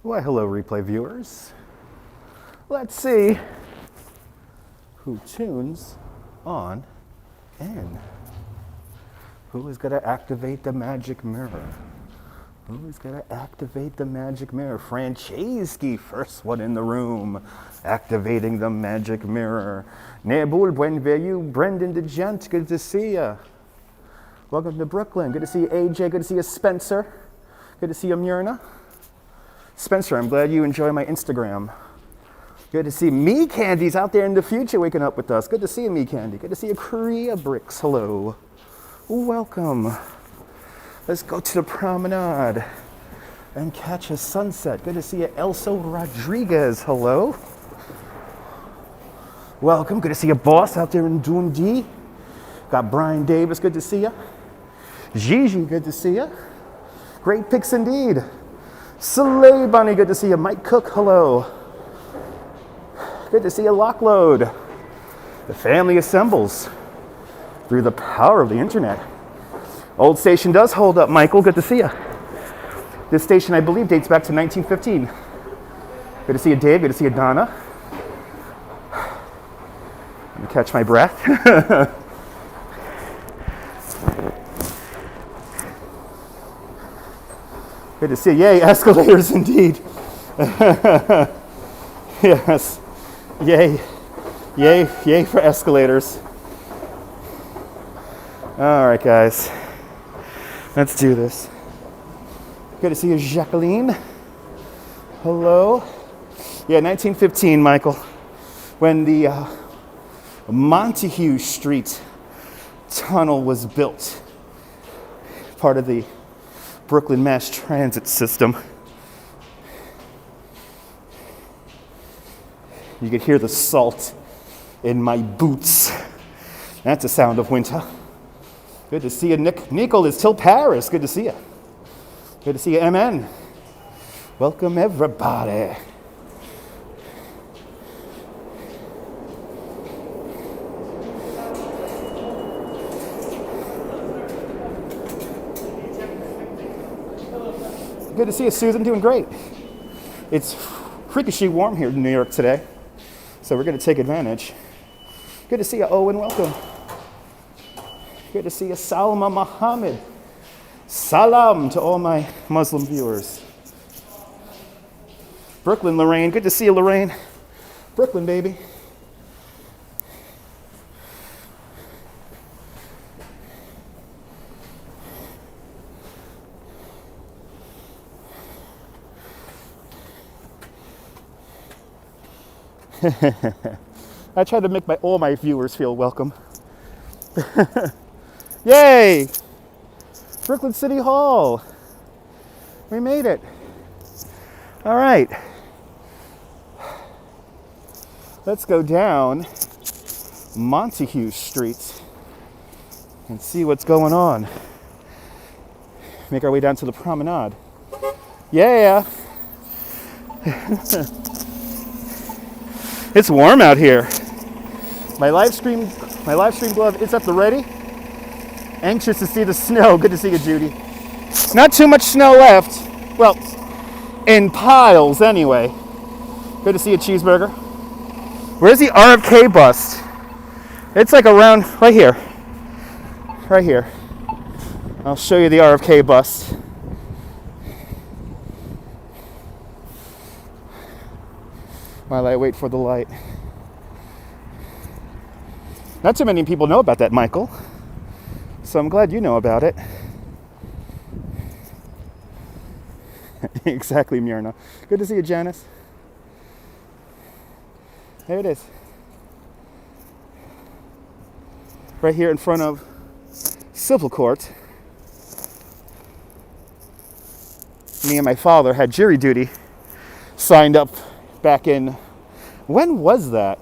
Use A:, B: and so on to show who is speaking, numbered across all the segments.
A: Why, hello, replay viewers. Let's see who tunes on in. Who is going to activate the magic mirror? Who is going to activate the magic mirror? Franceschi, first one in the room, activating the magic mirror. Nebul, buen veyu, Brendan the Gent, good to see ya. Welcome to Brooklyn. Good to see you, AJ. Good to see you, Spencer. Good to see you, Myrna. Spencer, I'm glad you enjoy my Instagram. Good to see Me Candy's out there in the future waking up with us. Good to see you, Me Candy. Good to see you, Korea Bricks. Hello. Welcome. Let's go to the promenade and catch a sunset. Good to see you, Elso Rodriguez. Hello. Welcome. Good to see you, Boss, out there in Dundee. Got Brian Davis. Good to see you. Gigi, good to see you. Great picks indeed. Soleil Bunny, good to see you. Mike Cook, hello. Good to see you, Lockload. The family assembles through the power of the internet. Old station does hold up, Michael. Good to see you. This station, I believe, dates back to 1915. Good to see you, Dave. Good to see you, Donna. Let me catch my breath. Good to see you. Yay, escalators indeed. Yes. Yay. Yay. Yay for escalators. All right, guys. Let's do this. Good to see you, Jacqueline. Hello. Yeah, 1915, Michael, when the Montague Street tunnel was built. Part of the Brooklyn mass transit system. You could hear the salt in my boots. That's the sound of winter. Good to see you, Nick. Nicholas till Paris. Good to see you. Good to see you, MN. Welcome, everybody. Good to see you, Susan. Doing great. It's freakishly warm here in New York today, so we're going to take advantage. Good to see you, Owen. Welcome. Good to see you, Salma Muhammad. Salam to all my Muslim viewers. Brooklyn, Lorraine. Good to see you, Lorraine. Brooklyn, baby. I try to make all my viewers feel welcome. Yay! Brooklyn City Hall. We made it. All right. Let's go down Montague Street and see what's going on. Make our way down to the promenade. Yeah. It's warm out here. My live stream glove is at the ready. Anxious to see the snow. Good to see you, Judy. Not too much snow left. Well, in piles anyway. Good to see you, Cheeseburger. Where's the RFK bust? It's like around right here. Right here. I'll show you the RFK bust. While I wait for the light. Not too many people know about that, Michael. So I'm glad you know about it. Exactly, Myrna. Good to see you, Janice. There it is. Right here in front of Civil Court. Me and my father had jury duty signed up back in, when was that?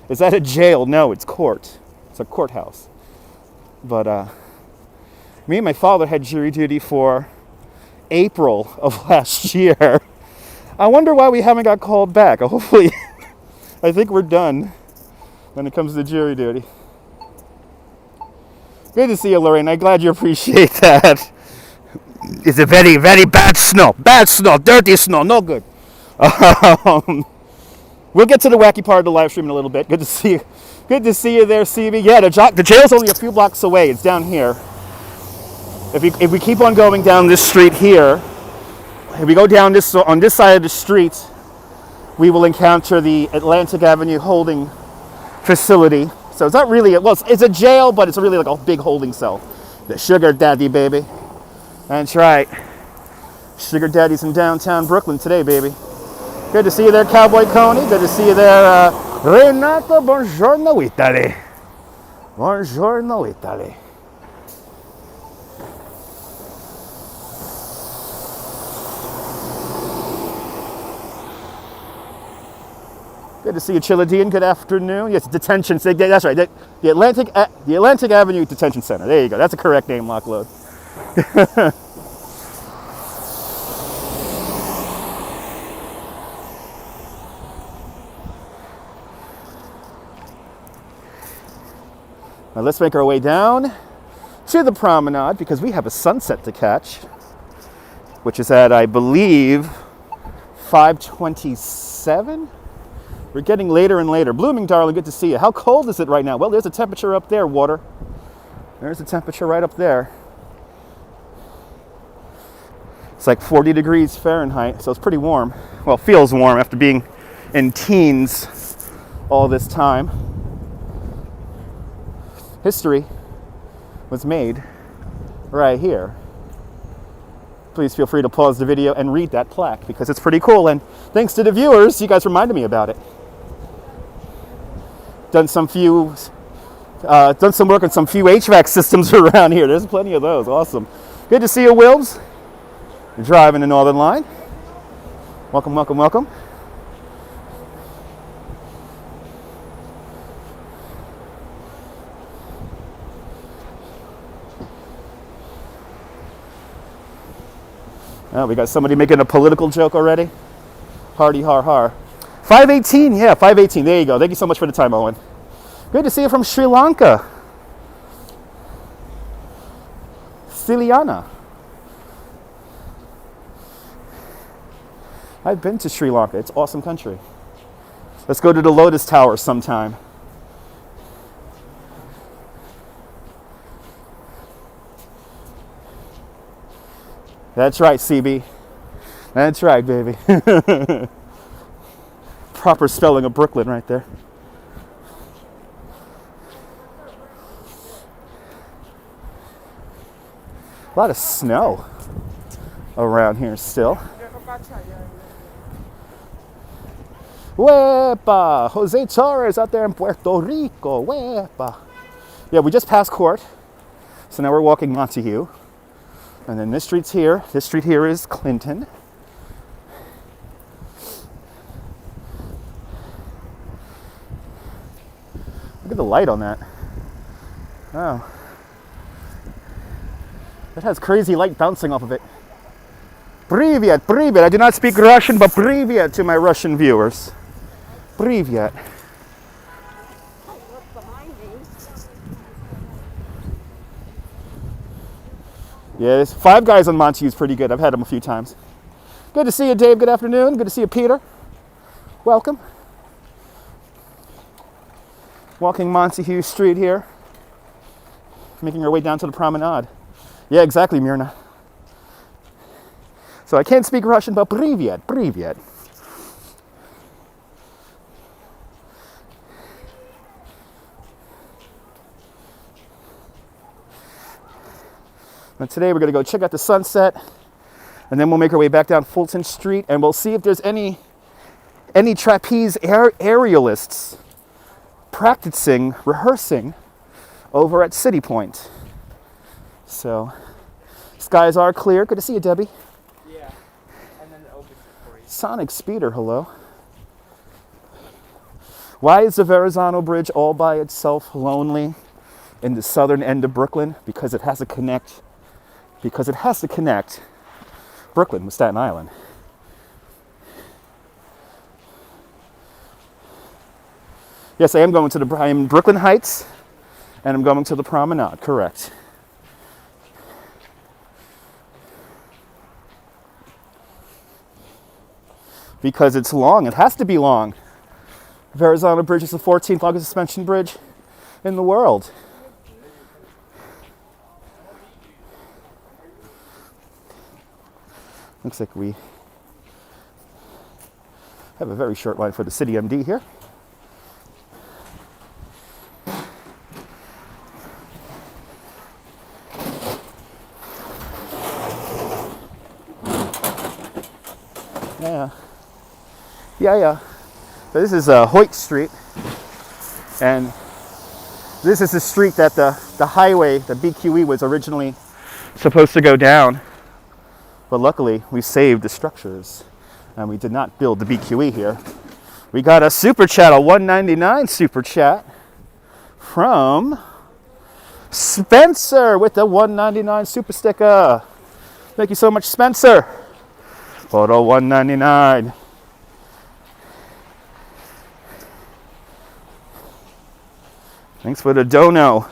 A: Is that a jail? No, it's court. It's a courthouse. But me and my father had jury duty for April of last year. I wonder why we haven't got called back. Hopefully, I think we're done when it comes to jury duty. Good to see you, Lorraine. I'm glad you appreciate that. It's a very, very bad snow. Bad snow, dirty snow, no good. We'll get to the wacky part of the live stream in a little bit. Good to see you. Good to see you there, CB. Yeah, the jail's only a few blocks away. It's down here. If we keep on going down this street here, if we go down this on this side of the street, we will encounter the Atlantic Avenue holding facility. So it's not really, well, it's a jail, but it's really like a big holding cell. The Sugar Daddy, baby. That's right. Sugar Daddy's in downtown Brooklyn today, baby. Good to see you there, Cowboy Coney. Good to see you there, Renato. Buongiorno, Italy. Buongiorno, Italy. Good to see you, Chiladian. Good afternoon. Yes, detention. That's right. The Atlantic Avenue Detention Center. There you go. That's a correct name, Lockload. Now let's make our way down to the promenade because we have a sunset to catch, which is at, I believe, 5:27. We're getting later and later. Blooming, darling, good to see you. How cold is it right now? Well, there's a temperature up there, water. There's a temperature right up there. It's like 40 degrees Fahrenheit, so it's pretty warm. Well, it feels warm after being in teens all this time. History was made right here. Please feel free to pause the video and read that plaque because it's pretty cool. And thanks to the viewers, you guys reminded me about it. Done some work on some few HVAC systems around here. There's plenty of those. Awesome. Good to see you, Wills. You're driving the Northern Line. Welcome, welcome, welcome. Oh, we got somebody making a political joke already. Hardy har har. 518, yeah, 518. There you go. Thank you so much for the time, Owen. Good to see you from Sri Lanka. Ciliana. I've been to Sri Lanka. It's an awesome country. Let's go to the Lotus Tower sometime. That's right, CB. That's right, baby. Proper spelling of Brooklyn right there. A lot of snow around here still. Wepa! Jose Torres out there in Puerto Rico. Wepa! Yeah, we just passed Court. So now we're walking Montague. And then this street's here. This street here is Clinton. Look at the light on that. Oh. That has crazy light bouncing off of it. Privyet, privyet. I do not speak Russian, but privyet to my Russian viewers. Privyet. Yeah, there's Five Guys on Montague is pretty good. I've had them a few times. Good to see you, Dave. Good afternoon. Good to see you, Peter. Welcome. Walking Montague Street here. Making our way down to the promenade. Yeah, exactly, Mirna. So I can't speak Russian, but privyet, privyet. And today we're going to go check out the sunset, and then we'll make our way back down Fulton Street, and we'll see if there's any trapeze aerialists rehearsing over at City Point. So, skies are clear. Good to see you, Debbie.
B: Yeah, and then it opens for you.
A: Sonic Speeder, hello. Why is the Verrazano Bridge all by itself lonely in the southern end of Brooklyn? Because it has to connect Brooklyn with Staten Island. Yes, I am in Brooklyn Heights, and I'm going to the promenade, correct. because it's long. It has to be long. Verrazano Bridge is the 14th longest suspension bridge in the world. Looks like we have a very short line for the City MD here. Yeah. So this is Hoyt Street, and this is the street that the highway, the BQE, was originally supposed to go down. But luckily, we saved the structures, and we did not build the BQE here. We got a super chat, a $1.99 super chat from Spencer with the $1.99 super sticker. Thank you so much, Spencer. Photo $1.99. Thanks for the dono.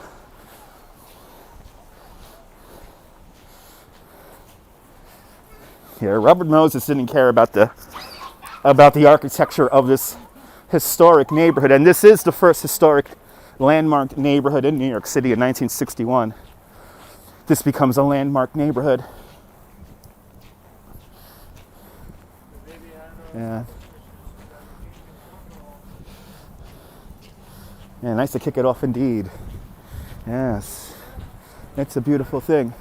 A: Yeah, Robert Moses didn't care about the architecture of this historic neighborhood, and this is the first historic landmark neighborhood in New York City in 1961. This becomes a landmark neighborhood. Yeah. Yeah, nice to kick it off indeed. Yes. It's a beautiful thing.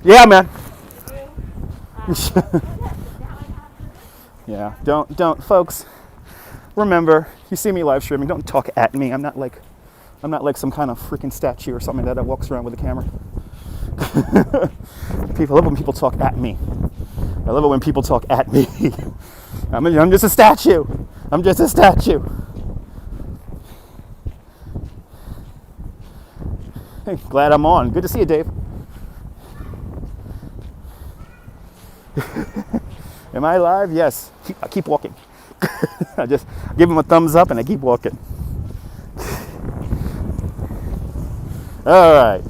A: Yeah, man. Yeah, don't folks, remember, you see me live streaming, don't talk at me. I'm not like some kind of freaking statue or something that walks around with a camera. I love it when people talk at me. I love it when people talk at me. I'm just a statue. I'm just a statue. Hey, glad I'm on. Good to see you, Dave. Am I live? Yes. I keep walking. I just give him a thumbs up and I keep walking. All right.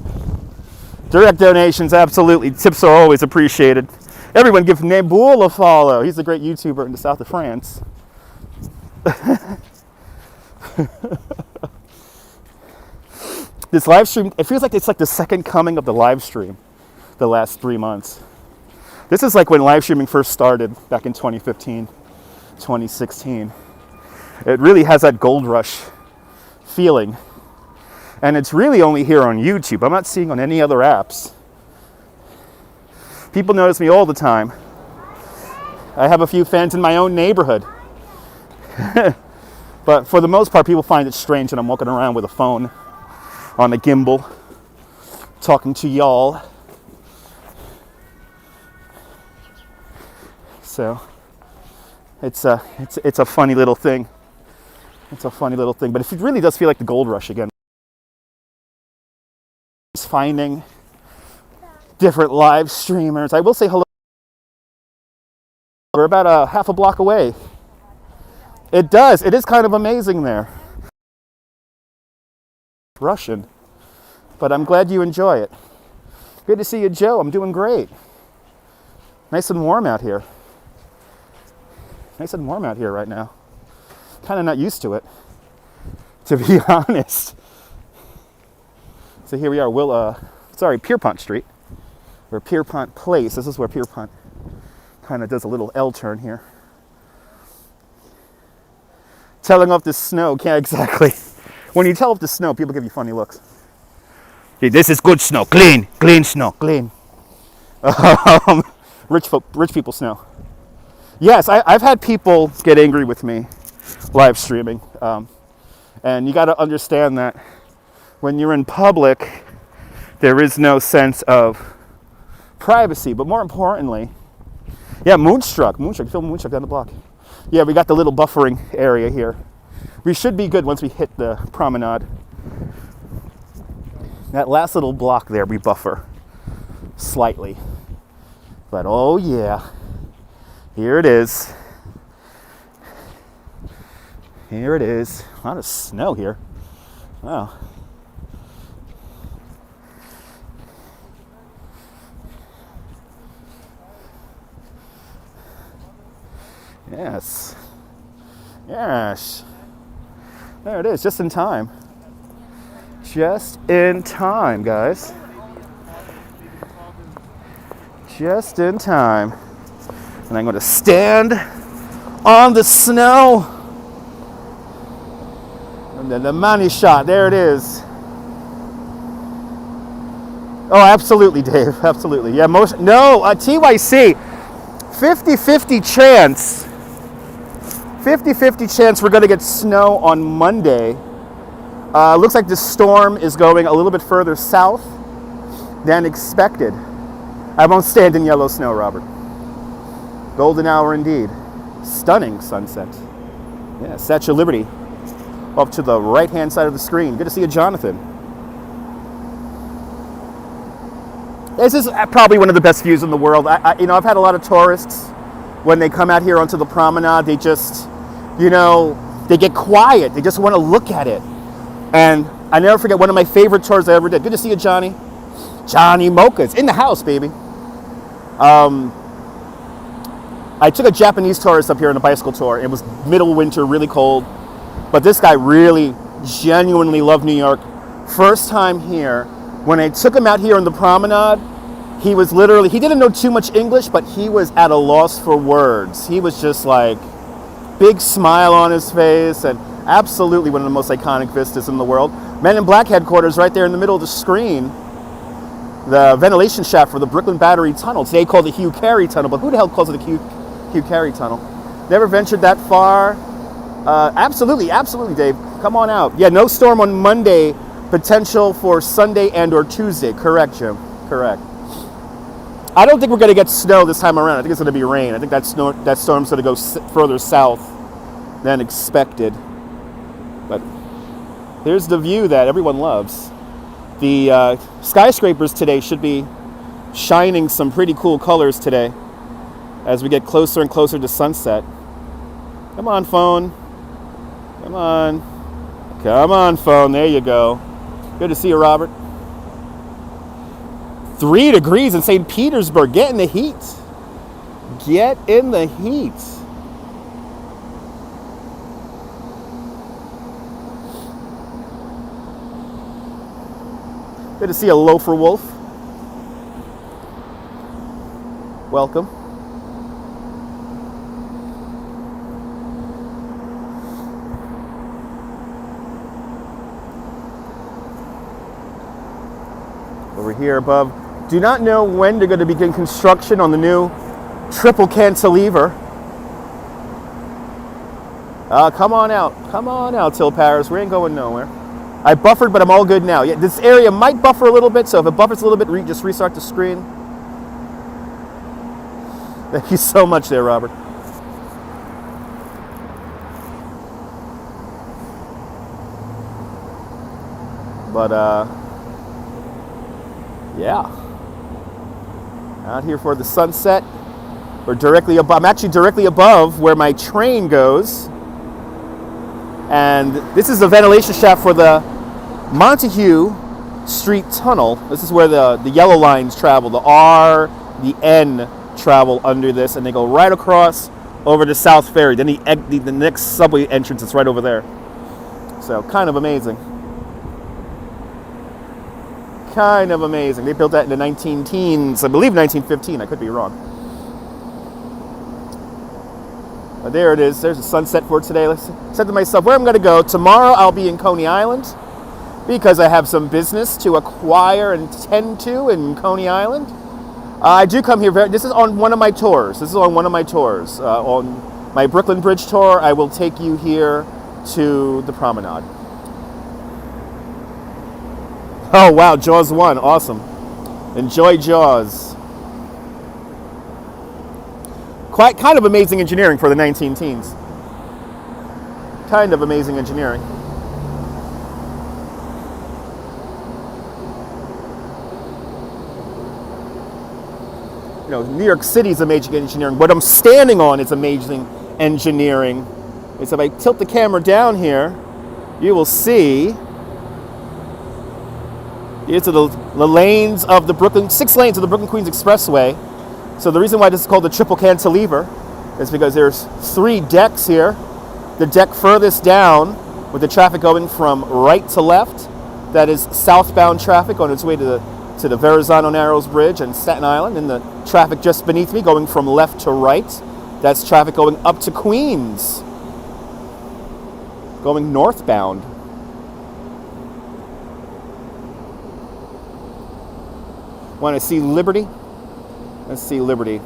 A: Direct donations, absolutely. Tips are always appreciated. Everyone give Naboul a follow. He's a great YouTuber in the south of France. This live stream, it feels like it's like the second coming of the live stream the last 3 months. This is like when live streaming first started back in 2015, 2016. It really has that gold rush feeling. And it's really only here on YouTube. I'm not seeing on any other apps. People notice me all the time. I have a few fans in my own neighborhood. But for the most part, people find it strange that I'm walking around with a phone on a gimbal, talking to y'all. So it's a funny little thing. It's a funny little thing, but it really does feel like the gold rush again. It's finding different live streamers. I will say hello. We're about a half a block away. It does. It is kind of amazing there. Russian, but I'm glad you enjoy it. Good to see you, Joe. I'm doing great. Nice and warm out here. Nice and warm out here right now. Kind of not used to it, to be honest. So here we are, Pierpont Street, or Pierpont Place. This is where Pierpont kind of does a little L turn here. Telling off the snow, can't exactly. When you tell off the snow, people give you funny looks. Hey, this is good snow, clean snow, clean. Rich people snow. Yes, I've had people get angry with me live streaming. And you got to understand that when you're in public, there is no sense of privacy. But more importantly, yeah, Moonstruck, film Moonstruck down the block. Yeah, we got the little buffering area here. We should be good once we hit the promenade. That last little block there, we buffer slightly. But oh yeah, here it is. Here it is. A lot of snow here. Wow. Yes. Yes. There it is, just in time. Just in time, guys. Just in time. And I'm going to stand on the snow. And then the money shot, there it is. Oh, absolutely, Dave, absolutely. Yeah, TYC, 50-50 chance. 50-50 chance we're going to get snow on Monday. Looks like the storm is going a little bit further south than expected. I won't stand in yellow snow, Robert. Golden hour indeed. Stunning sunset. Yeah, Statue of Liberty. Up to the right-hand side of the screen. Good to see you, Jonathan. This is probably one of the best views in the world. I've had a lot of tourists, when they come out here onto the promenade, they just, they get quiet. They just want to look at it. And I never forget one of my favorite tours I ever did. Good to see you, Johnny. Johnny Mocha's in the house, baby. I took a Japanese tourist up here on a bicycle tour. It was middle winter, really cold. But this guy really genuinely loved New York. First time here. When I took him out here on the promenade, he didn't know too much English, but he was at a loss for words. He was just like, big smile on his face, and absolutely one of the most iconic vistas in the world. Men in Black headquarters right there in the middle of the screen. The ventilation shaft for the Brooklyn Battery Tunnel. Today called the Hugh Carey Tunnel, but who the hell calls it the Hugh Carey Tunnel? Never ventured that far. Absolutely, Dave. Come on out. Yeah, no storm on Monday. Potential for Sunday and or Tuesday. Correct, Jim. Correct. I don't think we're going to get snow this time around. I think it's going to be rain. I think that storm's going to go further south than expected. But here's the view that everyone loves. The skyscrapers today should be shining some pretty cool colors today as we get closer and closer to sunset. Come on, phone. Come on. Come on, phone. There you go. Good to see you, Robert. 3 degrees in St. Petersburg. Get in the heat. Get in the heat. Good to see you, Loafer Wolf. Welcome. Over here above. Do not know when they're going to begin construction on the new triple cantilever. Come on out. Come on out, Till Paris. We ain't going nowhere. I buffered, but I'm all good now. Yeah, this area might buffer a little bit, so if it buffers a little bit, just restart the screen. Thank you so much there, Robert. But, yeah. Out here for the sunset. We're directly above. I'm actually directly above where my train goes. And this is the ventilation shaft for the Montague Street tunnel. This is where the yellow lines travel. The R, the N travel under this, and they go right across over to South Ferry. Then the next subway entrance is right over there. So kind of amazing. Kind of amazing. They built that in the 19-teens, I believe 1915. I could be wrong. But there it is. There's a sunset for today. I said to myself, where I'm going to go. Tomorrow I'll be in Coney Island because I have some business to acquire and tend to in Coney Island. I do come here. This is on one of my tours. On my Brooklyn Bridge tour, I will take you here to the promenade. Oh, wow. Jaws 1. Awesome. Enjoy Jaws. Kind of amazing engineering for the 19-teens. Kind of amazing engineering. You know, New York City's amazing engineering. What I'm standing on is amazing engineering. And so if I tilt the camera down here, you will see these are the lanes of the 6 lanes of the Brooklyn Queens Expressway. So the reason why this is called the triple cantilever is because there's 3 decks here. The deck furthest down, with the traffic going from right to left, that is southbound traffic on its way to the Verrazano Narrows Bridge and Staten Island, and the traffic just beneath me going from left to right, that's traffic going up to Queens, going northbound. Want to see Liberty? Let's see Liberty.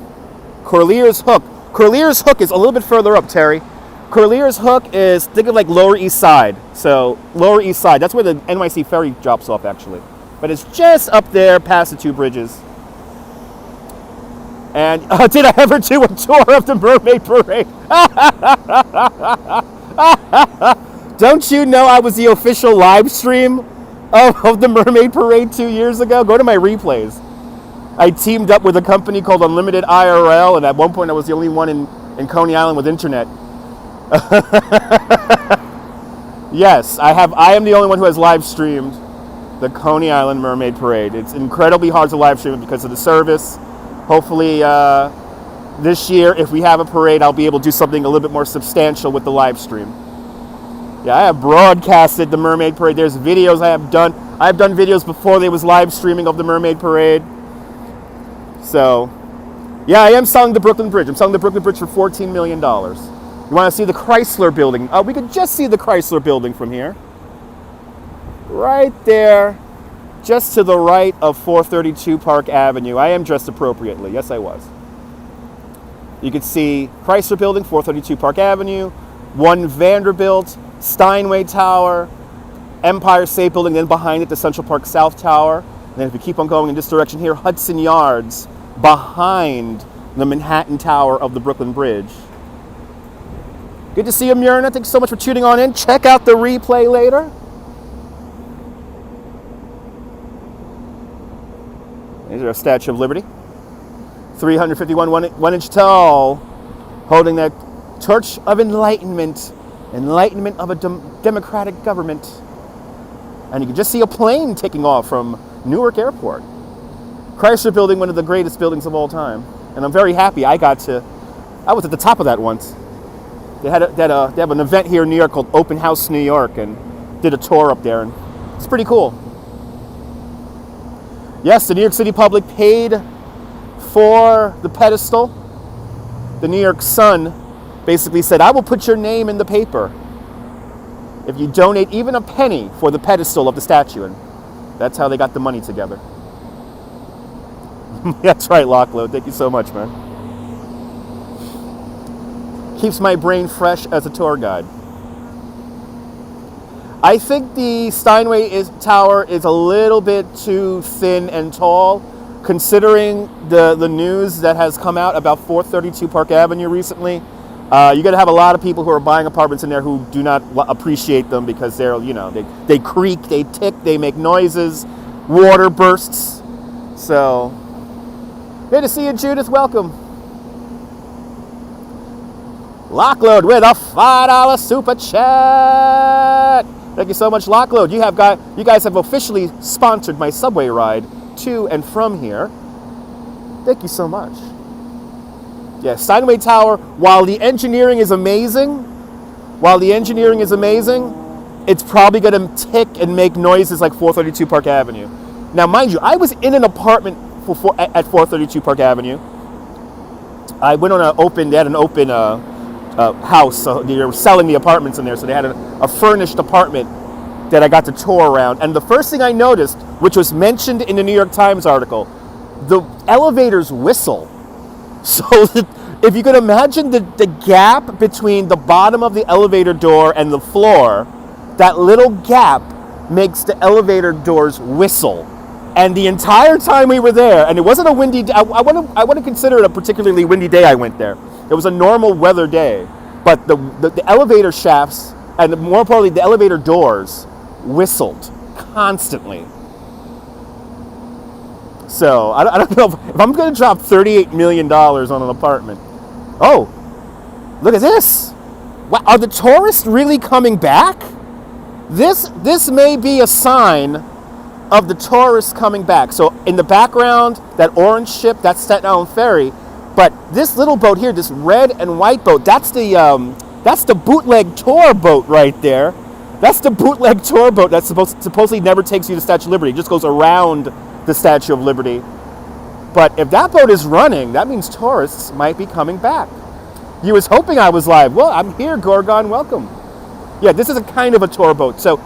A: Corlear's Hook. Corlear's Hook is a little bit further up, Terry. Corlear's Hook is, think of like Lower East Side. So Lower East Side, that's where the NYC ferry drops off actually. But it's just up there past the 2 bridges. And did I ever do a tour of the Mermaid Parade? Don't you know I was the official live stream of the Mermaid Parade 2 years ago? Go to my replays. I teamed up with a company called Unlimited IRL, and at one point I was the only one in Coney Island with internet. Yes, I am the only one who has live streamed the Coney Island Mermaid Parade. It's incredibly hard to live stream it because of the service. Hopefully this year, if we have a parade, I'll be able to do something a little bit more substantial with the live stream. Yeah, I have broadcasted the Mermaid Parade. There's videos I have done. I've done videos before there was live streaming of the Mermaid Parade. So, yeah, I am selling the Brooklyn Bridge. I'm selling the Brooklyn Bridge for $14 million. You want to see the Chrysler Building? We could just see the Chrysler Building from here. Right there, just to the right of 432 Park Avenue. I am dressed appropriately. Yes, I was. You could see Chrysler Building, 432 Park Avenue, 1 Vanderbilt, Steinway Tower, Empire State Building, then behind it, the Central Park South Tower. And then if you keep on going in this direction here, Hudson Yards, behind the Manhattan Tower of the Brooklyn Bridge. Good to see you, Myrna. Thanks so much for tuning on in. Check out the replay later. Here's our Statue of Liberty. 351 one-inch tall, holding that torch of enlightenment of a democratic government. And you can just see a plane taking off from Newark Airport. Chrysler Building, one of the greatest buildings of all time. And I'm very happy I was at the top of that once. They have an event here in New York called Open House New York, and did a tour up there, and it's pretty cool. Yes, the New York City public paid for the pedestal. The New York Sun basically said, I will put your name in the paper if you donate even a penny for the pedestal of the statue. And that's how they got the money together. That's right, Lockload. Thank you so much, man. Keeps my brain fresh as a tour guide. I think the Steinway Tower is a little bit too thin and tall, considering the news that has come out about 432 Park Avenue recently. You're going to have a lot of people who are buying apartments in there who do not appreciate them because they're, they creak, they tick, they make noises, water bursts. So, good to see you, Judith. Welcome. Lockload with a $5 super chat. Thank you so much, Lockload. You guys have officially sponsored my subway ride to and from here. Thank you so much. Yeah, Steinway Tower, while the engineering is amazing, it's probably going to tick and make noises like 432 Park Avenue. Now, mind you, I was in an apartment at 432 Park Avenue. I went on they had an open house, so they were selling the apartments in there, so they had a furnished apartment that I got to tour around. And the first thing I noticed, which was mentioned in the New York Times article, the elevators whistle. So if you could imagine the gap between the bottom of the elevator door and the floor, that little gap makes the elevator doors whistle. And the entire time we were there, and it wasn't a windy day, I want to consider it a particularly windy day I went there. It was a normal weather day, but the elevator shafts, and more importantly, the elevator doors whistled constantly. So I don't know if I'm going to drop $38 million on an apartment. Oh, look at this. Wow, are the tourists really coming back? This may be a sign of the tourists coming back. So in the background, that orange ship, that Staten Island ferry, But this little boat here, this red and white boat, that's the bootleg tour boat right there. That's the bootleg tour boat that supposedly never takes you to Statue of Liberty. It just goes around the Statue of Liberty. But if that boat is running, that means tourists might be coming back. You was hoping I was live. Well, I'm here, Gorgon. Welcome. Yeah, this is a kind of a tour boat. So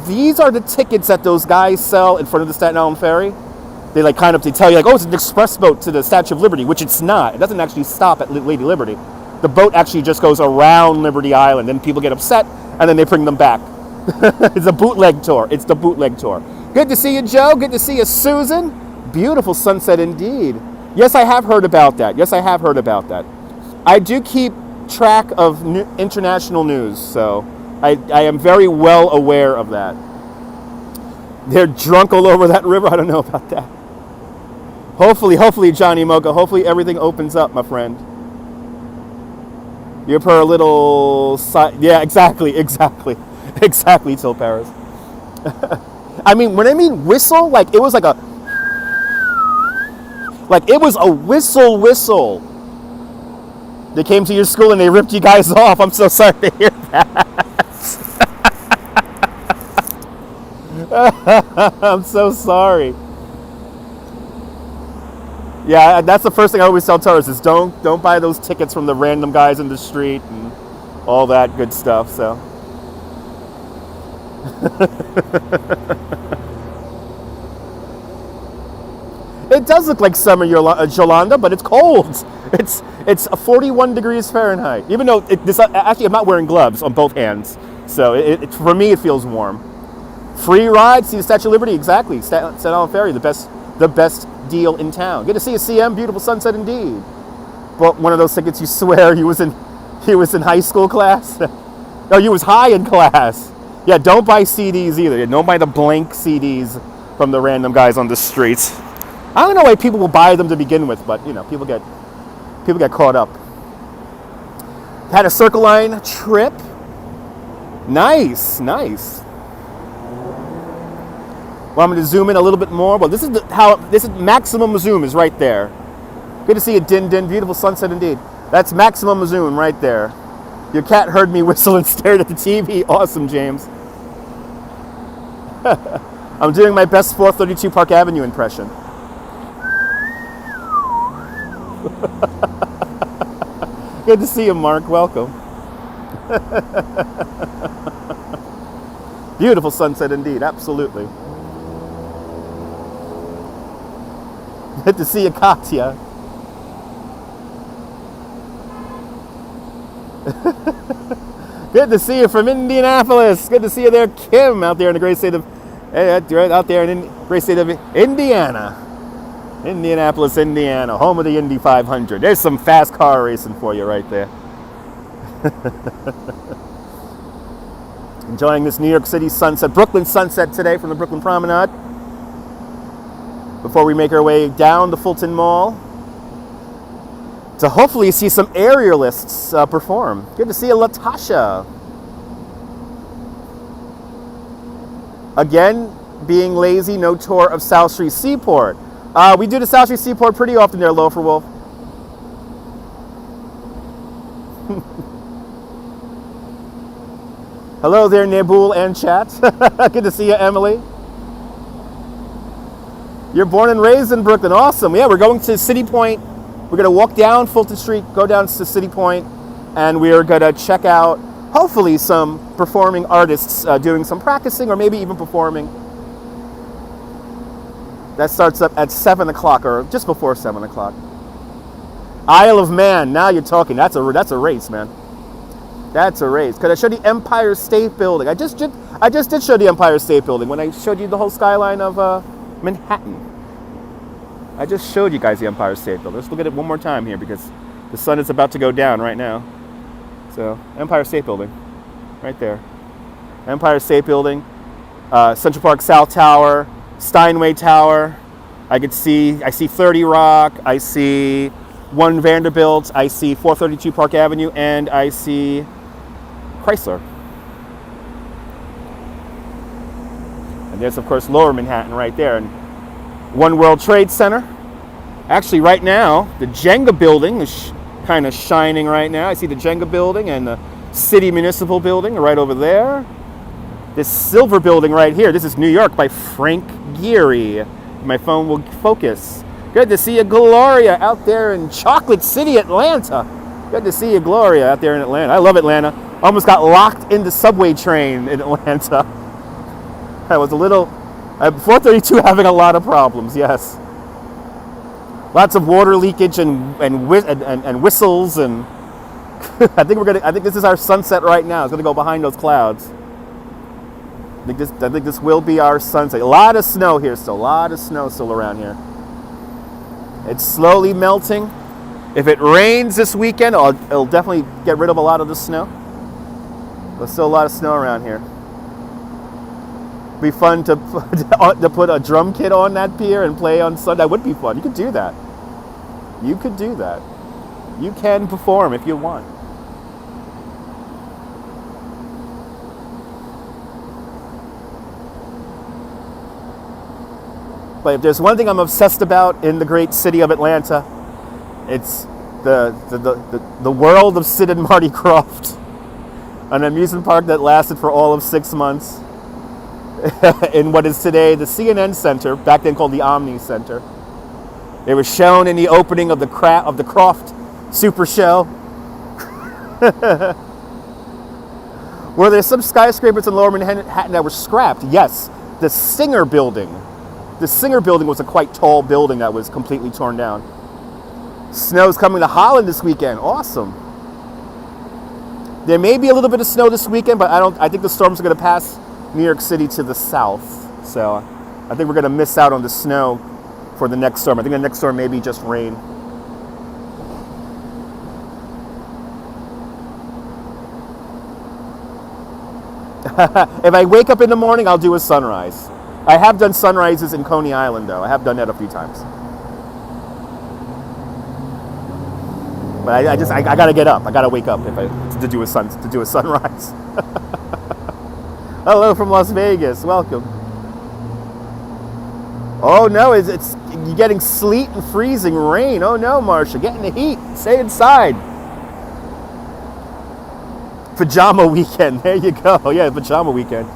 A: these are the tickets that those guys sell in front of the Staten Island Ferry. They like they tell you like, oh, it's an express boat to the Statue of Liberty, which it's not. It doesn't actually stop at Lady Liberty. The boat actually just goes around Liberty Island. Then people get upset, and then they bring them back. It's a bootleg tour. It's the bootleg tour. Good to see you, Joe. Good to see you, Susan. Beautiful sunset indeed. Yes, I have heard about that. Yes, I have heard about that. I do keep track of international news, so I am very well aware of that. They're drunk all over that river. I don't know about that. Hopefully, Johnny Mocha, hopefully everything opens up, my friend. You're per a little side. Yeah, exactly, Till Paris. I mean, when I mean whistle, like it was like a whistle. They came to your school and they ripped you guys off. I'm so sorry to hear that. I'm so sorry. Yeah, that's the first thing I always tell tourists is don't buy those tickets from the random guys in the street and all that good stuff. So. It does look like summer, Yolanda, but it's cold. It's 41 degrees Fahrenheit. Even though actually I'm not wearing gloves on both hands, so for me it feels warm. Free ride, see the Statue of Liberty, exactly. Staten Island Ferry, the best deal in town. Good to see you, CM. Beautiful sunset indeed. Bought one of those tickets. You swear he was in high school class? No, you was high in class. Yeah, don't buy CDs either. Don't buy the blank CDs from the random guys on the streets. I don't know why people will buy them to begin with, but you know, people get caught up. Had a Circle Line trip. Nice. Well, I'm going to zoom in a little bit more. Well, this is maximum zoom is right there. Good to see you, Din Din. Beautiful sunset indeed. That's maximum zoom right there. Your cat heard me whistle and stared at the TV. Awesome, James. I'm doing my best 432 Park Avenue impression. Good to see you, Mark. Welcome. Beautiful sunset indeed. Absolutely. Good to see you, Katya. Good to see you from Indianapolis. Good to see you there, Kim, out there in the great state of great state of Indiana. Indianapolis, Indiana, home of the Indy 500. There's some fast car racing for you right there. Enjoying this New York City sunset, Brooklyn sunset today from the Brooklyn Promenade. Before we make our way down the Fulton Mall to hopefully see some aerialists perform. Good to see you, Latasha. Again, being lazy, no tour of South Street Seaport. We do the South Street Seaport pretty often there, Loafer Wolf. Hello there, Nabul and chat. Good to see you, Emily. You're born and raised in Brooklyn. Awesome. Yeah, we're going to City Point. We're going to walk down Fulton Street, go down to City Point, and we're going to check out, hopefully, some performing artists doing some practicing or maybe even performing. That starts up at 7 o'clock or just before 7 o'clock. Isle of Man. Now you're talking. That's a race, man. That's a race. Could I show the Empire State Building? I just did show the Empire State Building when I showed you the whole skyline of Manhattan. I just showed you guys the Empire State Building. Let's look at it one more time here because the sun is about to go down right now. So, Empire State Building, right there. Empire State Building, Central Park South Tower, Steinway Tower. I see 30 Rock. I see 1 Vanderbilt. I see 432 Park Avenue, and I see Chrysler. And there's, of course, Lower Manhattan right there. And One World Trade Center. Actually, right now, the Jenga building is kind of shining right now. I see the Jenga building and the City Municipal building right over there. This silver building right here, this is New York by Frank Gehry. My phone will focus. Good to see you, Gloria, out there in Chocolate City, Atlanta. Good to see you, Gloria, out there in Atlanta. I love Atlanta. Almost got locked in the subway train in Atlanta. I was a little, 432 having a lot of problems, yes. Lots of water leakage and whistles, and I think this is our sunset right now. It's gonna go behind those clouds. I think this will be our sunset. A lot of snow here still. A lot of snow still around here. It's slowly melting. If it rains this weekend, it'll definitely get rid of a lot of the snow. There's still a lot of snow around here. Be fun to put a drum kit on that pier and play on Sunday. That would be fun. You could do that. You could do that. You can perform if you want. But if there's one thing I'm obsessed about in the great city of Atlanta, it's the world of Sid and Marty Krofft, an amusement park that lasted for all of 6 months in what is today the CNN Center, back then called the Omni Center. It was shown in the opening of the Krofft Super Show. Were there some skyscrapers in Lower Manhattan that were scrapped? Yes. The Singer Building. The Singer Building was a quite tall building that was completely torn down. Snow's coming to Holland this weekend. Awesome. There may be a little bit of snow this weekend, but I think the storms are going to pass New York City to the south. So I think we're going to miss out on the snow for the next storm. I think the next storm may be just rain. If I wake up in the morning, I'll do a sunrise. I have done sunrises in Coney Island, though. I have done that a few times. But I gotta get up. I gotta wake up to do a sunrise. Hello from Las Vegas. Welcome. Oh no, it's you're getting sleet and freezing rain. Oh no, Marsha, get in the heat. Stay inside. Pajama weekend. There you go. Yeah, pajama weekend.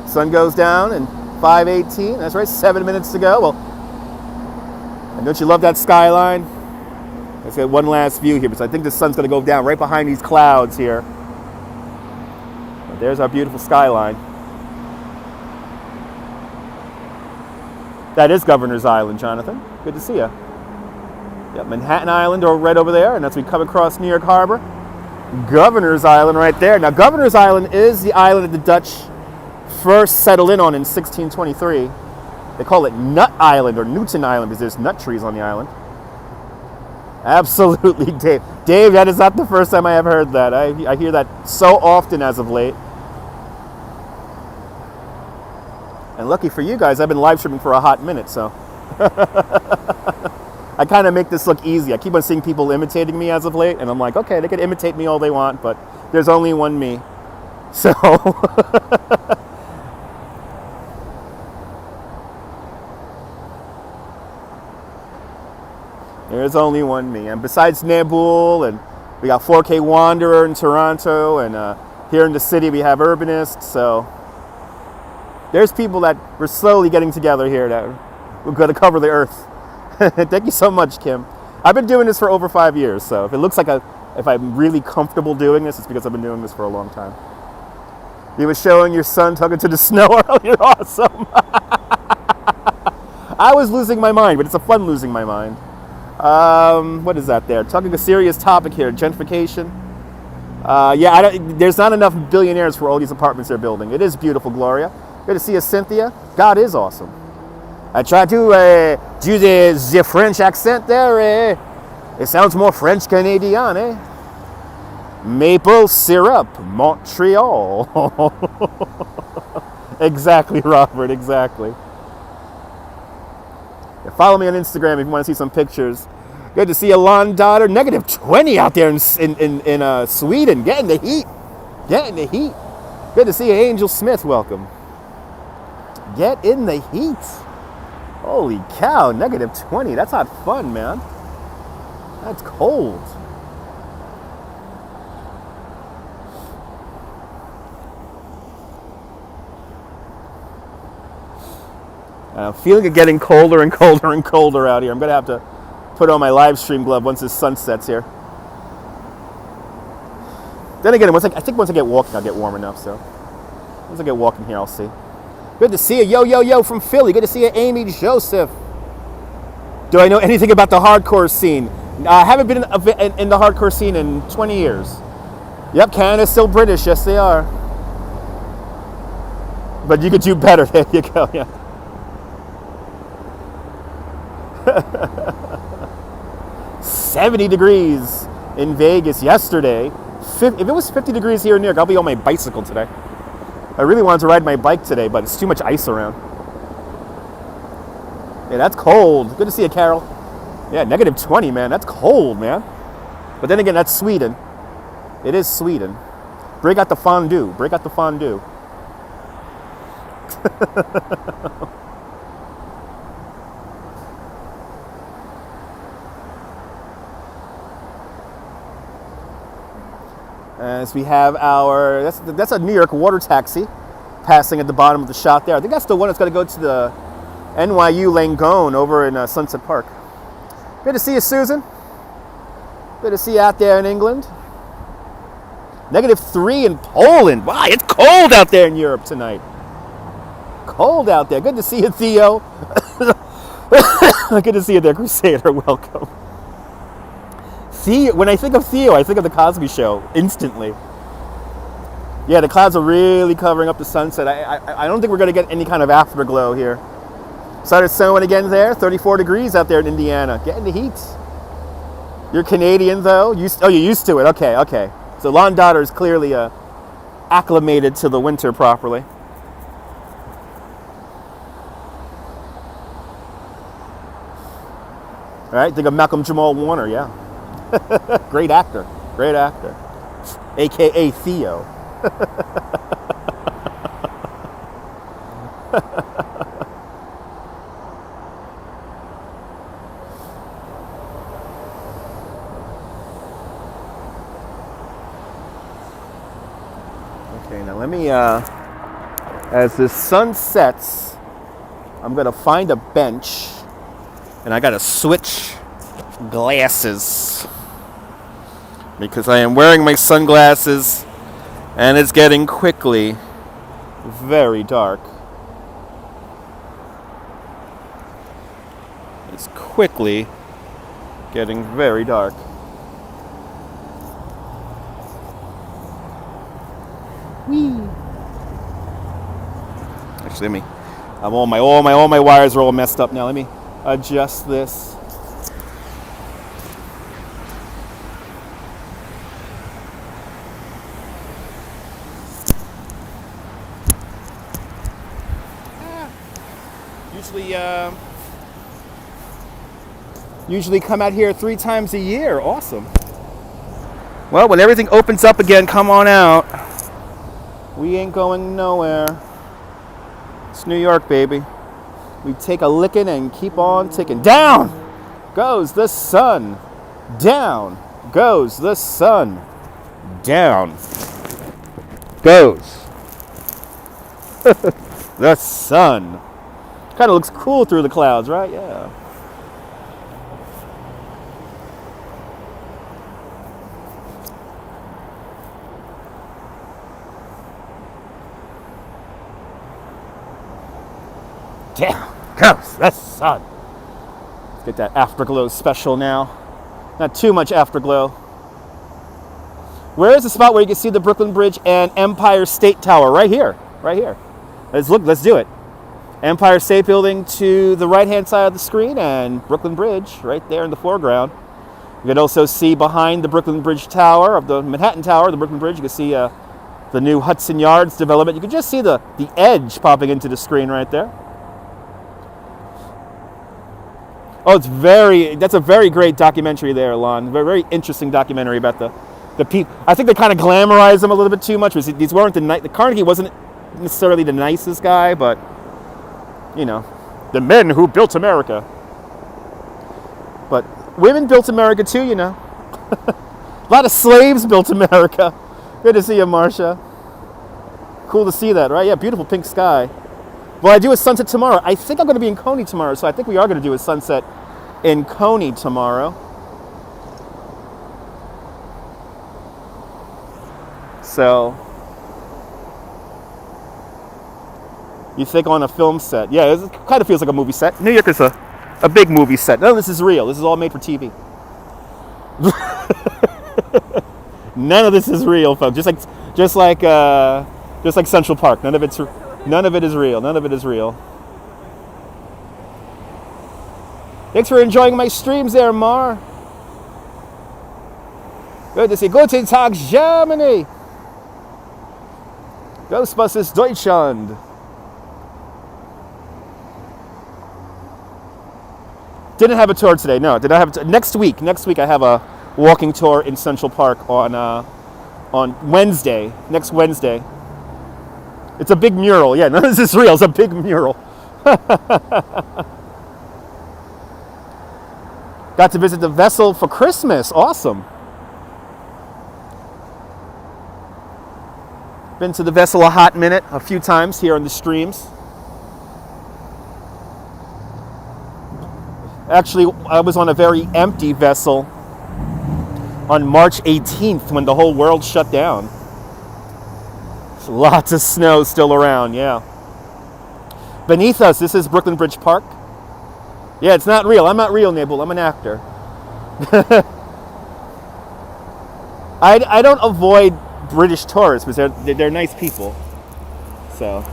A: Sun goes down in 5:18. That's right, 7 minutes to go. Well, and don't you love that skyline? Let's get one last view here, because I think the sun's going to go down right behind these clouds here. But there's our beautiful skyline. That is Governor's Island, Jonathan. Good to see you. Yep, Manhattan Island right over there, and as we come across New York Harbor, Governor's Island right there. Now, Governor's Island is the island that the Dutch first settled in on in 1623. They call it Nut Island or Newton Island because there's nut trees on the island. Absolutely, Dave. Dave, that is not the first time I have heard that. I hear that so often as of late. And lucky for you guys, I've been live streaming for a hot minute, so. I kind of make this look easy. I keep on seeing people imitating me as of late, and I'm like, okay, they can imitate me all they want, but there's only one me. So. There's only one me. And besides Nabul, and we got 4K Wanderer in Toronto, and here in the city we have Urbanist, so. There's people that we're slowly getting together here that we're going to cover the earth. Thank you so much, Kim. I've been doing this for over 5 years, so if it looks like if I'm really comfortable doing this, it's because I've been doing this for a long time. You were showing your son tugging to the snow earlier. Awesome. I was losing my mind, but it's a fun losing my mind. What is that there? Talking a serious topic here, gentrification. There's not enough billionaires for all these apartments they're building. It is beautiful, Gloria. Good to see you, Cynthia. God is awesome. I tried to do the French accent there. It sounds more French Canadian, eh? Maple syrup, Montreal. Exactly, Robert, exactly. Yeah, follow me on Instagram if you want to see some pictures Good to see you, lawn daughter. Negative 20 out there in Sweden. Getting the heat. Getting the heat. Good to see you, Angel Smith. Welcome. Get in the heat. Holy cow, negative 20. That's not fun, man. That's cold. I'm feeling it getting colder and colder and colder out here. I'm going to have to put on my live stream glove once the sun sets here. Then again, I think once I get walking, I'll get warm enough. So once I get walking here, I'll see. Good to see you, yo from Philly. Good to see you, Amy Joseph. Do I know anything about the hardcore scene? I haven't been in the hardcore scene in 20 years. Yep, Canada's still British. Yes, they are. But you could do better. There you go. Yeah. 70 degrees in Vegas yesterday. If it was 50 degrees here in New York, I'll be on my bicycle today. I really wanted to ride my bike today, but it's too much ice around. Yeah, that's cold. Good to see you, Carol. Yeah, negative 20, man. That's cold, man. But then again, that's Sweden. It is Sweden. Break out the fondue. Break out the fondue. As we have our, that's a New York water taxi passing at the bottom of the shot there. I think that's the one that's going to go to the NYU Langone over in Sunset Park. Good to see you, Susan. Good to see you out there in England. Negative 3 in Poland. Wow, it's cold out there in Europe tonight. Cold out there. Good to see you, Theo. Good to see you there, Crusader. Welcome. Theo, when I think of Theo, I think of the Cosby Show instantly. Yeah, the clouds are really covering up the sunset. I don't think we're going to get any kind of afterglow here. Started snowing again there. 34 degrees out there in Indiana. Getting the heat. You're Canadian, though? You're used to it. Okay. So lawn daughter is clearly acclimated to the winter properly. All right, think of Malcolm Jamal Warner, yeah. Great actor. AKA Theo. Okay, now let me, as the sun sets, I'm gonna find a bench and I gotta switch glasses because I am wearing my sunglasses and it's getting quickly very dark. It's quickly getting very dark. Whee! Actually, all my wires are all messed up now. Let me adjust this. Usually come out here 3 times a year. Awesome. Well, when everything opens up again, come on out. We ain't going nowhere. It's New York, baby. We take a licking and keep on ticking. Down goes the sun. Down goes the sun. Down goes the sun. Kind of looks cool through the clouds, right? Yeah. Down goes the sun. Let's get that afterglow special now. Not too much afterglow. Where is the spot where you can see the Brooklyn Bridge and Empire State Tower? Right here. Right here. Let's do it. Empire State Building to the right-hand side of the screen and Brooklyn Bridge right there in the foreground. You can also see behind the Brooklyn Bridge Tower of the Manhattan Tower, the Brooklyn Bridge, you can see the new Hudson Yards development. You can just see the edge popping into the screen right there. Oh, that's a very great documentary there, Lon. Very, very interesting documentary about the people. I think they kind of glamorize them a little bit too much. These weren't the Carnegie wasn't necessarily the nicest guy, but you know, the men who built America. But women built America too, you know. A lot of slaves built America. Good to see you, Marcia. Cool to see that, right? Yeah, beautiful pink sky. Well, I do a sunset tomorrow. I think I'm going to be in Coney tomorrow, so I think we are going to do a sunset in Coney tomorrow. So, you think on a film set? Yeah, it kind of feels like a movie set. New York is a big movie set. No, this is real. This is all made for TV. None of this is real, folks. Just like Central Park. None of it is real. None of it is real. Thanks for enjoying my streams there, Mar. Good to see. Guten Tag, Germany. Ghostbusters Deutschland. Didn't have a tour today. No, did I have next week? Next week I have a walking tour in Central Park on Wednesday. Next Wednesday. It's a big mural. Yeah, none of this is real. It's a big mural. Got to visit the vessel for Christmas. Awesome. Been to the vessel a hot minute, a few times here on the streams. Actually, I was on a very empty vessel on March 18th when the whole world shut down. There's lots of snow still around, yeah. Beneath us, this is Brooklyn Bridge Park. Yeah, it's not real. I'm not real, Nabal. I'm an actor. I don't avoid British tourists because they're nice people. So,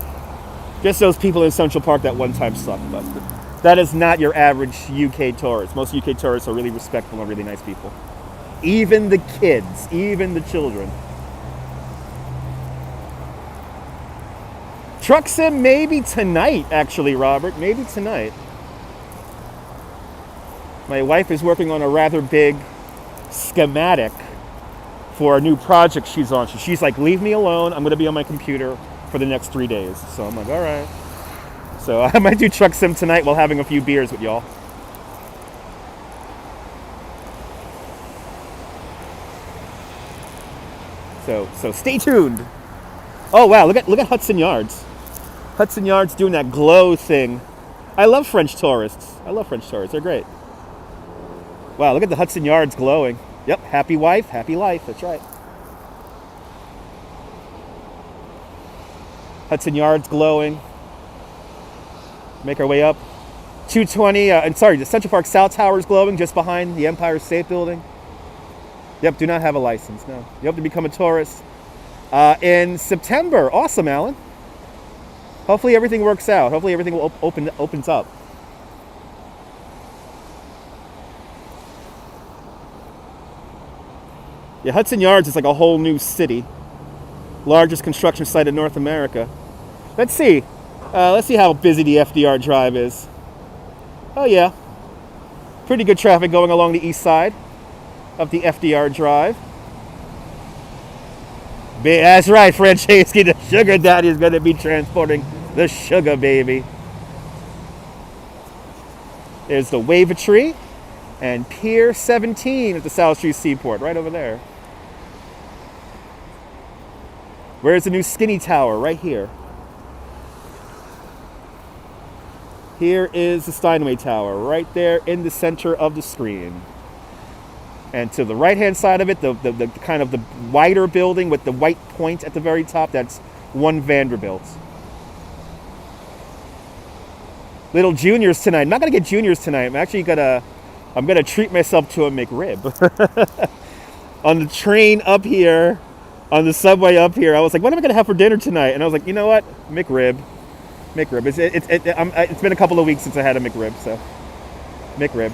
A: just those people in Central Park that one time sucked. But that is not your average UK tourist. Most UK tourists are really respectful and really nice people. Even the kids, even the children. Truck sim maybe tonight, actually, Robert. Maybe tonight. My wife is working on a rather big schematic for a new project she's on. So she's like, leave me alone. I'm going to be on my computer for the next 3 days. So I'm like, all right. So I might do truck sim tonight while having a few beers with y'all. So stay tuned. Oh wow, look at Hudson Yards. Hudson Yards doing that glow thing. I love French tourists. They're great. Wow, look at the Hudson Yards glowing. Yep, happy wife, happy life. That's right. Hudson Yards glowing. Make our way up. 220, the Central Park South Tower is glowing just behind the Empire State Building. Yep, do not have a license, no. You have to become a tourist in September. Awesome, Alan. Hopefully everything works out. Hopefully everything will opens up. Yeah, Hudson Yards is like a whole new city. Largest construction site in North America. Let's see how busy the FDR Drive is. Oh yeah. Pretty good traffic going along the east side of the FDR Drive. That's right, Franceschi, the sugar daddy is going to be transporting the sugar baby. There's the Wavertree and Pier 17 at the South Street Seaport, right over there. Where's the new Skinny Tower? Right here. Here is the Steinway Tower, right there in the center of the screen. And to the right-hand side of it, the kind of the wider building with the white point at the very top, that's One Vanderbilt. Little juniors tonight. I'm not gonna get juniors tonight. I'm gonna treat myself to a McRib. On the train up here, on the subway up here, I was like, what am I gonna have for dinner tonight? And I was like, you know what? McRib. It's been a couple of weeks since I had a McRib, so McRib.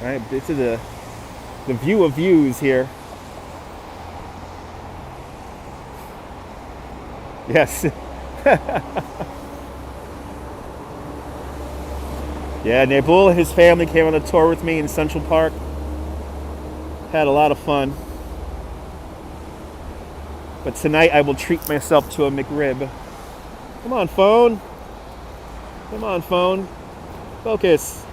A: All right, bit to the The view of views here. Yes. Yeah, Nabul and his family came on a tour with me in Central Park. Had a lot of fun. But tonight I will treat myself to a McRib. Come on, phone. Come on, phone. Focus.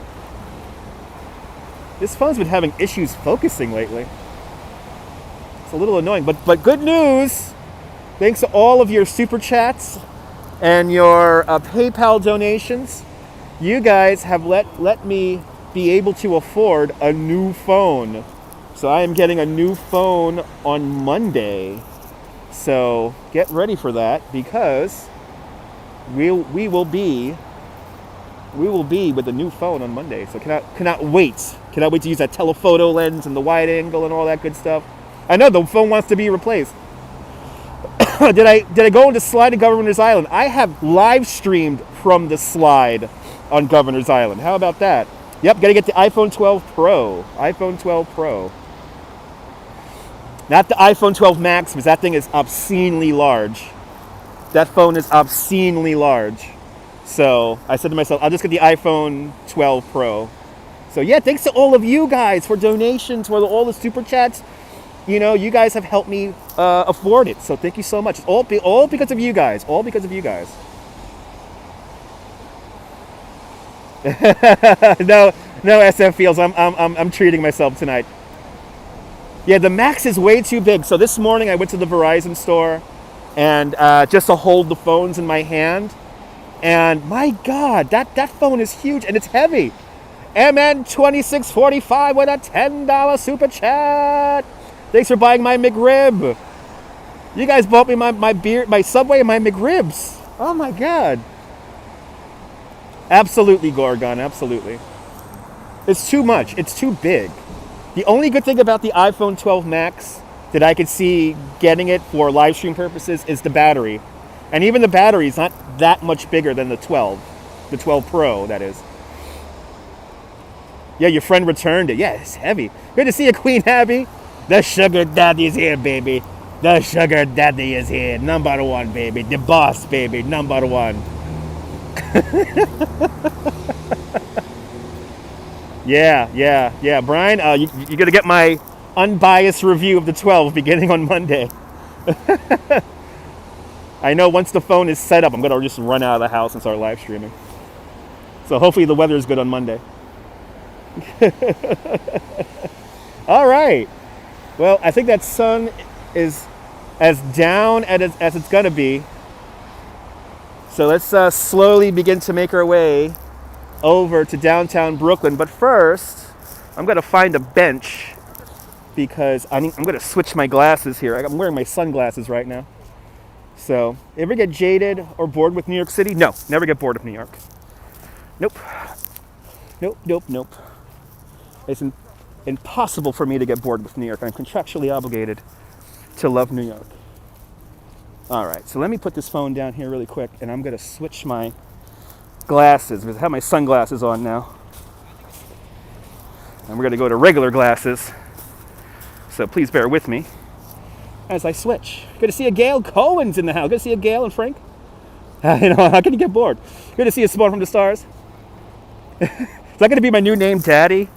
A: This phone's been having issues focusing lately. It's a little annoying, but good news. Thanks to all of your super chats and your PayPal donations, you guys have let me be able to afford a new phone. So I am getting a new phone on Monday. So get ready for that, because we will be with a new phone on Monday. So cannot wait. Cannot wait to use that telephoto lens and the wide angle and all that good stuff. I know the phone wants to be replaced. Did I go into slide to Governor's Island? I have live streamed from the slide on Governor's Island. How about that? Yep, gotta get the iPhone 12 Pro. iPhone 12 Pro. Not the iPhone 12 Max, because that thing is obscenely large. That phone is obscenely large. So I said to myself, I'll just get the iPhone 12 Pro. So yeah, thanks to all of you guys for donations, for all the super chats. You know, you guys have helped me afford it. So thank you so much. It's all because of you guys. All because of you guys. No SF feels. I'm treating myself tonight. Yeah, the Max is way too big. So this morning I went to the Verizon store and just to hold the phones in my hand. And my God, that phone is huge and it's heavy. MN2645 with a $10 super chat. Thanks for buying my McRib. You guys bought me my beer, my Subway, and my McRibs. Oh my God. Absolutely, Gorgon, absolutely. It's too much. It's too big. The only good thing about the iPhone 12 Max that I could see getting it for live stream purposes is the battery. And even the battery is not that much bigger than the 12. The 12 Pro, that is. Yeah, your friend returned it. Yeah, it's heavy. Good to see you, Queen Abby. The sugar daddy is here, baby. The sugar daddy is here. Number one, baby. The boss, baby. Number one. Yeah. Brian, you're going to get my unbiased review of the 12 beginning on Monday. I know once the phone is set up, I'm going to just run out of the house and start live streaming. So hopefully the weather is good on Monday. All right. Well, I think that sun is as down as it's going to be. So let's slowly begin to make our way over to downtown Brooklyn. But first, I'm going to find a bench because I'm going to switch my glasses here. I'm wearing my sunglasses right now. So, ever get jaded or bored with New York City? No, never get bored of New York. Nope. It's impossible for me to get bored with New York. I'm contractually obligated to love New York. All right, so let me put this phone down here really quick, and I'm going to switch my glasses because I have my sunglasses on now. And we're going to go to regular glasses. So please bear with me as I switch. Good to see a Gail Cohen's in the house. Good to see a Gail and Frank. How can you get bored? Good to see a Spawn from the Stars. Is that going to be my new name, Daddy?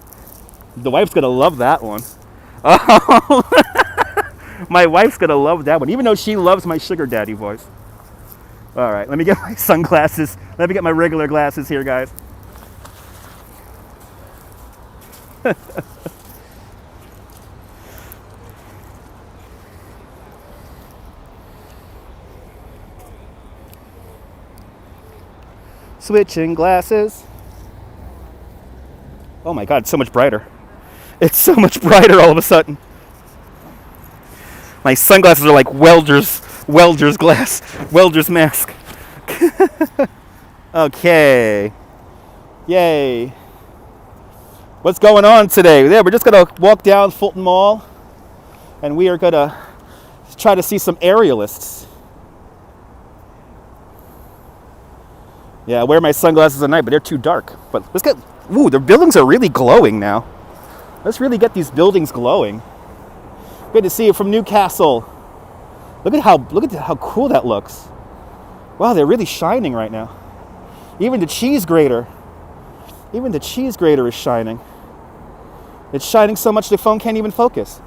A: The wife's going to love that one. Oh, my wife's going to love that one, even though she loves my sugar daddy voice. All right, let me get my sunglasses. Let me get my regular glasses here, guys. Switching glasses. Oh my God, it's so much brighter. It's so much brighter all of a sudden. My sunglasses are like welder's mask. Okay. Yay. What's going on today? Yeah, we're just going to walk down Fulton Mall and we are going to try to see some aerialists. Yeah, I wear my sunglasses at night, but they're too dark. But let's get... Ooh, the buildings are really glowing now. Let's really get these buildings glowing. Good to see you from Newcastle. Look at how cool that looks. Wow, they're really shining right now. Even the cheese grater is shining. It's shining so much the phone can't even focus.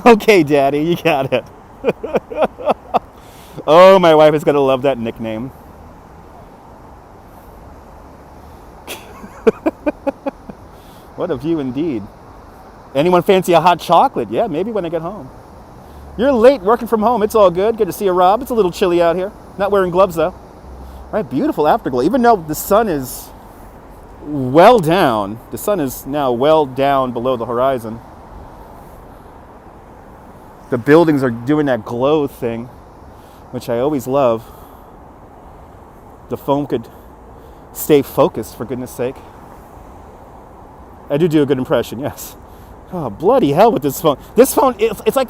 A: Okay, Daddy, you got it. Oh, my wife is gonna love that nickname. What a view indeed. Anyone fancy a hot chocolate? Yeah, maybe when I get home. You're late working from home. It's all good. Good to see you, Rob. It's a little chilly out here. Not wearing gloves, though. All right, beautiful afterglow. Even though the sun is well down, the sun is now well down below the horizon. The buildings are doing that glow thing, which I always love. The phone could stay focused, for goodness sake. I do a good impression, yes. Oh, bloody hell with this phone. This phone, it's like,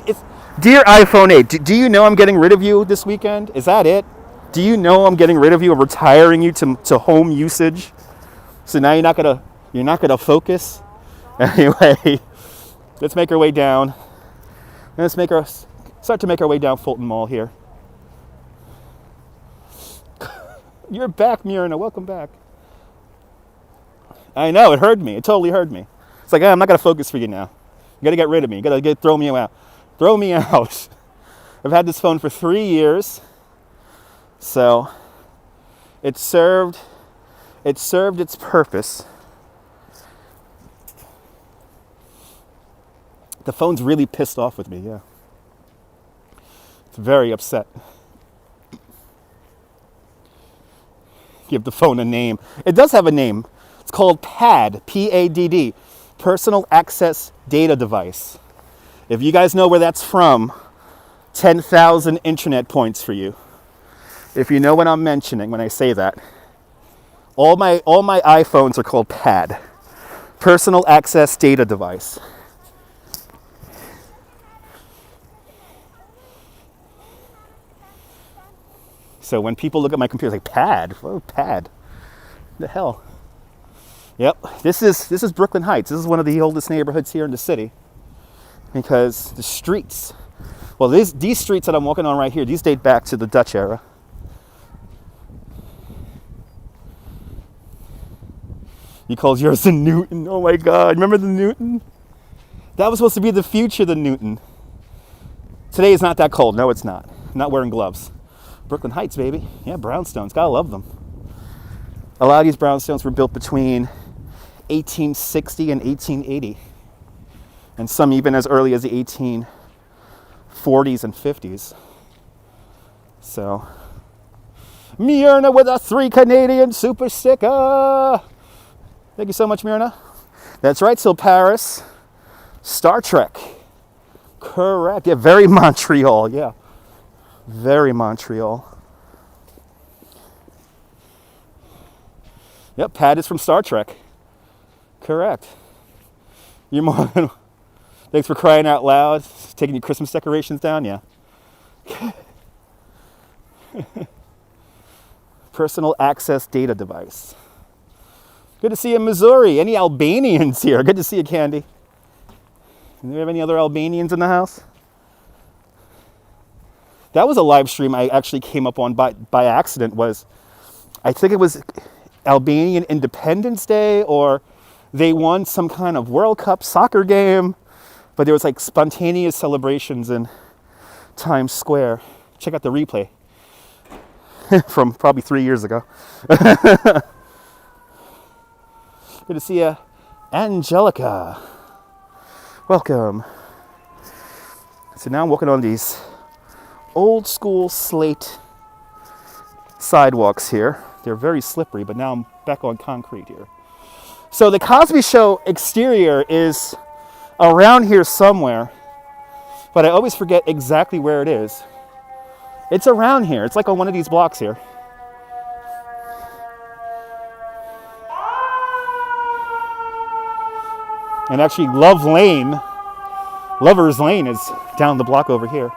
A: dear iPhone 8, do you know I'm getting rid of you this weekend? Is that it? Do you know I'm getting rid of you or retiring you to home usage? So now you're not gonna focus? Anyway, let's make our way down. Let's start to make our way down Fulton Mall here. You're back, Myrna. Welcome back. I know, it heard me. It totally heard me. It's like, I'm not going to focus for you now. You got to get rid of me. You got to throw me out. Throw me out. I've had this phone for 3 years. So it served its purpose. The phone's really pissed off with me, yeah. It's very upset. Give the phone a name. It does have a name. It's called PAD, P-A-D-D, Personal Access Data Device. If you guys know where that's from, 10,000 internet points for you. If you know what I'm mentioning when I say that. All my iPhones are called PAD, Personal Access Data Device. So when people look at my computer, like, PAD? Whoa, PAD? What the hell? Yep, this is Brooklyn Heights. This is one of the oldest neighborhoods here in the city. Because the streets, well, these streets that I'm walking on right here, these date back to the Dutch era. He calls yours the Newton. Oh my God, remember the Newton? That was supposed to be the future, the Newton. Today is not that cold. No, it's not. I'm not wearing gloves. Brooklyn Heights, baby. Yeah, brownstones. Gotta love them. A lot of these brownstones were built between 1860 and 1880. And some even as early as the 1840s and 50s. So, Myrna with a 3 Canadian super sticker. Thank you so much, Myrna. That's right, still Paris. Star Trek. Correct. Yeah, very Montreal, yeah. Very Montreal. Yep, Pat is from Star Trek. Correct. You're more than... Thanks for crying out loud. Taking your Christmas decorations down, yeah. Personal access data device. Good to see you in Missouri. Any Albanians here? Good to see you, Candy. Do we have any other Albanians in the house? That was a live stream I actually came up on by accident. I think it was Albanian Independence Day, or they won some kind of World Cup soccer game, but there was like spontaneous celebrations in Times Square. Check out the replay from probably 3 years ago. Good to see you, Angelica. Welcome. So now I'm walking on these old school slate sidewalks here. They're very slippery, but now I'm back on concrete here. So the Cosby Show exterior is around here somewhere, but I always forget exactly where it is. It's around here. It's like on one of these blocks here. And actually Lover's Lane is down the block over here.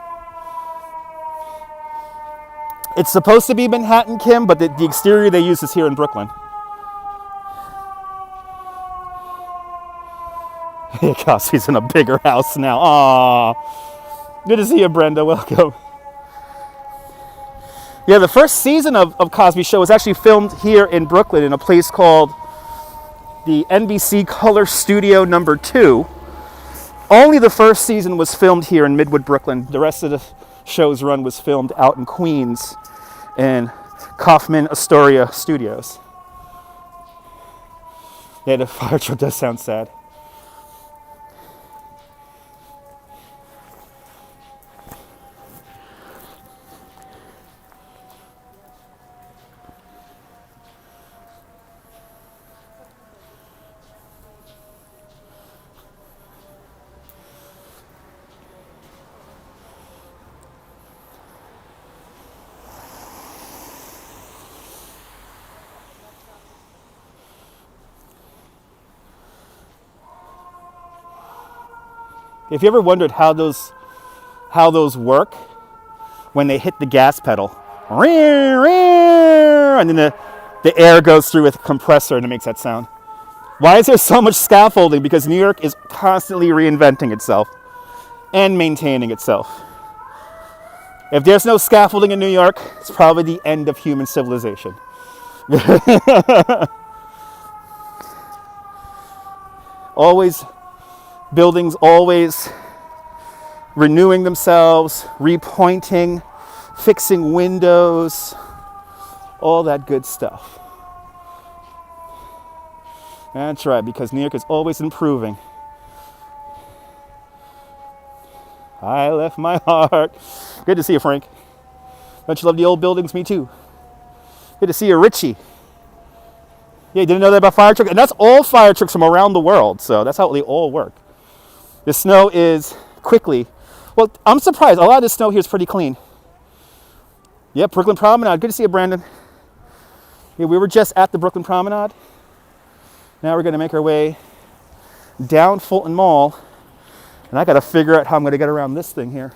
A: It's supposed to be Manhattan, Kim, but the exterior they use is here in Brooklyn. Cosby's in a bigger house now. Aww. Good to see you, Brenda. Welcome. Yeah, the first season of Cosby Show was actually filmed here in Brooklyn in a place called the NBC Color Studio number 2. Only the first season was filmed here in Midwood, Brooklyn. The rest of the show's run was filmed out in Queens in Kaufman Astoria Studios. Yeah, the fire truck does sound sad. If you ever wondered how those work when they hit the gas pedal, and then the air goes through with a compressor and it makes that sound. Why is there so much scaffolding? Because New York is constantly reinventing itself and maintaining itself. If there's no scaffolding in New York, it's probably the end of human civilization. Buildings always renewing themselves, repointing, fixing windows, all that good stuff. That's right, because New York is always improving. I left my heart. Good to see you, Frank. Don't you love the old buildings? Me too. Good to see you, Richie. Yeah, you didn't know that about fire trucks? And that's all fire trucks from around the world, so that's how they all work. The snow is quickly. Well, I'm surprised. A lot of the snow here is pretty clean. Yeah, Brooklyn Promenade. Good to see you, Brandon. Yeah, we were just at the Brooklyn Promenade. Now we're going to make our way down Fulton Mall. And I got to figure out how I'm going to get around this thing here.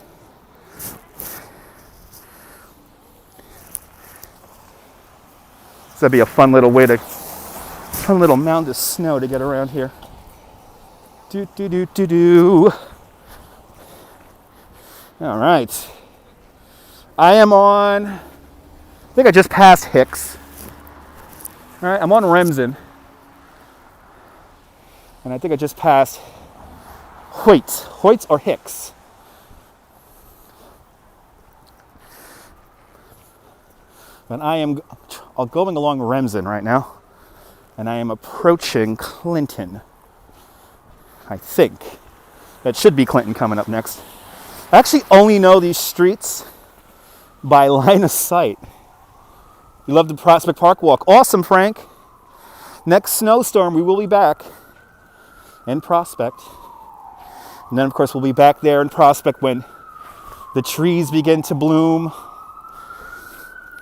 A: So that'd be a fun little mound of snow to get around here. All right. I think I just passed Hicks. All right, I'm on Remsen. And I think I just passed Hoyts or Hicks. And I am going along Remsen right now. And I am approaching Clinton. I think. That should be Clinton coming up next. I actually only know these streets by line of sight. You love the Prospect Park walk. Awesome, Frank. Next snowstorm, we will be back in Prospect. And then, of course, we'll be back there in Prospect when the trees begin to bloom.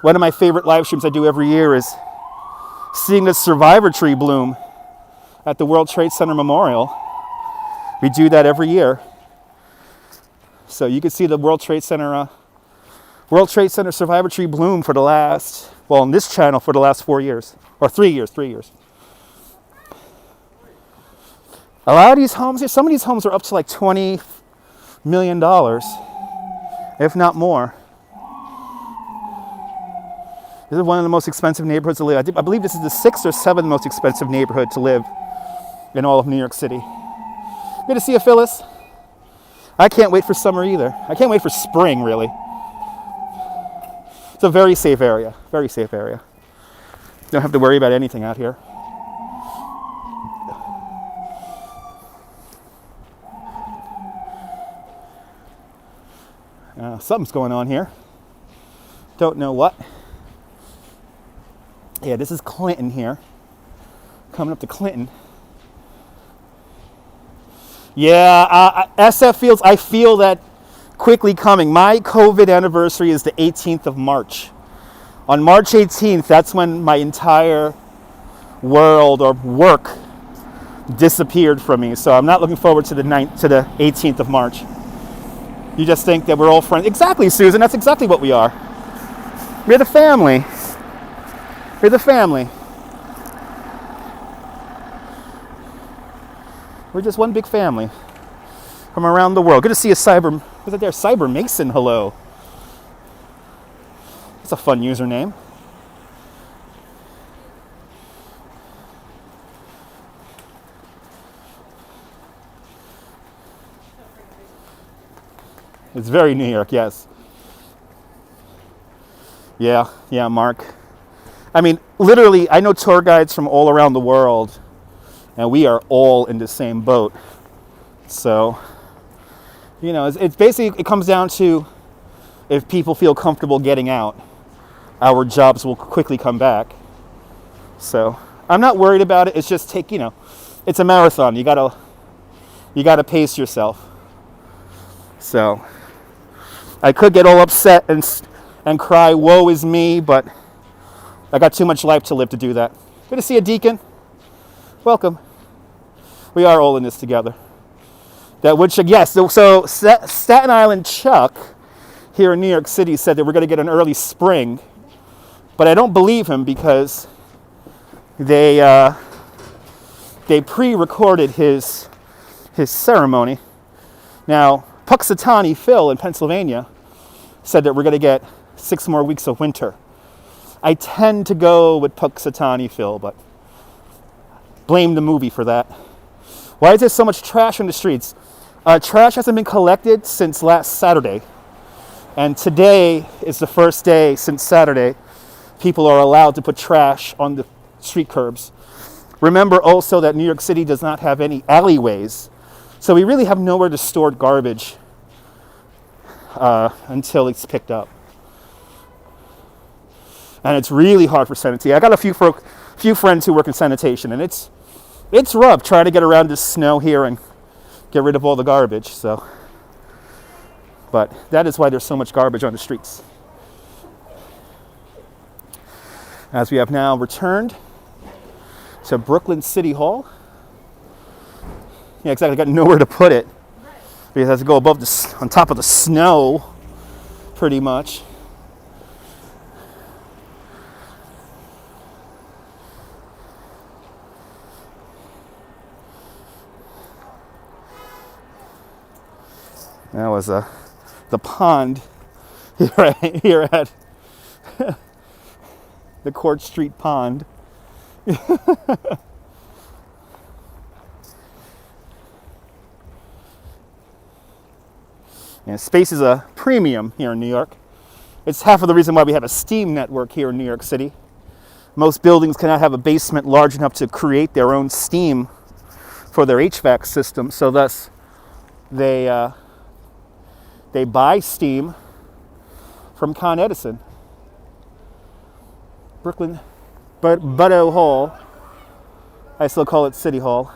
A: One of my favorite live streams I do every year is seeing the survivor tree bloom at the World Trade Center Memorial. We do that every year. So you can see the World Trade Center survivor tree bloom for the last, well, on this channel for the last 4 years. Or 3 years. A lot of these homes here, some of these homes are up to like $20 million, if not more. This is one of the most expensive neighborhoods to live. I believe this is the 6th or 7th most expensive neighborhood to live in all of New York City. Good to see you, Phyllis. I can't wait for summer either. I can't wait for spring, really. It's a very safe area. Very safe area. Don't have to worry about anything out here. Something's going on here. Don't know what. Yeah, this is Clinton here. Coming up to Clinton. Yeah, SF Fields, I feel that quickly coming. My COVID anniversary is the 18th of March. On March 18th, that's when my entire world or work disappeared from me. So I'm not looking forward to the 18th of March. You just think that we're all friends. Exactly, Susan, that's exactly what we are. We're the family. We're the family. We're just one big family from around the world. Good to see a cyber, was it there? Cyber Mason, hello. That's a fun username. It's very New York, yes. Yeah, Mark. I mean, literally, I know tour guides from all around the world, and we are all in the same boat. So, you know, it's basically, it comes down to if people feel comfortable getting out, our jobs will quickly come back. So, I'm not worried about it. It's just it's a marathon. You gotta pace yourself. So, I could get all upset and cry, woe is me, but I got too much life to live to do that. Good to see you, Deacon. Welcome. We are all in this together. So Staten Island Chuck here in New York City said that we're going to get an early spring, but I don't believe him because they pre-recorded his ceremony. Now, Puxatawny Phil in Pennsylvania said that we're going to get 6 more weeks of winter. I tend to go with Puxatawny Phil, but blame the movie for that. Why is there so much trash on the streets? Trash hasn't been collected since last Saturday. And today is the first day since Saturday people are allowed to put trash on the street curbs. Remember also that New York City does not have any alleyways. So we really have nowhere to store garbage until it's picked up. And it's really hard for sanitation. I got a few friends who work in sanitation, and it's rough trying to get around this snow here and get rid of all the garbage. So, but that is why there's so much garbage on the streets. As we have now returned to Brooklyn City Hall. Yeah, exactly. I got nowhere to put it because it has to go on top of the snow, pretty much. That was the pond here at the Court Street Pond. And space is a premium here in New York. It's half of the reason why we have a steam network here in New York City. Most buildings cannot have a basement large enough to create their own steam for their HVAC system, so thus they buy steam from Con Edison. Brooklyn Butto Hall. I still call it City Hall.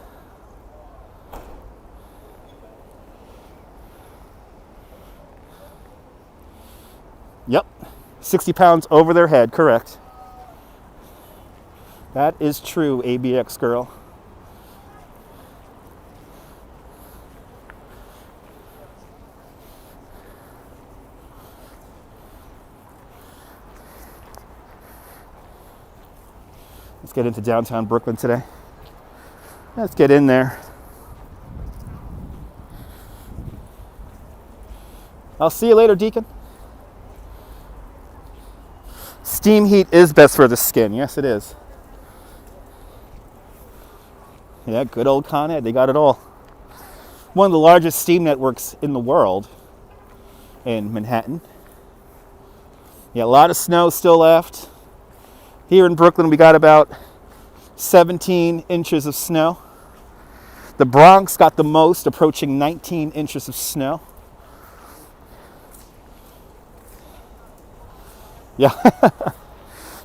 A: Yep, 60 pounds over their head, correct. That is true, ABX girl. Let's get into downtown Brooklyn today. Let's get in there. I'll see you later, Deacon. Steam heat is best for the skin. Yes, it is. Yeah, good old Con Ed. They got it all. One of the largest steam networks in the world in Manhattan. Yeah, a lot of snow still left. Here in Brooklyn, we got about 17 inches of snow. The Bronx got the most, approaching 19 inches of snow. Yeah.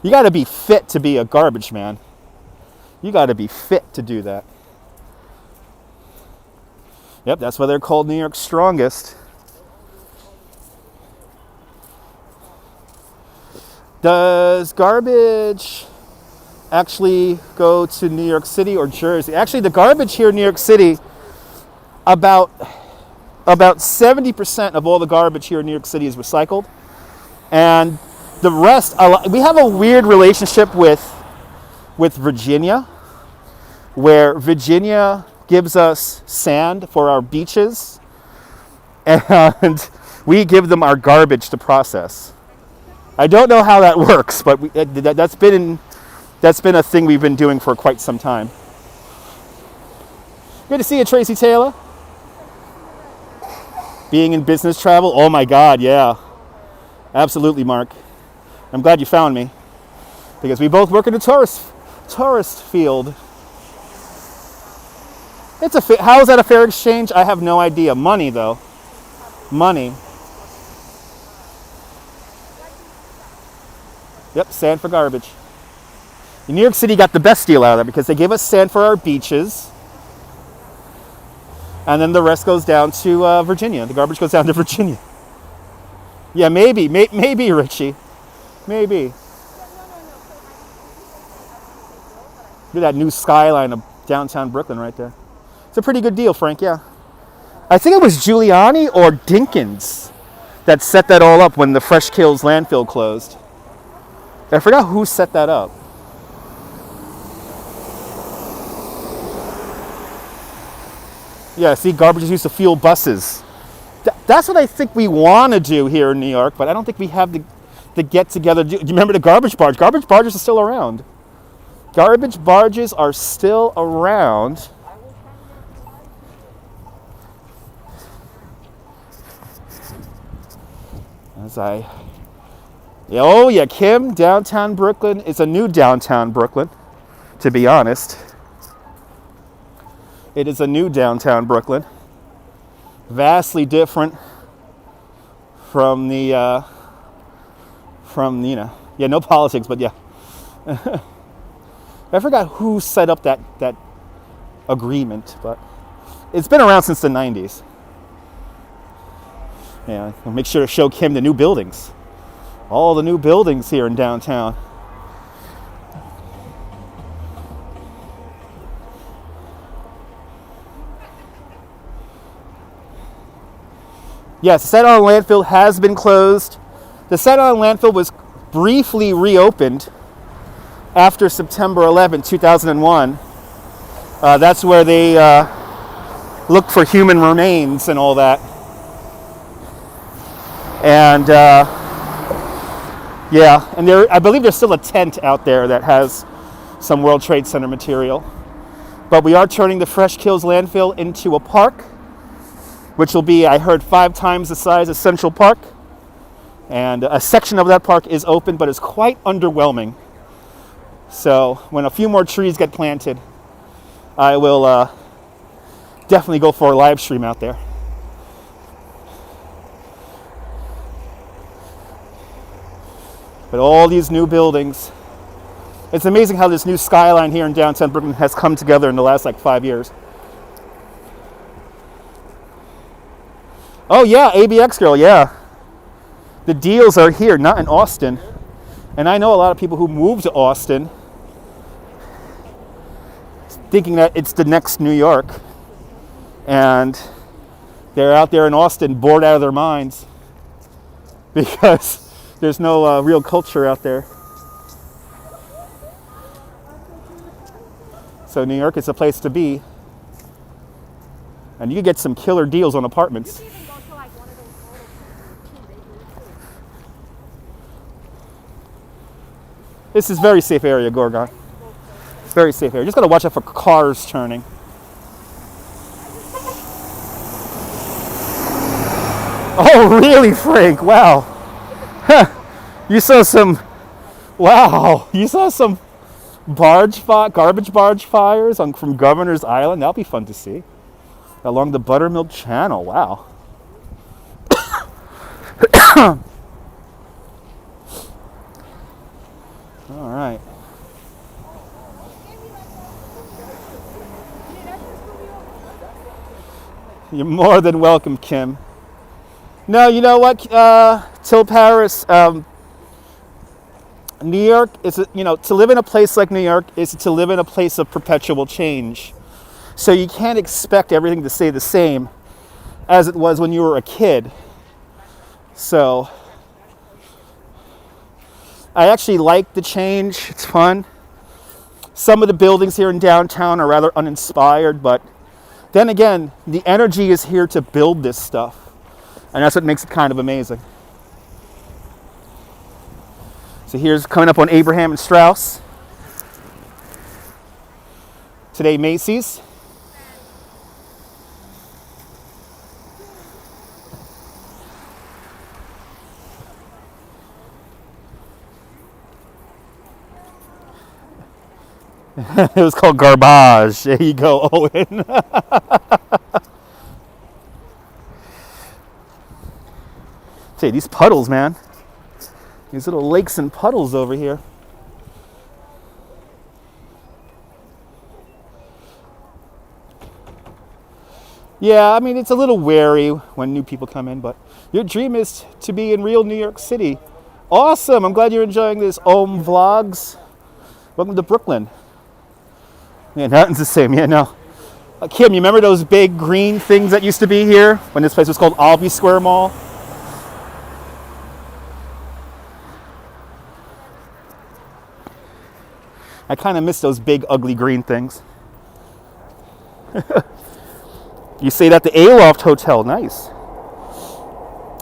A: You got to be fit to be a garbage man. You got to be fit to do that. Yep, that's why they're called New York's strongest. Does garbage actually go to New York City or Jersey? Actually, the garbage here in New York City, about 70% of all the garbage here in New York City is recycled. And the rest, we have a weird relationship with Virginia, where Virginia gives us sand for our beaches, and we give them our garbage to process. I don't know how that works, but that's been a thing we've been doing for quite some time. Good to see you, Tracy Taylor. Being in business travel, oh my God, yeah. Absolutely, Mark. I'm glad you found me, because we both work in the tourist field. How is that a fair exchange? I have no idea. Money, though. Money. Yep, sand for garbage. In New York City got the best deal out of that because they gave us sand for our beaches, and then the rest goes down to Virginia. The garbage goes down to Virginia. Yeah, maybe, Richie. Maybe. Look at that new skyline of downtown Brooklyn right there. It's a pretty good deal, Frank, yeah. I think it was Giuliani or Dinkins that set that all up when the Fresh Kills landfill closed. I forgot who set that up. Yeah, see, garbage is used to fuel buses. That's what I think we want to do here in New York, but I don't think we have the get-together. Do you remember the garbage barge? Garbage barges are still around. Garbage barges are still around. Oh yeah, Kim, downtown Brooklyn. It's a new downtown Brooklyn, to be honest. It is a new downtown Brooklyn. Vastly different from the, no politics, but yeah. I forgot who set up that agreement, but it's been around since the 90s. Yeah, I'll make sure to show Kim the new buildings. All the new buildings here in downtown. Yes, the Staten Island landfill has been closed. The Staten Island landfill was briefly reopened after September 11, 2001. That's where they looked for human remains and all that. And I believe there's still a tent out there that has some World Trade Center material. But we are turning the Fresh Kills landfill into a park, which will be, I heard, 5 times the size of Central Park. And a section of that park is open, but it's quite underwhelming. So when a few more trees get planted, I will definitely go for a live stream out there. But all these new buildings, it's amazing how this new skyline here in downtown Brooklyn has come together in the last 5 years. Oh yeah, ABX girl, yeah. The deals are here, not in Austin. And I know a lot of people who moved to Austin thinking that it's the next New York. And they're out there in Austin bored out of their minds because there's no real culture out there. So New York is a place to be. And you can get some killer deals on apartments. This is very safe area, Gorgon. Very safe area. Just gotta watch out for cars turning. Oh, really, Frank? Wow. You saw some garbage barge fires from Governor's Island. That'll be fun to see. Along the Buttermilk Channel. Wow. All right. You're more than welcome, Kim. No, you know what? Till Paris, New York is, to live in a place like New York is to live in a place of perpetual change. So you can't expect everything to stay the same as it was when you were a kid. So I actually like the change. It's fun. Some of the buildings here in downtown are rather uninspired, but Then again, the energy is here to build this stuff. And that's what makes it kind of amazing. So here's coming up on Abraham and Strauss. Today, Macy's. It was called Garbage. There you go, Owen. See, these puddles, man. These little lakes and puddles over here. Yeah, I mean, it's a little wary when new people come in, but your dream is to be in real New York City. Awesome. I'm glad you're enjoying this Ohm Vlogs. Welcome to Brooklyn. Yeah, nothing's the same. Yeah, no. Kim, you remember those big green things that used to be here when this place was called Albee Square Mall? I kind of miss those big, ugly green things. You stayed at the Aloft Hotel. Nice.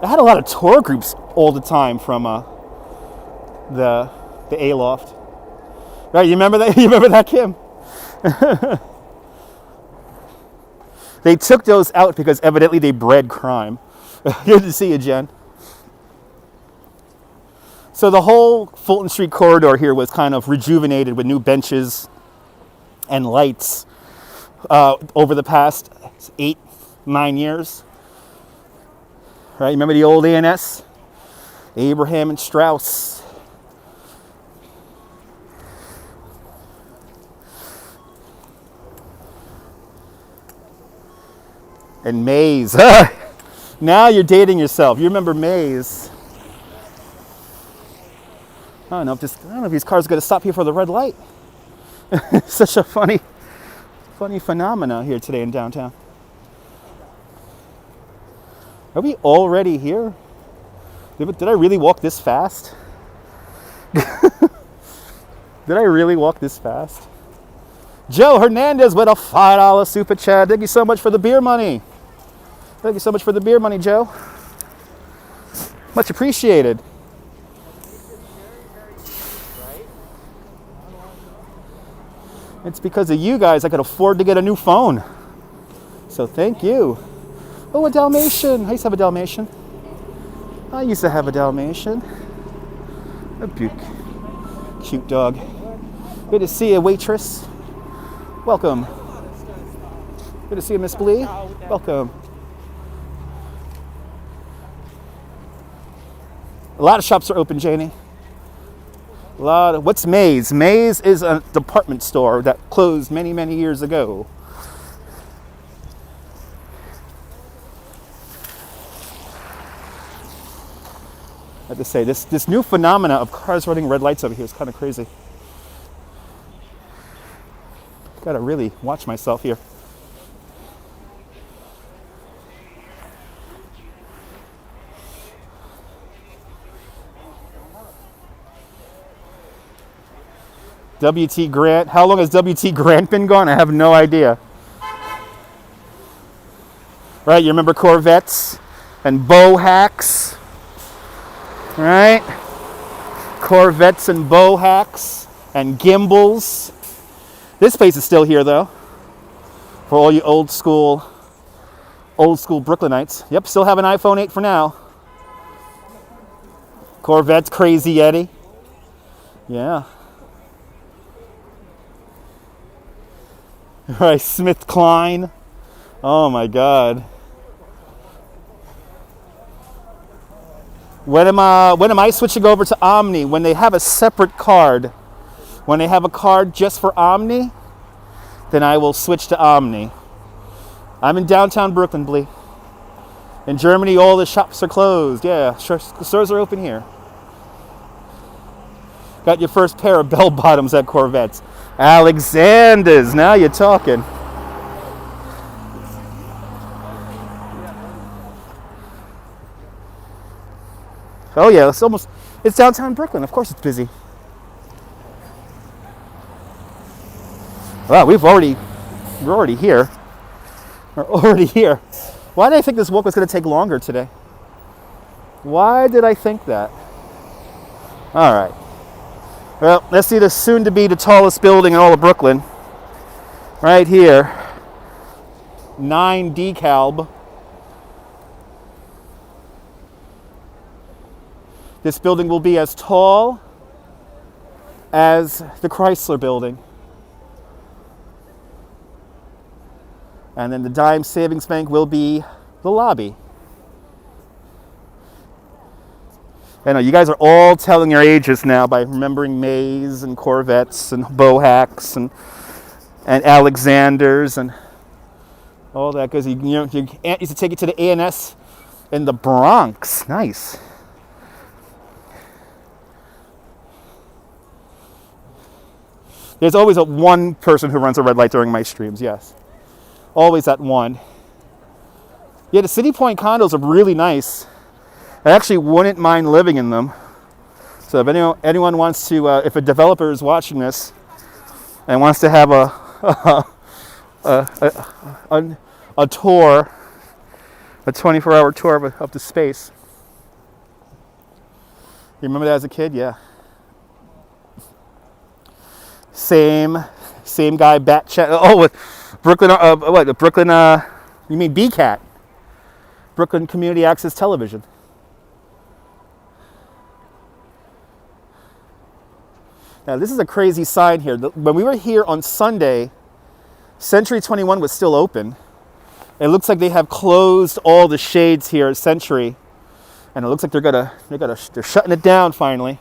A: I had a lot of tour groups all the time from the Aloft. Right, you remember that? You remember that, Kim? They took those out because evidently they bred crime. Good to see you, Jen. So the whole Fulton Street corridor here was kind of rejuvenated with new benches and lights over the past 8-9 years. Right, remember the old ANS? Abraham and Strauss. And Maze. Now you're dating yourself. You remember Maze. I don't know if these cars are going to stop here for the red light. Such a funny phenomena here today in downtown. Are we already here? Did I really walk this fast? Did I really walk this fast? Joe Hernandez with a $5 super chat. Thank you so much for the beer money. Thank you so much for the beer money, Joe. Much appreciated. It's because of you guys I could afford to get a new phone. So thank you. Oh, a Dalmatian. I used to have a Dalmatian. A cute dog. Good to see you, waitress. Welcome. Good to see you, Miss Blee. Welcome. A lot of shops are open, Janie. What's Maze? Maze is a department store that closed many, many years ago. I have to say, this new phenomena of cars running red lights over here is kind of crazy. Gotta really watch myself here. W.T. Grant. How long has W.T. Grant been gone? I have no idea. Right, you remember Corvettes and bow hacks? Right? Corvettes and bow hacks and Gimbles. This place is still here though. For all you old school Brooklynites. Yep, still have an iPhone 8 for now. Corvettes, Crazy Eddie. Yeah. Right, Smith Klein. Oh my God. When am I switching over to Omni? When they have a separate card. When they have a card just for Omni, then I will switch to Omni. I'm in downtown Brooklyn, Blee. In Germany, all the shops are closed. Yeah, stores are open here. Got your first pair of bell bottoms at Corvettes. Alexander's, now you're talking. Oh yeah, it's downtown Brooklyn. Of course it's busy. Wow, we're already here. are already here. Why did I think this walk was going to take longer today? Why did I think that? All right. Well, let's see the soon-to-be the tallest building in all of Brooklyn. Right here. 9 DeKalb. This building will be as tall as the Chrysler building. And then the Dime Savings Bank will be the lobby. I know you guys are all telling your ages now by remembering Mays and Corvettes and Bohacks and Alexanders and all that, because your aunt used to take you to the A&S in the Bronx. Nice. There's always one person who runs a red light during my streams, yes. Always that one. Yeah, the City Point condos are really nice. I actually wouldn't mind living in them. So if anyone wants to, if a developer is watching this and wants to have a tour, a 24-hour tour of the space. You remember that as a kid? Yeah. Same guy, bat chat. Oh, with Brooklyn. What? Brooklyn. You mean BCAT? Brooklyn Community Access Television. Now this is a crazy sign here. When we were here on Sunday, Century 21 was still open. It looks like they have closed all the shades here at Century, and it looks like they're shutting it down finally.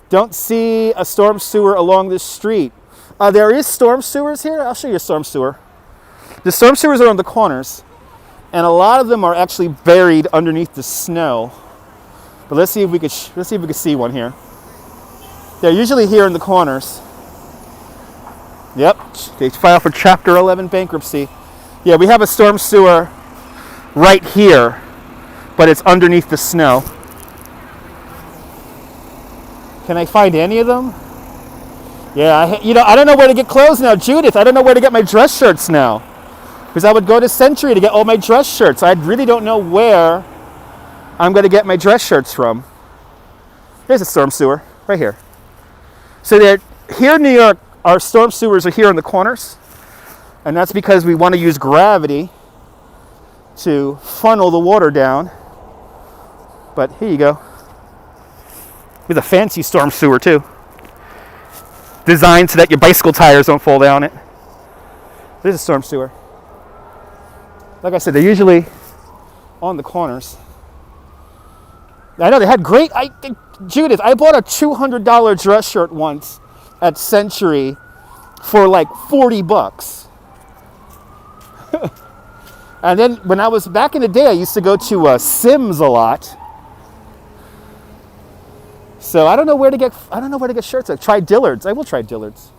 A: Don't see a storm sewer along this street. There is storm sewers here. I'll show you a storm sewer. The storm sewers are on the corners, and a lot of them are actually buried underneath the snow. But let's see if we could see one here. They're usually here in the corners. Yep, they filed for Chapter 11 bankruptcy. Yeah, we have a storm sewer right here, but it's underneath the snow. Can I find any of them? Yeah, I don't know where to get clothes now, Judith. I don't know where to get my dress shirts now, because I would go to Century to get all my dress shirts. I really don't know where I'm going to get my dress shirts from. There's a storm sewer right here. So here in New York, our storm sewers are here in the corners, and that's because we want to use gravity to funnel the water down. But here you go. With a fancy storm sewer too, designed so that your bicycle tires don't fall down it. There's a storm sewer. Like I said, they're usually on the corners. I know they had great. Judith, I bought a $200 dress shirt once at Century for like $40. And then when I was back in the day, I used to go to Sims a lot. So I don't know where to get shirts. I try Dillard's. I will try Dillard's.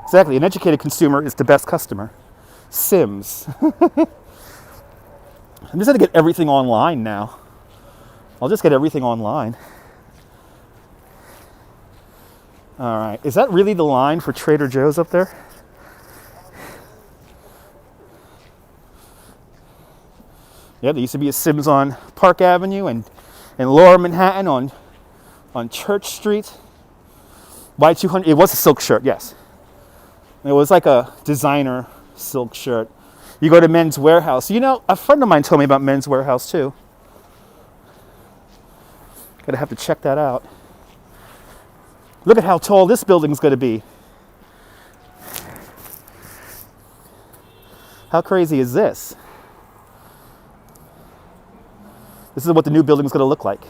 A: Exactly. An educated consumer is the best customer. Sims. I'm just going to get everything online now. I'll just get everything online. All right. Is that really the line for Trader Joe's up there? Yeah, there used to be a Sims on Park Avenue and in Lower Manhattan on Church Street. Y200. It was a silk shirt, yes. It was like a designer silk shirt. You go to Men's Warehouse. You know, a friend of mine told me about Men's Warehouse too. Gonna have to check that out. Look at how tall this building's gonna be. How crazy is this? This is what the new building's gonna look like.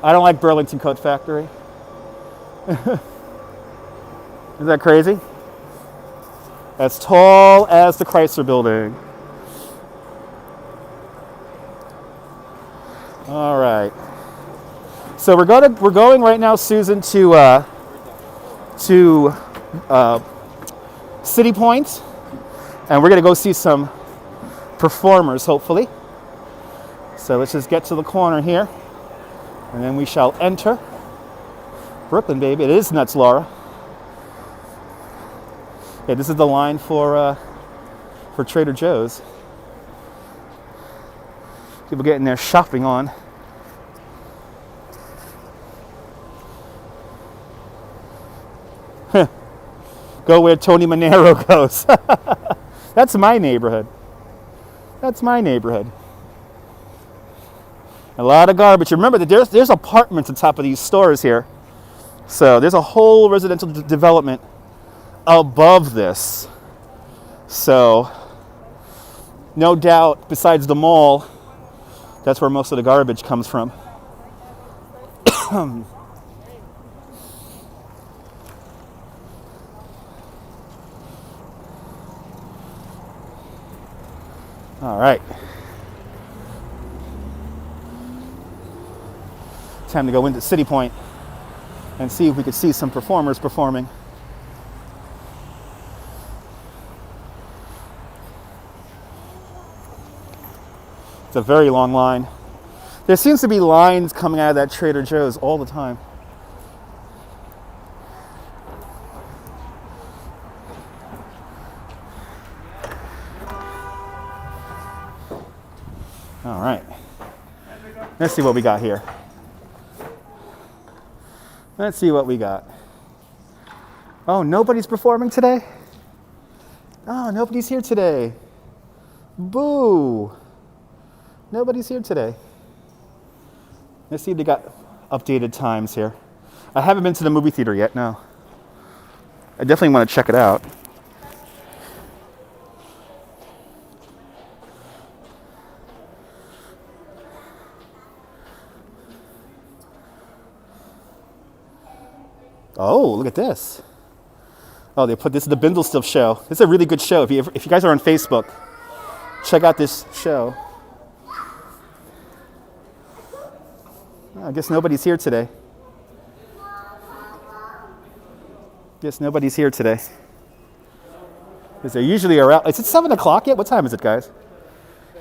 A: I don't like Burlington Coat Factory. Is that crazy? As tall as the Chrysler building. All right. So we're going right now, Susan, to City Point, and we're gonna go see some performers, hopefully. So let's just get to the corner here, and then we shall enter Brooklyn, baby. It is nuts, Laura. Yeah, this is the line for Trader Joe's. People getting their shopping on. Go where Tony Manero goes. That's my neighborhood. That's my neighborhood. A lot of garbage. Remember that there's apartments on top of these stores here. So there's a whole residential development above this. So no doubt, besides the mall, that's where most of the garbage comes from. All right. Time to go into City Point and see if we could see some performers performing. It's a very long line. There seems to be lines coming out of that Trader Joe's all the time. All right. Let's see what we got here. Let's see what we got. Oh, nobody's performing today? Oh, nobody's here today. Boo. Nobody's here today. Let's see if they got updated times here. I haven't been to the movie theater yet, no. I definitely want to check it out. Oh, look at this. Oh, they put this in the Bindlestill show. It's a really good show. If you guys are on Facebook, check out this show. I guess nobody's here today. Guess nobody's here today. Because they usually are out. Is it 7 o'clock yet? What time is it, guys?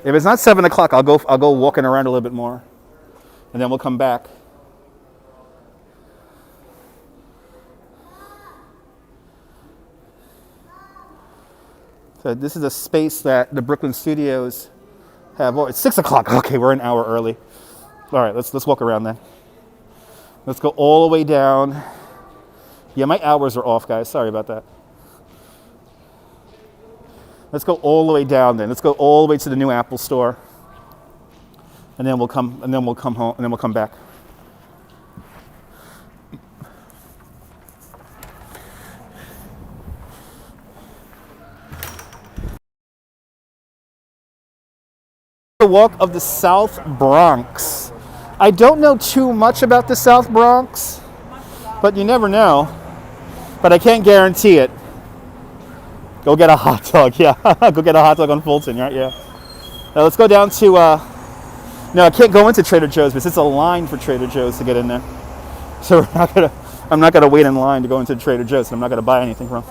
A: If it's not 7 o'clock, I'll go walking around a little bit more, and then we'll come back. So this is a space that the Brooklyn studios have. Oh, it's 6 o'clock. Okay, we're an hour early. All right, let's walk around then. Let's go all the way down. Yeah, my hours are off, guys. Sorry about that. Let's go all the way down then. Let's go all the way to the new Apple store. And then we'll come home, and then we'll come back. The walk of the South Bronx. I don't know too much about the South Bronx, but you never know. But I can't guarantee it. Go get a hot dog, yeah. Go get a hot dog on Fulton, right? Yeah. Now let's go down to, no, I can't go into Trader Joe's because it's a line for Trader Joe's to get in there. So I'm not gonna wait in line to go into Trader Joe's, and I'm not gonna buy anything from.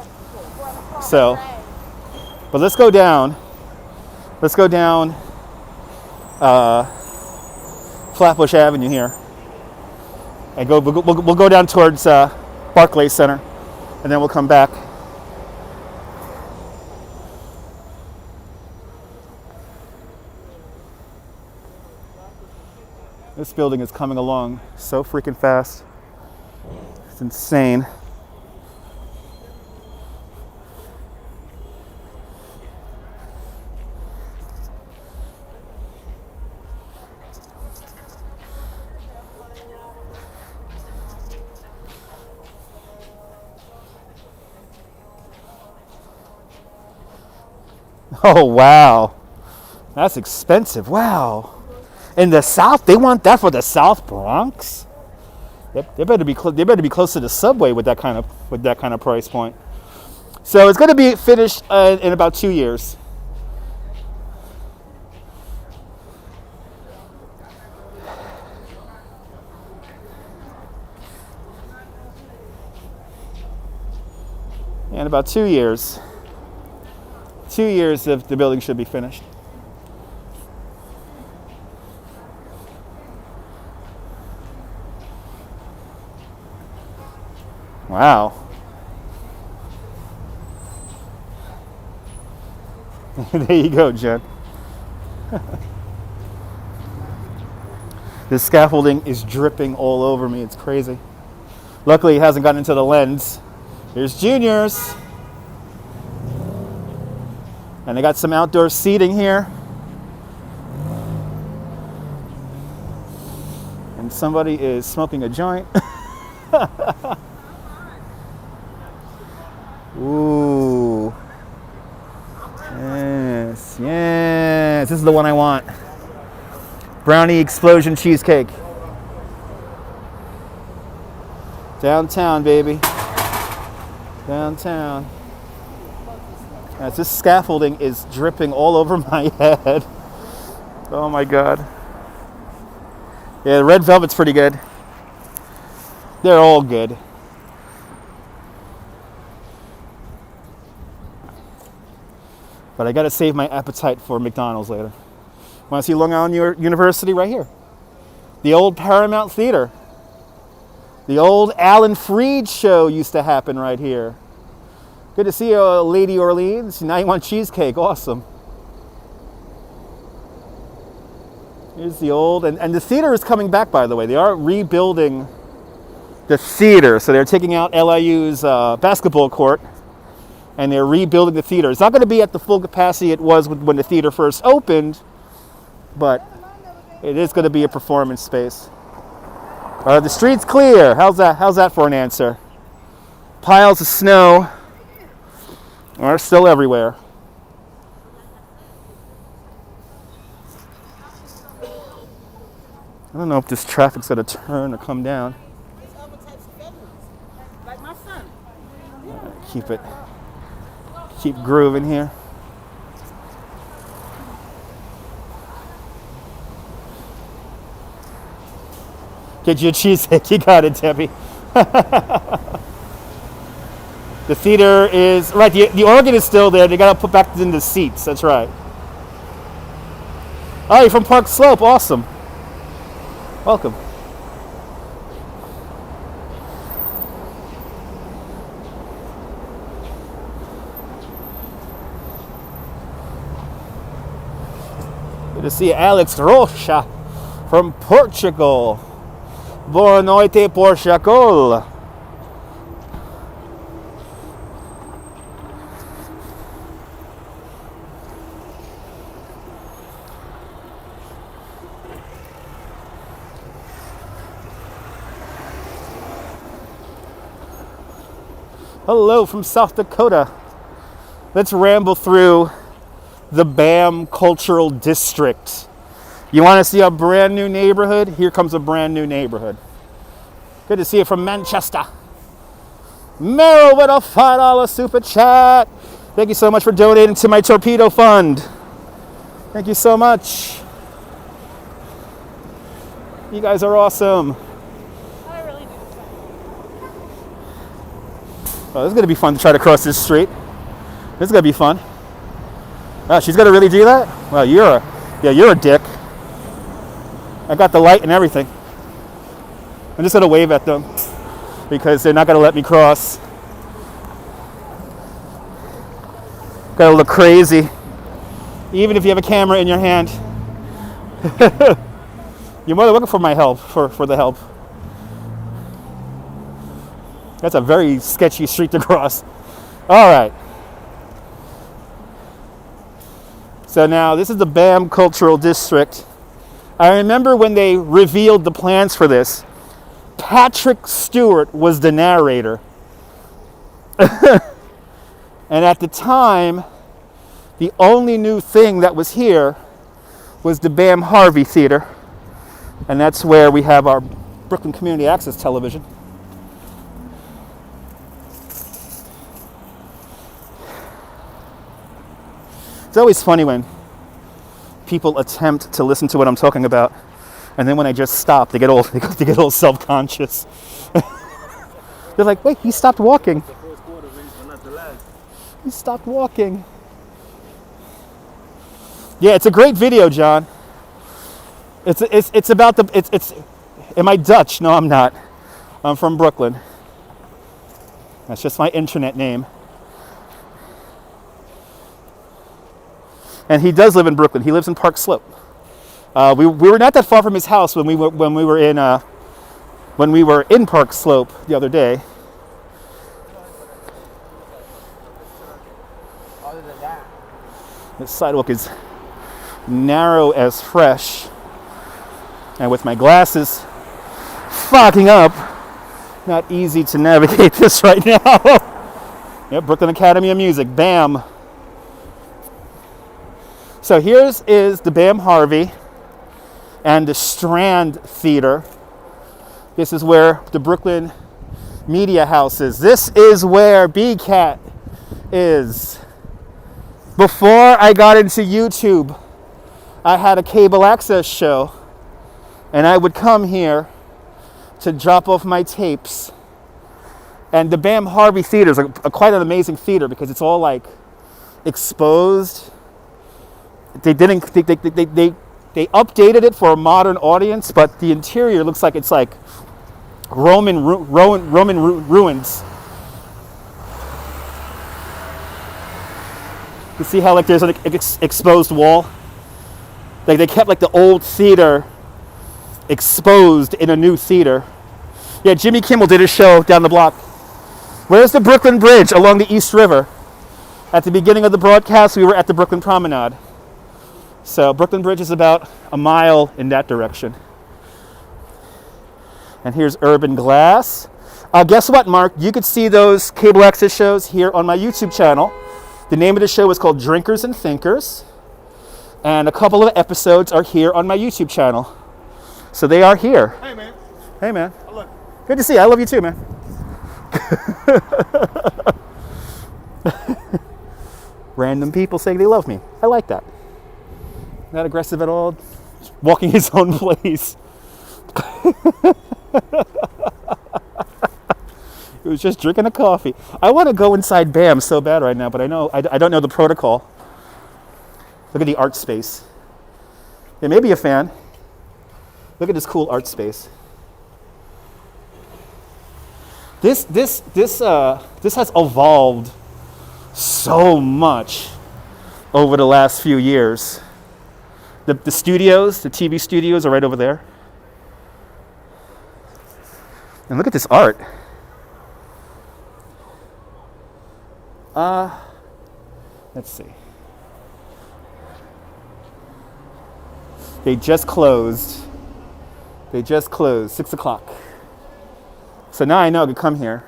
A: So, but let's go down. Let's go down Flatbush Avenue here, and we'll go down towards Barclays Center, and then we'll come back. This building is coming along so freaking fast. It's insane. Oh, wow. That's expensive. Wow. In the South, they want that for the South Bronx? They better be close to the subway with that kind of price point. So it's going to be finished in about 2 years. In about 2 years. 2 years, the building should be finished. Wow. There you go, Jen. This scaffolding is dripping all over me. It's crazy. Luckily, it hasn't gotten into the lens. Here's Junior's. And they got some outdoor seating here. And somebody is smoking a joint. Ooh. Yes, yes. This is the one I want. Brownie explosion cheesecake. Downtown, baby. Downtown. As this scaffolding is dripping all over my head. Oh my God. Yeah, the red velvet's pretty good. They're all good. But I gotta save my appetite for McDonald's later. Want to see Long Island University right here? The old Paramount Theater. The old Alan Freed show used to happen right here. Good to see you, Lady Orleans. Now you want cheesecake. Awesome. Here's the old, and the theater is coming back, by the way. They are rebuilding the theater. So they're taking out LIU's basketball court, and they're rebuilding the theater. It's not going to be at the full capacity it was when the theater first opened, but it is going to be a performance space. The street's clear. How's that for an answer? Piles of snow are still everywhere. I don't know if this traffic's going to turn or come down.
C: Like my son.
A: Keep grooving here. Get you a cheesecake. You got it, Debbie. The theater is right. The organ is still there. They got to put back in the seats. That's right. Oh, you're from Park Slope. Awesome. Welcome. Good to see Alex Rocha from Portugal. Boa noite, Portugal. Hello from South Dakota. Let's ramble through the BAM Cultural District. You want to see a brand new neighborhood? Here comes a brand new neighborhood. Good to see you from Manchester. Meryl with a $5 super chat. Thank you so much for donating to my torpedo fund. Thank you so much. You guys are awesome. Oh, this is going to be fun to try to cross this street. This is going to be fun. Oh, she's going to really do that? Well, you're a dick. I got the light and everything. I'm just going to wave at them because they're not going to let me cross. Got to look crazy. Even if you have a camera in your hand. You're more than welcome for my help, for the help. That's a very sketchy street to cross. All right. So now this is the BAM Cultural District. I remember when they revealed the plans for this, Patrick Stewart was the narrator. And at the time, the only new thing that was here was the BAM Harvey Theater. And that's where we have our Brooklyn Community Access Television. It's always funny when people attempt to listen to what I'm talking about, and then when I just stop, they get all self-conscious. They're like, "Wait, he stopped walking. He stopped walking." Yeah, it's a great video, John. It's about the it's. Am I Dutch? No, I'm not. I'm from Brooklyn. That's just my internet name. And he does live in Brooklyn. He lives in Park Slope. We were not that far from his house when we were in Park Slope the other day.
B: Other than that,
A: The sidewalk is narrow as fresh, and with my glasses fogging up, not easy to navigate this right now. Yep, Brooklyn Academy of Music, BAM. So here's the BAM Harvey and the Strand Theater. This is where the Brooklyn Media House is. This is where BCAT is. Before I got into YouTube, I had a cable access show, and I would come here to drop off my tapes. And the BAM Harvey Theater is quite an amazing theater because it's all like exposed. They updated it for a modern audience, but the interior looks like it's like Roman ruins. You see how like there's an exposed wall? Like they kept like the old theater exposed in a new theater. Yeah, Jimmy Kimmel did a show down the block. Where's the Brooklyn Bridge along the East River? At the beginning of the broadcast, we were at the Brooklyn Promenade. So Brooklyn Bridge is about a mile in that direction. And here's Urban Glass. Guess what, Mark? You could see those cable access shows here on my YouTube channel. The name of the show is called Drinkers and Thinkers. And a couple of episodes are here on my YouTube channel. So they are here.
C: Hey, man.
A: Hey, man.
C: Oh, look.
A: Good to see you. I love you too, man. Random people saying they love me. I like that. Not aggressive at all. Just walking his own place. He was just drinking a coffee. I want to go inside BAM so bad right now, but I don't know the protocol. Look at the art space. Yeah, maybe a fan. Look at this cool art space. This has evolved so much over the last few years. The studios, the TV studios are right over there. And look at this art. Let's see. They just closed. 6 o'clock. So now I know I could come here.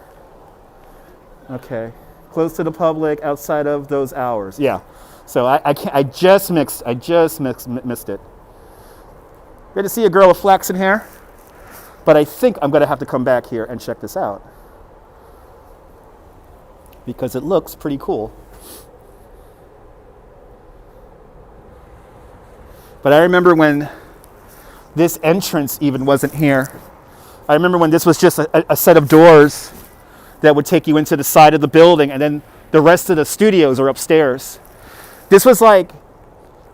A: Okay. Closed to the public outside of those hours. Yeah. So I just missed it. Good to see a girl with flaxen hair. But I think I'm going to have to come back here and check this out. Because it looks pretty cool. But I remember when this entrance even wasn't here. I remember when this was just a set of doors that would take you into the side of the building, and then the rest of the studios are upstairs. This was like,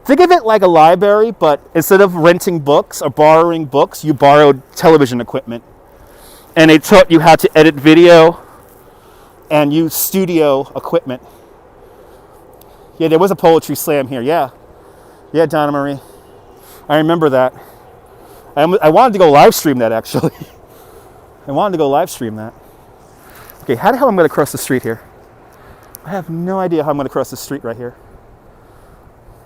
A: think of it like a library, but instead of renting books or borrowing books, you borrowed television equipment. And they taught you how to edit video and use studio equipment. Yeah, there was a poetry slam here, yeah. Yeah, Donna Marie. I remember that. I wanted to go live stream that, actually. I wanted to go live stream that. Okay, how the hell am I going to cross the street here? I have no idea how I'm going to cross the street right here.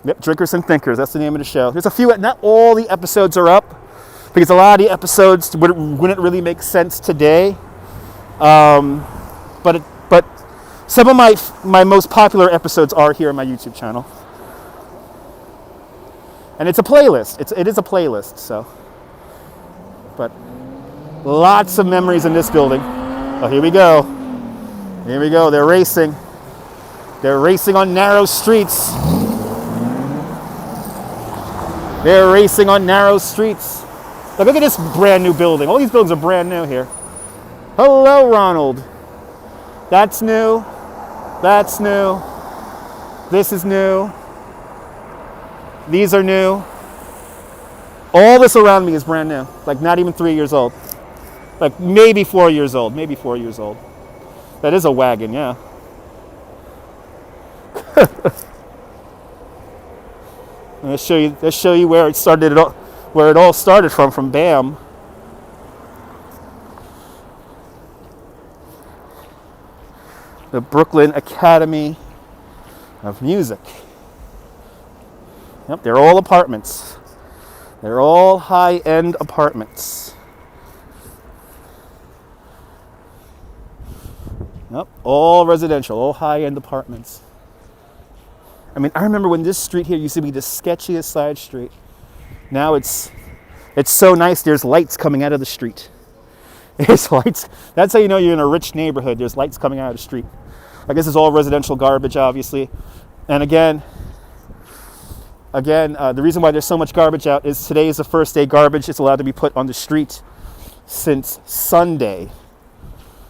A: Yep, Drinkers and Thinkers, that's the name of the show. There's a few, not all the episodes are up, because a lot of the episodes wouldn't really make sense today. But some of my most popular episodes are here on my YouTube channel. And it's a playlist. It is a playlist, so. But lots of memories in this building. Oh, here we go. Here we go. They're racing. They're racing on narrow streets. They're racing on narrow streets. Look at this brand new building. All these buildings are brand new here. Hello, Ronald. That's new. That's new. This is new. These are new. All this around me is brand new. Like not even 3 years old. Like maybe 4 years old. Maybe 4 years old. That is a wagon, yeah. Let's show you where it started. Where it all started from BAM. The Brooklyn Academy of Music. Yep, they're all apartments. They're all high-end apartments. Yep, all residential, all high-end apartments. I mean, I remember when this street here used to be the sketchiest side street. Now it's so nice. There's lights coming out of the street. There's lights. That's how you know you're in a rich neighborhood. There's lights coming out of the street. I guess it's all residential garbage, obviously. And again, the reason why there's so much garbage out is today is the first day garbage is allowed to be put on the street since Sunday.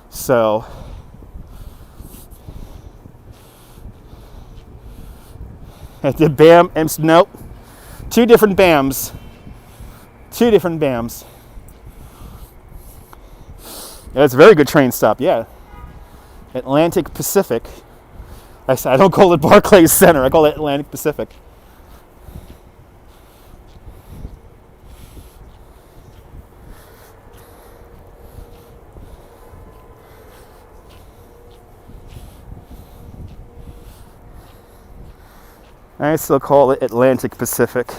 A: So at the BAM, nope, two different BAMs. Yeah, it's a very good train stop, yeah. Atlantic Pacific. I don't call it Barclays Center, I call it Atlantic Pacific. I still call it Atlantic Pacific.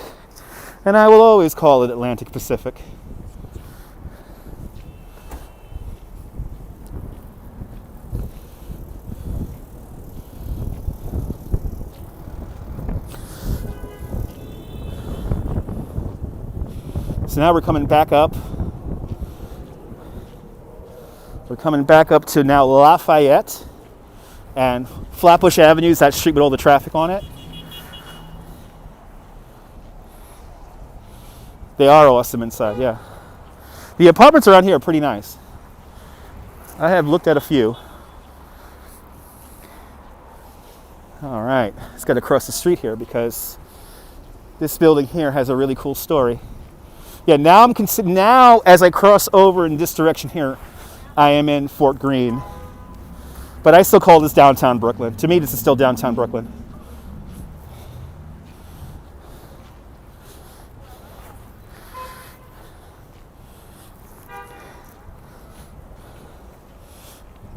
A: And I will always call it Atlantic Pacific. So now we're coming back up. We're coming back up to now Lafayette and Flatbush Avenue is that street with all the traffic on it. They are awesome inside, yeah. The apartments around here are pretty nice. I have looked at a few. All right, let's get across the street here because this building here has a really cool story. Yeah, now as I cross over in this direction here, I am in Fort Greene. But I still call this downtown Brooklyn. To me, this is still downtown Brooklyn.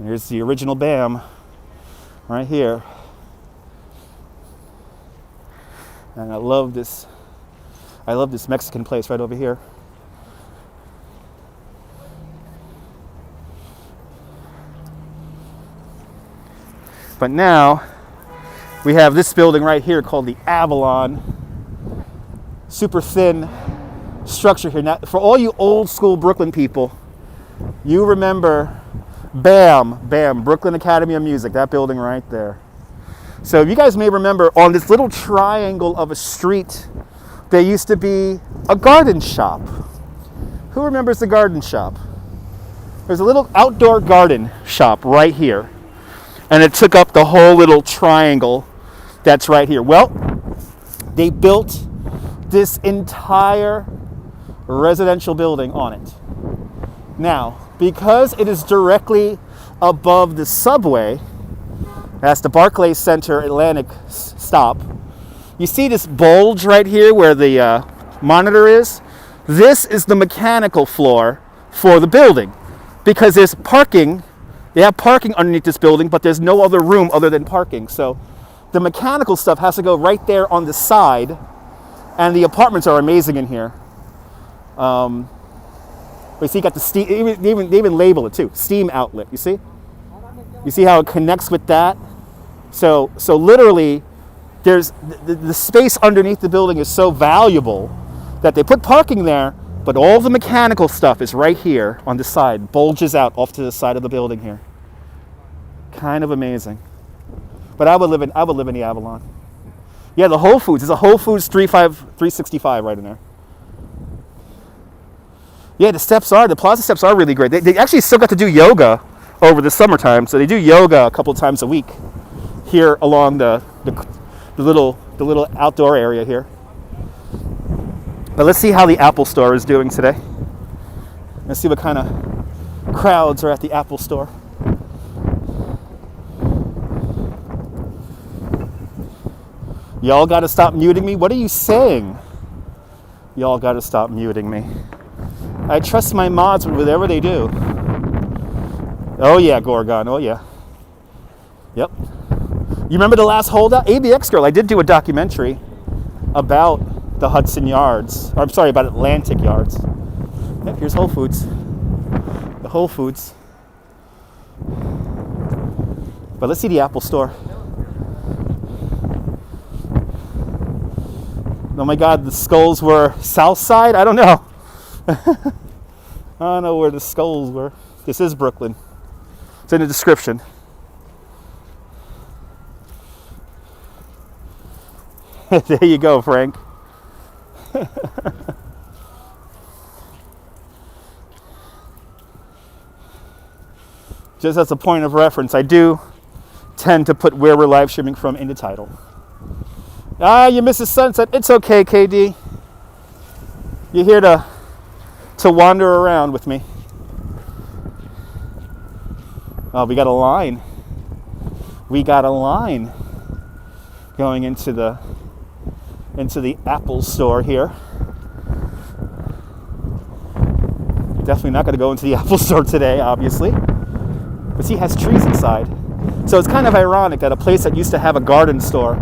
A: Here's the original BAM right here. And I love this Mexican place right over here. But now we have this building right here called the Avalon. Super thin structure here. Now, for all you old school Brooklyn people, you remember BAM, Brooklyn Academy of Music, that building right there. So you guys may remember on this little triangle of a street, there used to be a garden shop. Who remembers the garden shop? There's a little outdoor garden shop right here. And it took up the whole little triangle that's right here. Well, they built this entire residential building on it. Now, because it is directly above the subway, that's the Barclays Center Atlantic stop, you see this bulge right here where the monitor is? This is the mechanical floor for the building because there's parking. They have parking underneath this building, but there's no other room other than parking. So the mechanical stuff has to go right there on the side, and the apartments are amazing in here. But you see, you got the steam. They even label it too, steam outlet. You see? You see how it connects with that? So literally, there's the space underneath the building is so valuable that they put parking there, but all the mechanical stuff is right here on the side, bulges out off to the side of the building here. Kind of amazing. But I would live in the Avalon. Yeah, the Whole Foods. There's a Whole Foods 365 right in there. Yeah, the Plaza steps are really great. They actually still got to do yoga over the summertime, so they do yoga a couple of times a week here along the little outdoor area here. But let's see how the Apple Store is doing today. Let's see what kind of crowds are at the Apple Store. Y'all got to stop muting me. What are you saying? Y'all got to stop muting me. I trust my mods with whatever they do. Oh yeah, Gorgon. Oh yeah. Yep. You remember the last holdout? ABX Girl. I did do a documentary about the Hudson Yards. Or, I'm sorry, about Atlantic Yards. Yep, here's Whole Foods. The Whole Foods. But let's see the Apple Store. Oh my God, the skulls were south side? I don't know. I don't know where the skulls were. This is Brooklyn. It's in the description. There you go, Frank. Just as a point of reference, I do tend to put where we're live streaming from in the title. Ah, you miss the sunset. It's okay, KD. You're here to wander around with me. Oh, we got a line. We got a line going into the Apple store here. Definitely not going to go into the Apple store today, obviously. But see, it has trees inside. So it's kind of ironic that a place that used to have a garden store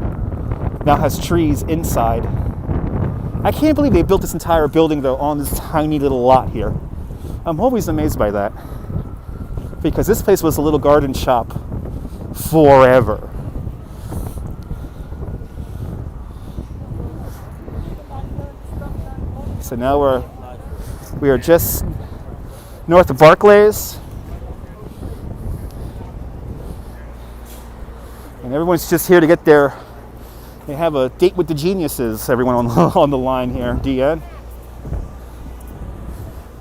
A: now has trees inside. I can't believe they built this entire building, though, on this tiny little lot here. I'm always amazed by that. Because this place was a little garden shop forever. So now we are just north of Barclays. And everyone's just here to get their, they have a date with the geniuses, everyone on the line here, DN.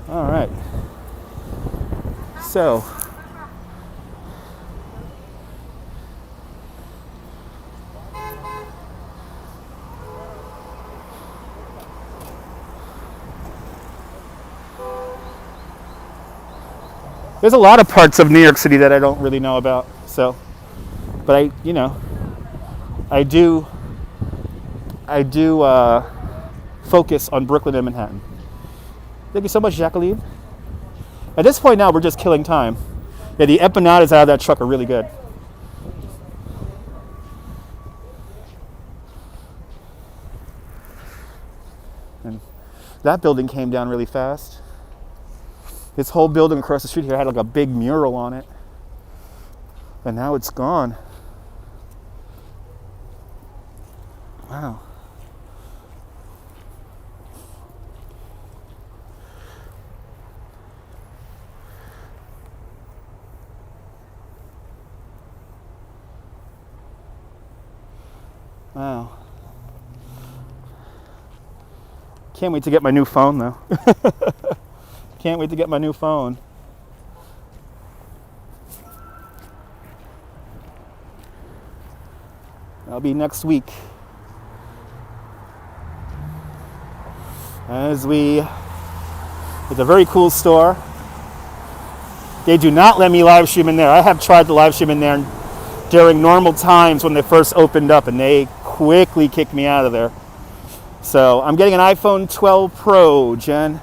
A: All right. So, there's a lot of parts of New York City that I don't really know about, so, but I do focus on Brooklyn and Manhattan. Thank you so much, Jacqueline. At this point now, we're just killing time. Yeah, the empanadas out of that truck are really good. And that building came down really fast. This whole building across the street here had like a big mural on it. And now it's gone. Wow. Wow. Can't wait to get my new phone, though. Can't wait to get my new phone. That'll be next week. It's a very cool store. They do not let me live stream in there. I have tried to live stream in there during normal times when they first opened up, and they quickly kicked me out of there. So I'm getting an iPhone 12 Pro, Jen.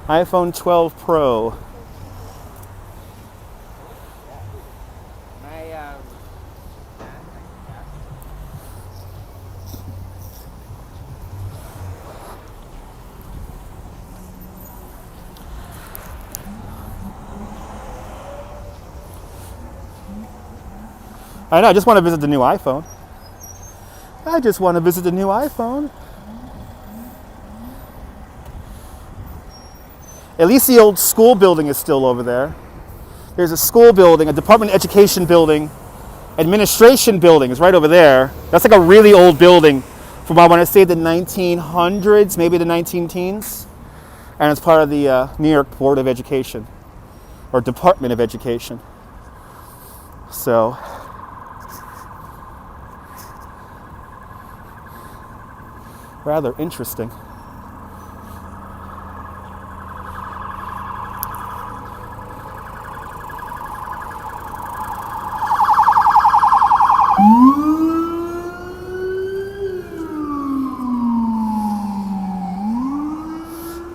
A: iPhone 12 Pro. I know, I just want to visit the new iPhone. I just want to visit the new iPhone. At least the old school building is still over there. There's a school building, a Department of Education building, administration building is right over there. That's like a really old building from, I want to say, the 1900s, maybe the 19-teens. And it's part of the New York Board of Education, or Department of Education. So, rather interesting.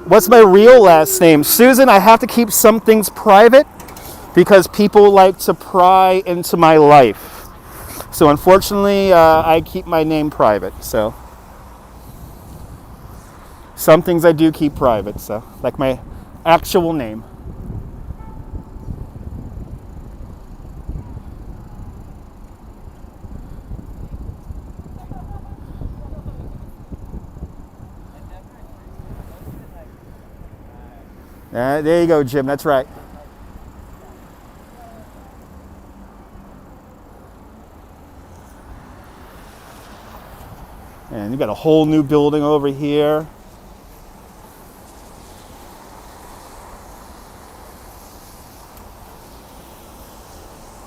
A: What's my real last name? Susan, I have to keep some things private because people like to pry into my life. So unfortunately, I keep my name private. So some things I do keep private. So like my actual name. There you go, Jim. That's right. And you got a whole new building over here.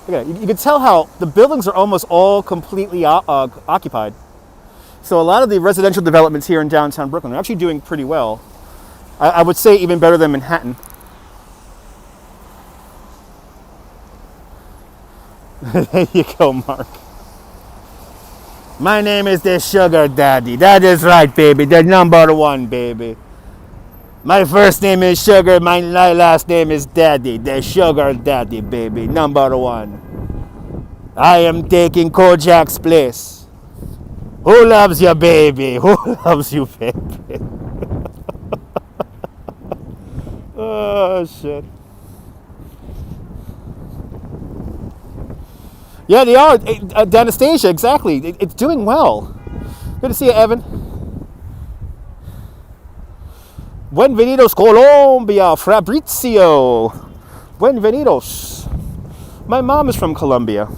A: Look at it. You can tell how the buildings are almost all completely occupied. So a lot of the residential developments here in downtown Brooklyn are actually doing pretty well. I would say even better than Manhattan. There you go, Mark. My name is the Sugar Daddy. That is right, baby. The number one, baby. My first name is Sugar. My last name is Daddy. The Sugar Daddy, baby. Number one. I am taking Kojak's place. Who loves you, baby? Who loves you, baby? Oh, shit. Yeah, they are. Anastasia, exactly. It's doing well. Good to see you, Evan. Buenvenidos, Colombia, Fabrizio. Buenvenidos. My mom is from Colombia.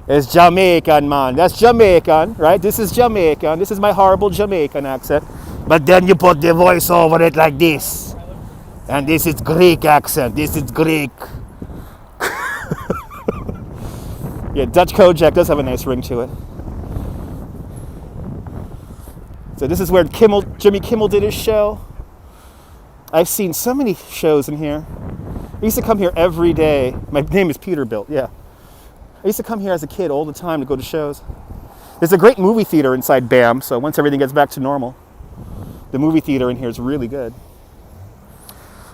A: It's Jamaican, man. That's Jamaican, right? This is Jamaican. This is my horrible Jamaican accent. But then you put the voice over it like this. And this is Greek accent. This is Greek. Yeah, Dutch Kojak does have a nice ring to it. So this is where Jimmy Kimmel did his show. I've seen so many shows in here. I used to come here every day. My name is Peterbilt, yeah. I used to come here as a kid all the time to go to shows. There's a great movie theater inside BAM, so once everything gets back to normal, the movie theater in here is really good.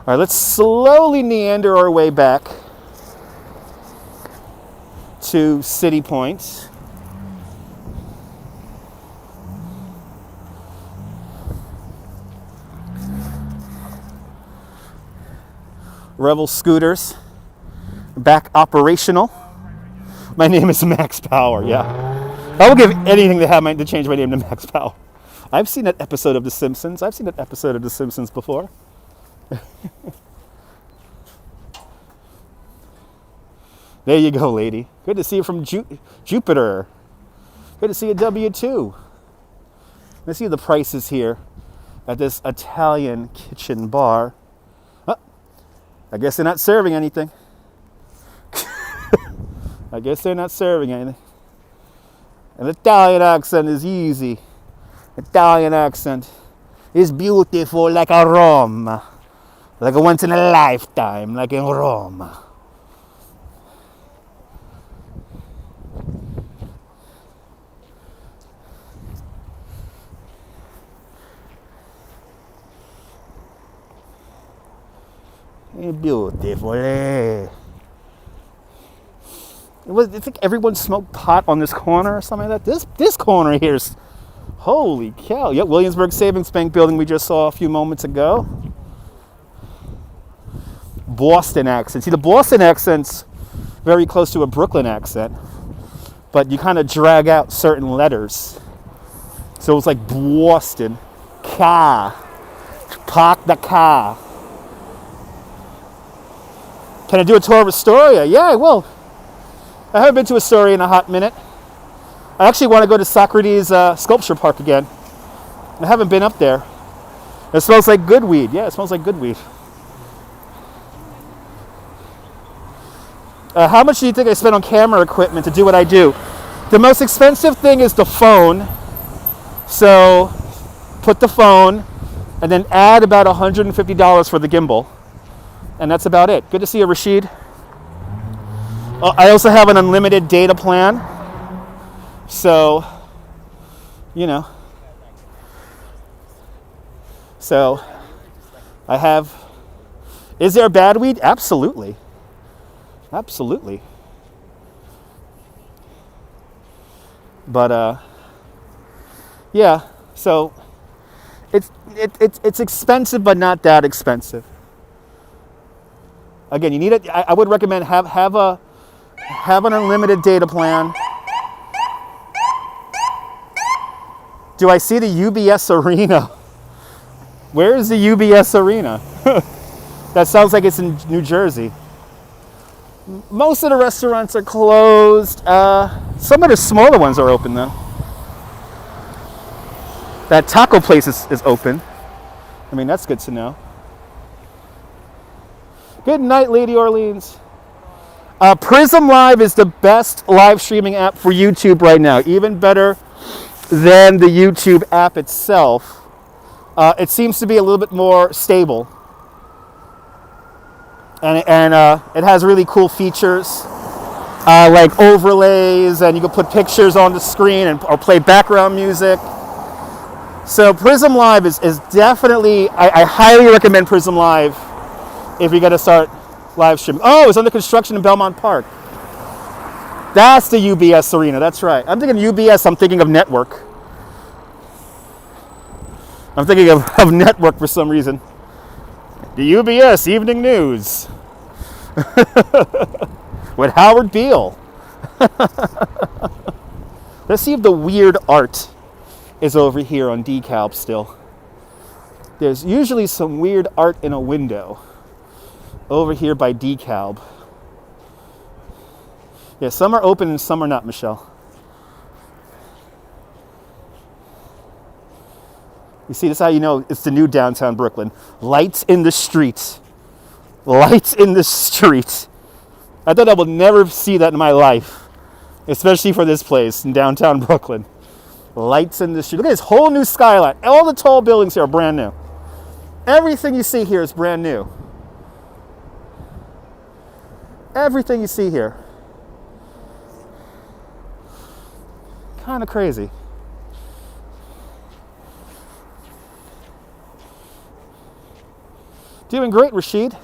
A: All right, let's slowly meander our way back to City Point. Revel Scooters, back operational. My name is Max Power, yeah. I will give anything to change my name to Max Power. I've seen an episode of The Simpsons. I've seen an episode of The Simpsons before. There you go, lady. Good to see you from Jupiter. Good to see you, W2. Let's see the prices here at this Italian kitchen bar. I guess they're not serving anything. I guess they're not serving anything. An Italian accent is easy. Italian accent is beautiful like a Rome. Like a once in a lifetime, like in Rome. Beautiful, eh? It's like everyone smoked pot on this corner or something like that. This corner here is, holy cow. Yep, Williamsburg Savings Bank building we just saw a few moments ago. Boston accent. See, the Boston accent's very close to a Brooklyn accent, but you kind of drag out certain letters. So it's like Boston. Car. Park the car. Can I do a tour of Astoria? Yeah, I will. I haven't been to Astoria in a hot minute. I actually want to go to Socrates Sculpture Park again. I haven't been up there. It smells like good weed. Yeah, it smells like good weed. How much do you think I spend on camera equipment to do what I do? The most expensive thing is the phone. So put the phone and then add about $150 for the gimbal. And that's about it. Good to see you, Rashid. I also have an unlimited data plan. So, you know. So, I have. Is there bad weed? Absolutely. Absolutely. But yeah. So it's expensive, but not that expensive. Again, you need it. I would recommend have an unlimited data plan. Do I see the UBS Arena? Where is the UBS Arena? That sounds like it's in New Jersey. Most of the restaurants are closed. Some of the smaller ones are open though. That taco place is open. I mean, that's good to know. Good night, Lady Orleans. Prism Live is the best live streaming app for YouTube right now. Even better than the YouTube app itself. It seems to be a little bit more stable. And it has really cool features like overlays, and you can put pictures on the screen or play background music. So Prism Live is definitely, I highly recommend Prism Live if you're going to start live streaming. Oh, it's under construction in Belmont Park. That's the UBS Arena, that's right. I'm thinking UBS, I'm thinking of Network. I'm thinking of Network for some reason. The UBS Evening News with Howard Beale. Let's see if the weird art is over here on DeKalb still. There's usually some weird art in a window over here by DeKalb. Yeah, some are open and some are not, Michelle. You see, this is how you know it's the new downtown Brooklyn. Lights in the street. Lights in the street. I thought I would never see that in my life, especially for this place in downtown Brooklyn. Lights in the street. Look at this whole new skyline. All the tall buildings here are brand new. Everything you see here is brand new. Everything you see here. Kind of crazy. Doing great, Rashid.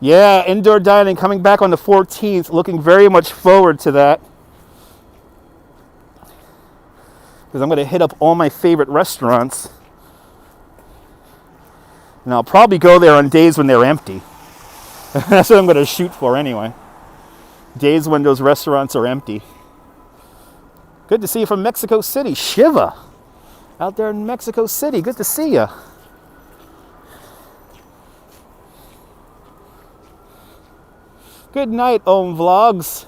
A: Yeah, indoor dining coming back on the 14th. Looking very much forward to that. Because I'm going to hit up all my favorite restaurants. And I'll probably go there on days when they're empty. That's what I'm going to shoot for anyway. Days when those restaurants are empty. Good to see you from Mexico City. Shiva. Out there in Mexico City. Good to see you. Good night, Om Vlogs.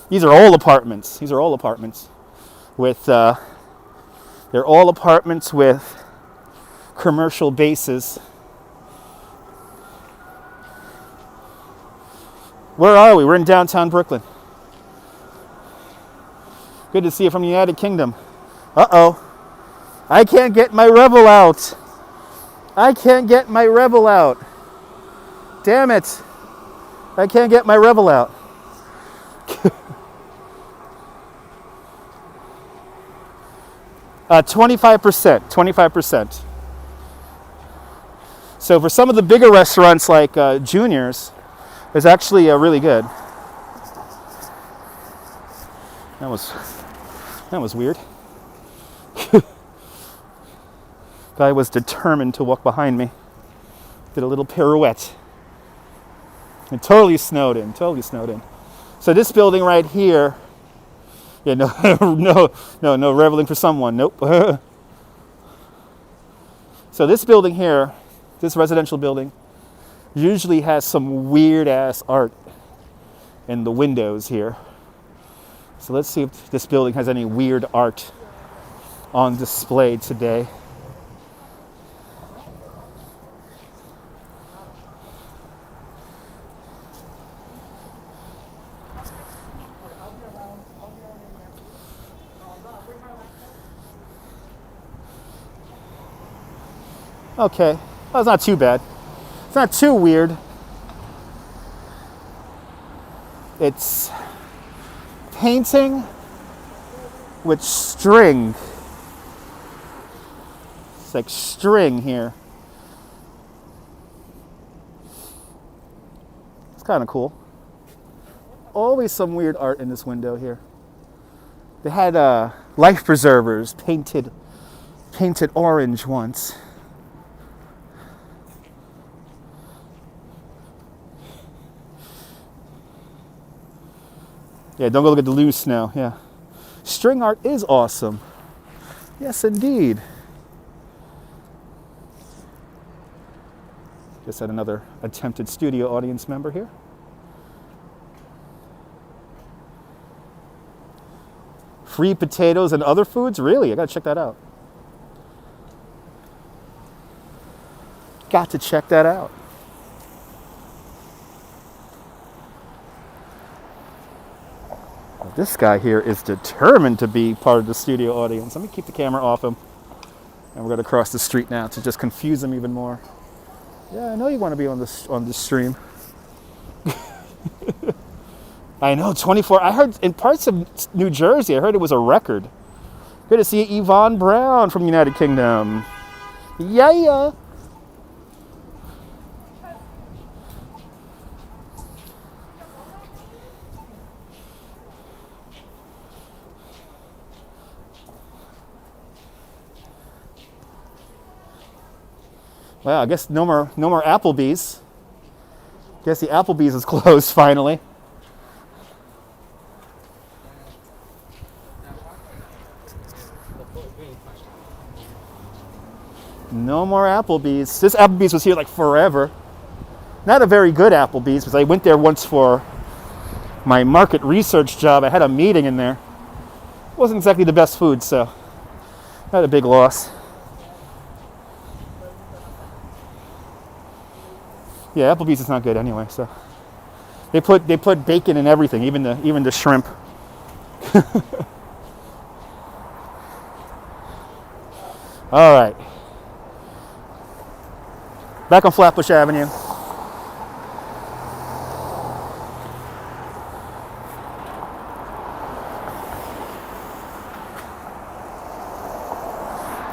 A: These are all apartments. These are all apartments with, they're all apartments with commercial bases. Where are we? We're in downtown Brooklyn. Good to see you from the United Kingdom. Uh-oh. I can't get my Rebel out. I can't get my Rebel out. Damn it. I can't get my Rebel out. 25%. So for some of the bigger restaurants like Junior's, it's actually really good. That was weird. Guy was determined to walk behind me. Did a little pirouette. It totally snowed in. So this building right here. Yeah, no reveling for someone. Nope. So this building here, this residential building, usually has some weird ass art in the windows here. So let's see if this building has any weird art on display today. Okay, that's not too bad. It's not too weird. It's painting with string. It's like string here. It's kind of cool. Always some weird art in this window here. They had life preservers painted orange once. Yeah, don't go look at the loose now. Yeah. String art is awesome. Yes, indeed. Just had another attempted studio audience member here. Free potatoes and other foods? Really? I gotta check that out. Got to check that out. Well, this guy here is determined to be part of the studio audience. Let me keep the camera off him. And we're gonna cross the street now to just confuse him even more. Yeah, I know you want to be on this stream. I know, 24. I heard in parts of New Jersey, I heard it was a record. Good to see Yvonne Brown from the United Kingdom. Yeah. Well, I guess no more Applebee's. Guess the Applebee's is closed finally. No more Applebee's. This Applebee's was here like forever. Not a very good Applebee's, because I went there once for my market research job. I had a meeting in there. Wasn't exactly the best food, so not a big loss. Yeah, Applebee's is not good anyway. So they put bacon in everything, even the shrimp. All right, back on Flatbush Avenue.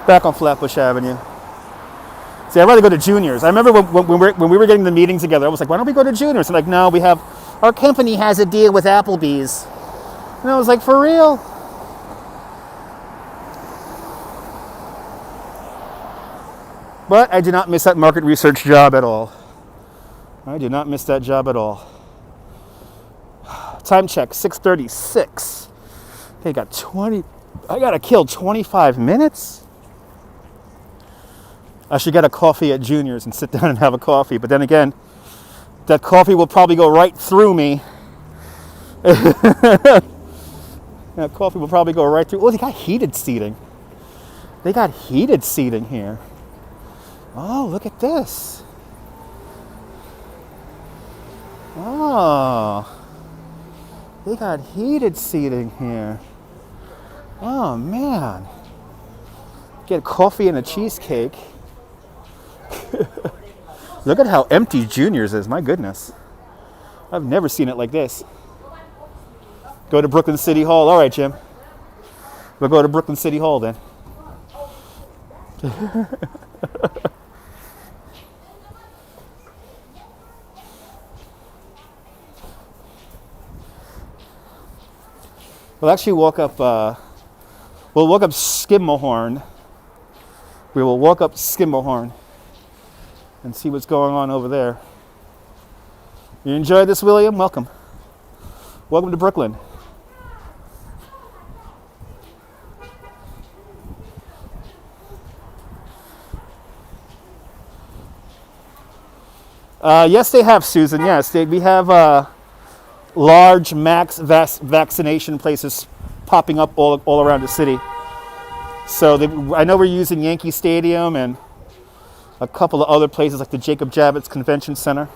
A: Back on Flatbush Avenue. See, I'd rather go to Junior's. I remember when we were getting the meeting together, I was like, why don't we go to Junior's? And like, no, our company has a deal with Applebee's. And I was like, for real? But I did not miss that market research job at all. I did not miss that job at all. Time check, 6:36. Okay, I got to kill 25 minutes? I should get a coffee at Junior's and sit down and have a coffee. But then again, that coffee will probably go right through me. That coffee will probably go right through. Oh, they got heated seating. They got heated seating here. Oh, look at this. Oh, they got heated seating here. Oh, man. Get coffee and a cheesecake. Look at how empty Junior's is. My goodness. I've never seen it like this. Go to Brooklyn City Hall. All right, Jim. We'll go to Brooklyn City Hall then. We'll actually walk up, we'll walk up Skimmelhorn. We will walk up Skimmelhorn and see what's going on over there. You enjoyed this, William? Welcome. Welcome to Brooklyn. Yes, they have, Susan. Yes, we have large max vaccination places popping up all around the city. So I know we're using Yankee Stadium and a couple of other places like the Jacob Javits Convention Center.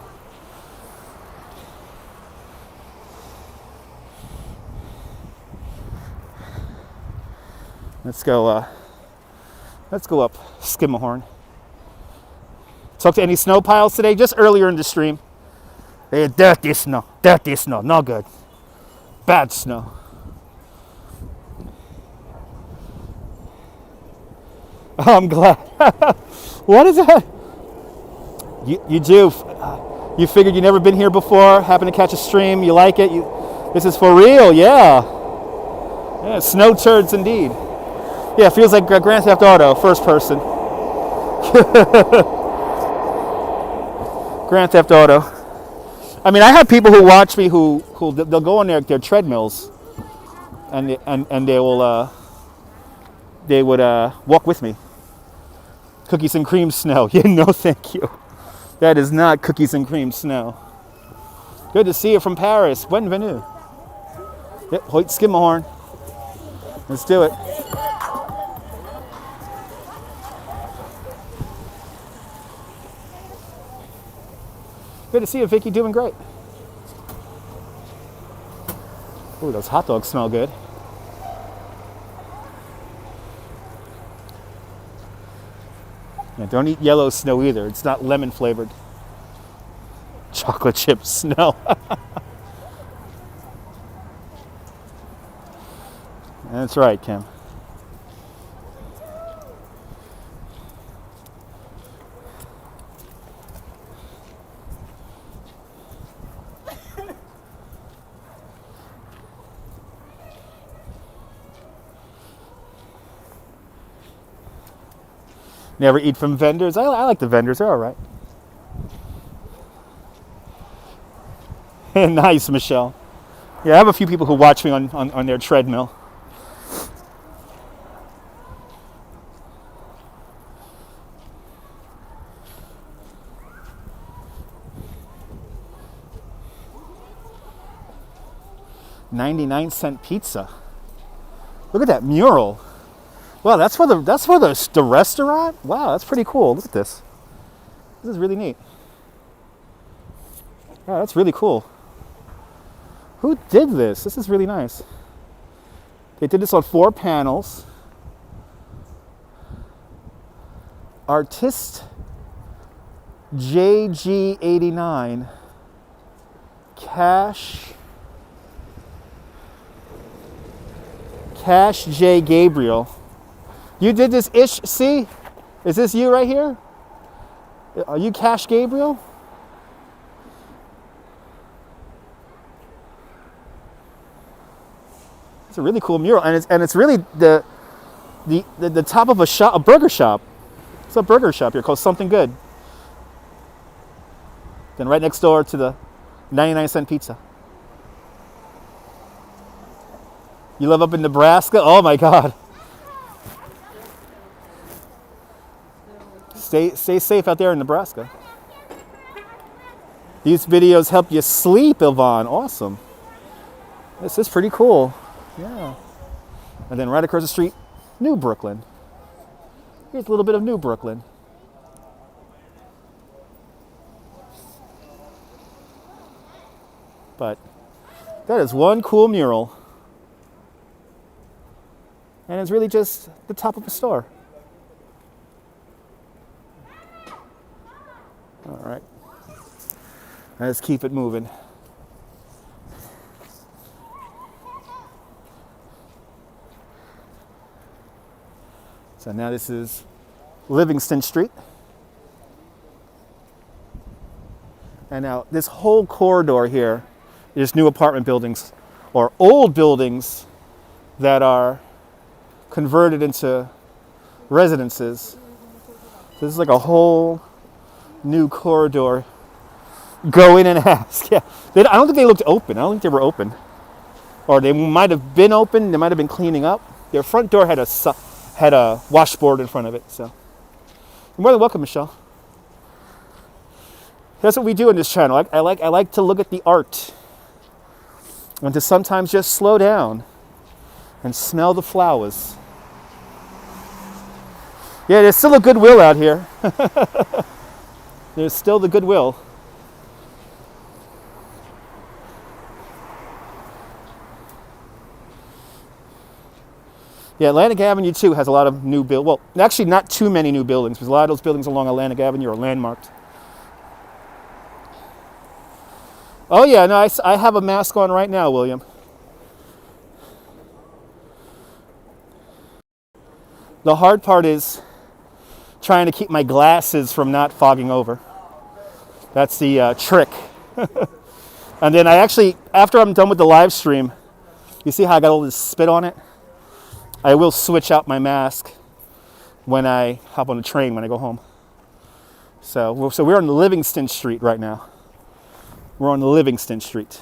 A: Let's go up Skimmelhorn. Talk to any snow piles today? Just earlier in the stream. Dirty snow, no good. Bad snow. Oh, I'm glad. What is that? You do. You figured you've never been here before, happen to catch a stream, you like it. This is for real, yeah. Yeah, snow turds indeed. Yeah, it feels like Grand Theft Auto, first person. Grand Theft Auto. I mean, I have people who watch me who they'll go on their treadmills, and they would walk with me. Cookies and cream snow. Yeah, no, thank you. That is not cookies and cream snow. Good to see you from Paris. Bienvenue. Yep, Hoyt Skimmerhorn. Let's do it. Good to see you, Vicky. Doing great. Ooh, those hot dogs smell good. Yeah, don't eat yellow snow either. It's not lemon flavored. Chocolate chip snow. That's right, Kim. Never eat from vendors. I like the vendors. They're all right. Nice, Michelle. Yeah, I have a few people who watch me on their treadmill. $0.99 pizza. Look at that mural. Wow, that's for the restaurant? Wow, that's pretty cool. Look at this. This is really neat. Wow, that's really cool. Who did this? This is really nice. They did this on 4 panels. Artist JG89. Cash J. Gabriel. You did this ish, see? Is this you right here? Are you Cash Gabriel? It's a really cool mural, and it's really the top of a burger shop. It's a burger shop here called Something Good. Then right next door to the 99-cent pizza. You live up in Nebraska? Oh my God. Stay safe out there in Nebraska. These videos help you sleep, Yvonne. Awesome. This is pretty cool. Yeah. And then right across the street, New Brooklyn. Here's a little bit of New Brooklyn. But that is one cool mural. And it's really just the top of a store. All right. Let's keep it moving. So now this is Livingston Street. And now this whole corridor here is new apartment buildings or old buildings that are converted into residences. So this is like a whole new corridor. Go in and ask. Yeah, I don't think they looked open. I don't think they were open, or they might have been open. They might have been cleaning up. Their front door had a washboard in front of it. So you're more than welcome, Michelle. That's what we do in this channel. I like to look at the art and to sometimes just slow down and smell the flowers. Yeah, there's still a Goodwill out here. There's still the Goodwill. Yeah, Atlantic Avenue too has a lot of new well, actually not too many new buildings, because a lot of those buildings along Atlantic Avenue are landmarked. Oh yeah, no, I have a mask on right now, William. The hard part is trying to keep my glasses from not fogging over. That's the trick. And then I actually, after I'm done with the live stream, you see how I got all this spit on it? I will switch out my mask when I hop on the train when I go home. So we're on Livingston Street right now. We're on Livingston Street.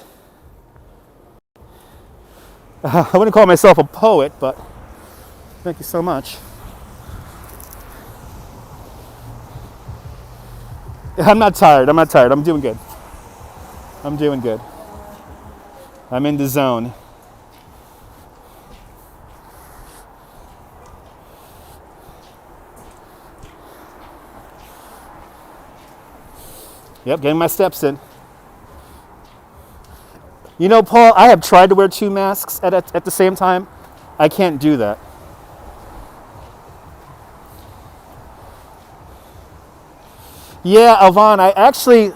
A: I wouldn't call myself a poet, but thank you so much. I'm not tired. I'm doing good. I'm doing good. I'm in the zone. Yep, getting my steps in. You know, Paul, I have tried to wear 2 masks at the same time. I can't do that. Yeah, Alvan, I actually,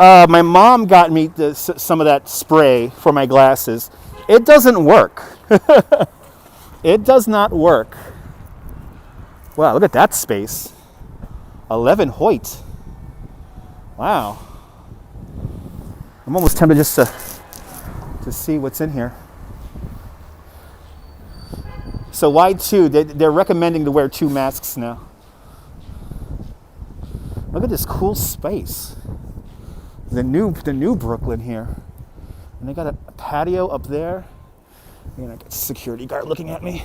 A: my mom got me some of that spray for my glasses. It doesn't work. It does not work. Wow, look at that space. 11 Hoyt. Wow. I'm almost tempted just to see what's in here. So why 2? They're recommending to wear 2 masks now. Look at this cool space. The new Brooklyn here. And they got a patio up there. And I got a security guard looking at me.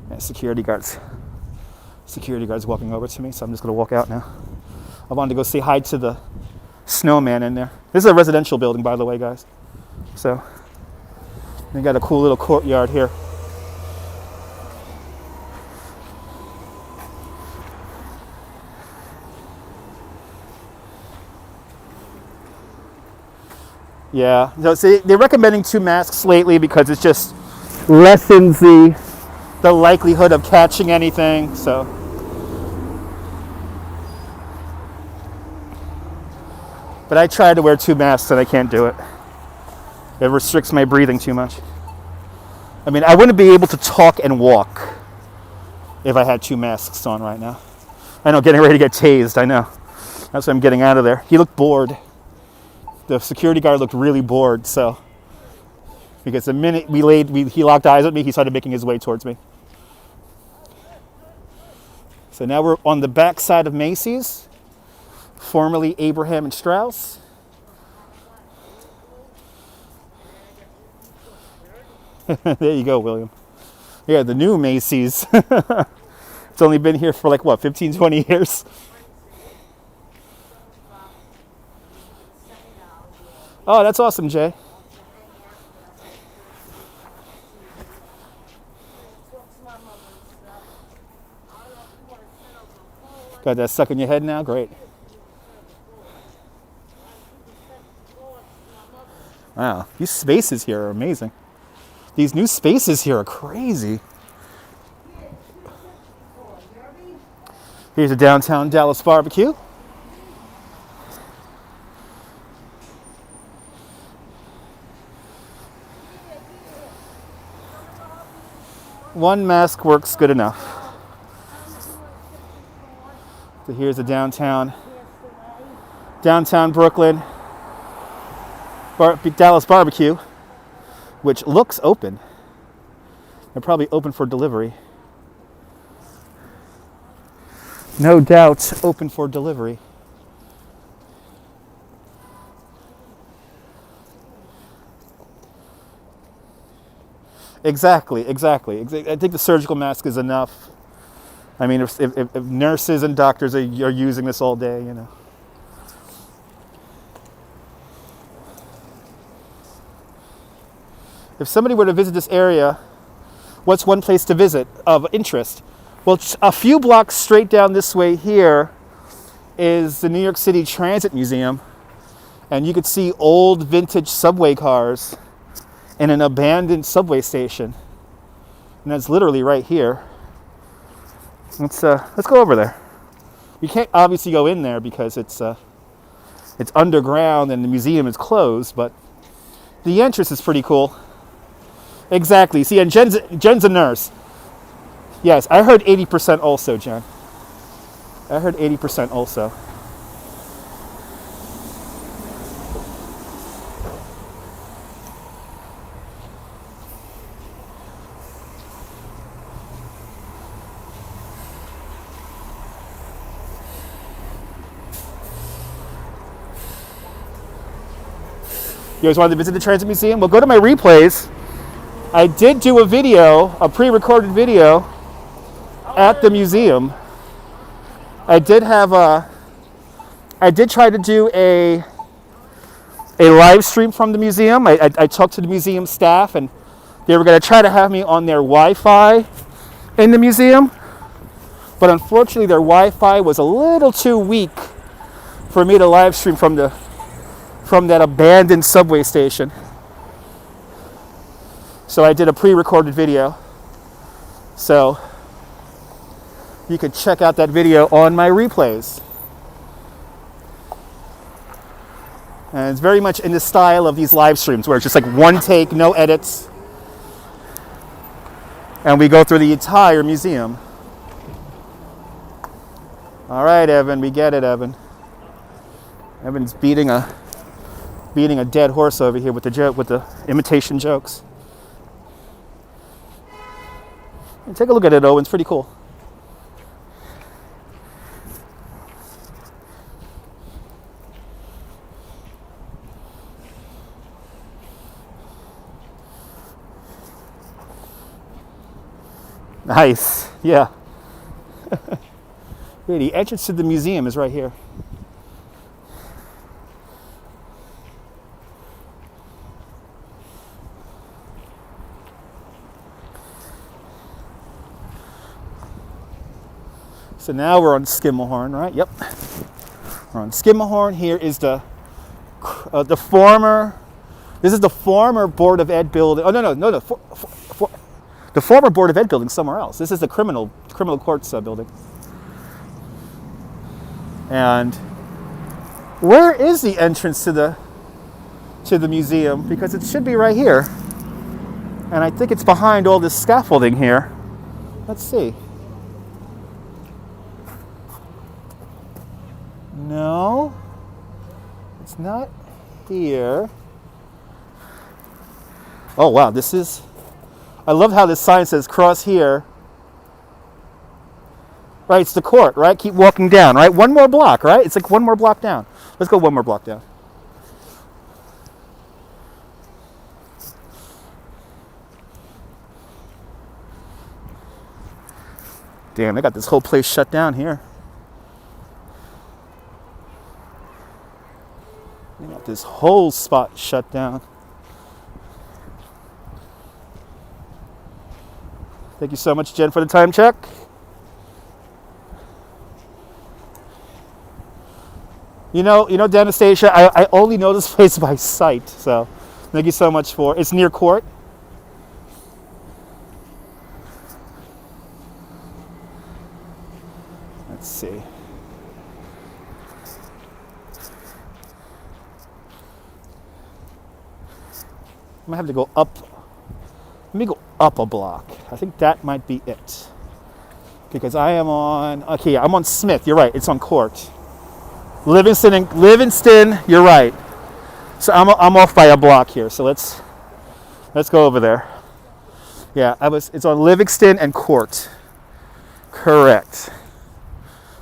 A: And security guards walking over to me, so I'm just gonna walk out now. I wanted to go say hi to the snowman in there. This is a residential building, by the way, guys. So they got a cool little courtyard here. Yeah, so see, they're recommending 2 masks lately because it just lessens the likelihood of catching anything. So, but I try to wear 2 masks and I can't do it. It restricts my breathing too much. I mean, I wouldn't be able to talk and walk if I had 2 masks on right now. I know, getting ready to get tased. I know. That's why I'm getting out of there. He looked bored. The security guard looked really bored, so because the minute he locked eyes with me, he started making his way towards me. So now we're on the back side of Macy's, formerly Abraham and Strauss. There you go, William. Yeah, the new Macy's. It's only been here for like, what, 15, 20 years? Oh, that's awesome, Jay. Got that stuck in your head now? Great. Wow, these spaces here are amazing. These new spaces here are crazy. Here's a downtown Dallas barbecue. One mask works good enough. So here's the downtown Brooklyn Dallas barbecue, which looks open. They're probably open for delivery. No doubt open for delivery. Exactly. I think the surgical mask is enough. I mean, if nurses and doctors are using this all day, you know. If somebody were to visit this area, what's one place to visit of interest? Well, a few blocks straight down this way here is the New York City Transit Museum, and you could see old vintage subway cars in an abandoned subway station, and that's literally right here. Let's go over there. You can't obviously go in there because it's it's underground and the museum is closed, but the entrance is pretty cool. Exactly. See, and Jen's a nurse. Yes, I heard 80% also, Jen. I heard 80% also. You guys wanted to visit the Transit Museum? Well, go to my replays. I did do a video, a pre-recorded video at the museum. I did try to do a live stream from the museum. I talked to the museum staff and they were going to try to have me on their Wi-Fi in the museum. But unfortunately their Wi-Fi was a little too weak for me to live stream from that abandoned subway station. So I did a pre-recorded video. So you could check out that video on my replays. And it's very much in the style of these live streams where it's just like one take, no edits. And we go through the entire museum. All right, Evan, we get it, Evan. Evan's beating a dead horse over here with the imitation jokes. Take a look at it, Owen. It's pretty cool. Nice. Yeah. The entrance to the museum is right here. So now we're on Skimmelhorn, right? Yep. We're on Skimmelhorn. Here is the former. This is the former Board of Ed building. Oh no. The former Board of Ed building somewhere else. This is the criminal courts building. And where is the entrance to the museum? Because it should be right here. And I think it's behind all this scaffolding here. Let's see. No, it's not here. Oh wow, I love how this sign says cross here. Right, it's the court, right? Keep walking down, right? One more block, right? It's like one more block down. Let's go one more block down. Damn, they got this whole place shut down here. They got this whole spot shut down. Thank you so much, Jen, for the time check. You know, Anastasia, I only know this place by sight, so thank you so much for. It's near court. Let's see. I might have to go up. Let me go up a block. I think that might be it. Because I am on, okay, I'm on Smith. You're right, it's on Court. Livingston, you're right. So I'm off by a block here. So let's go over there. Yeah, it's on Livingston and Court. Correct.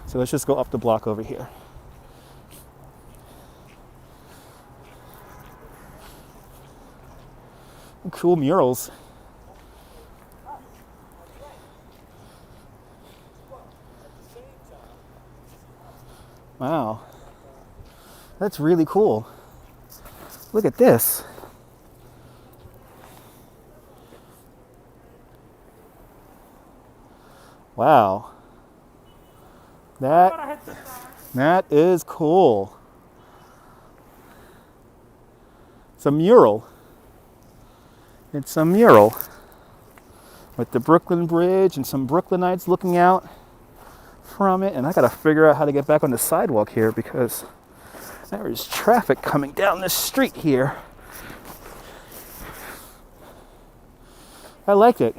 A: So let's just go up the block over here. Cool murals. Wow. That's really cool. Look at this. Wow. That is cool. It's a mural. It's a mural with the Brooklyn Bridge and some Brooklynites looking out from it. And I gotta figure out how to get back on the sidewalk here because There is traffic coming down this street here. I like it.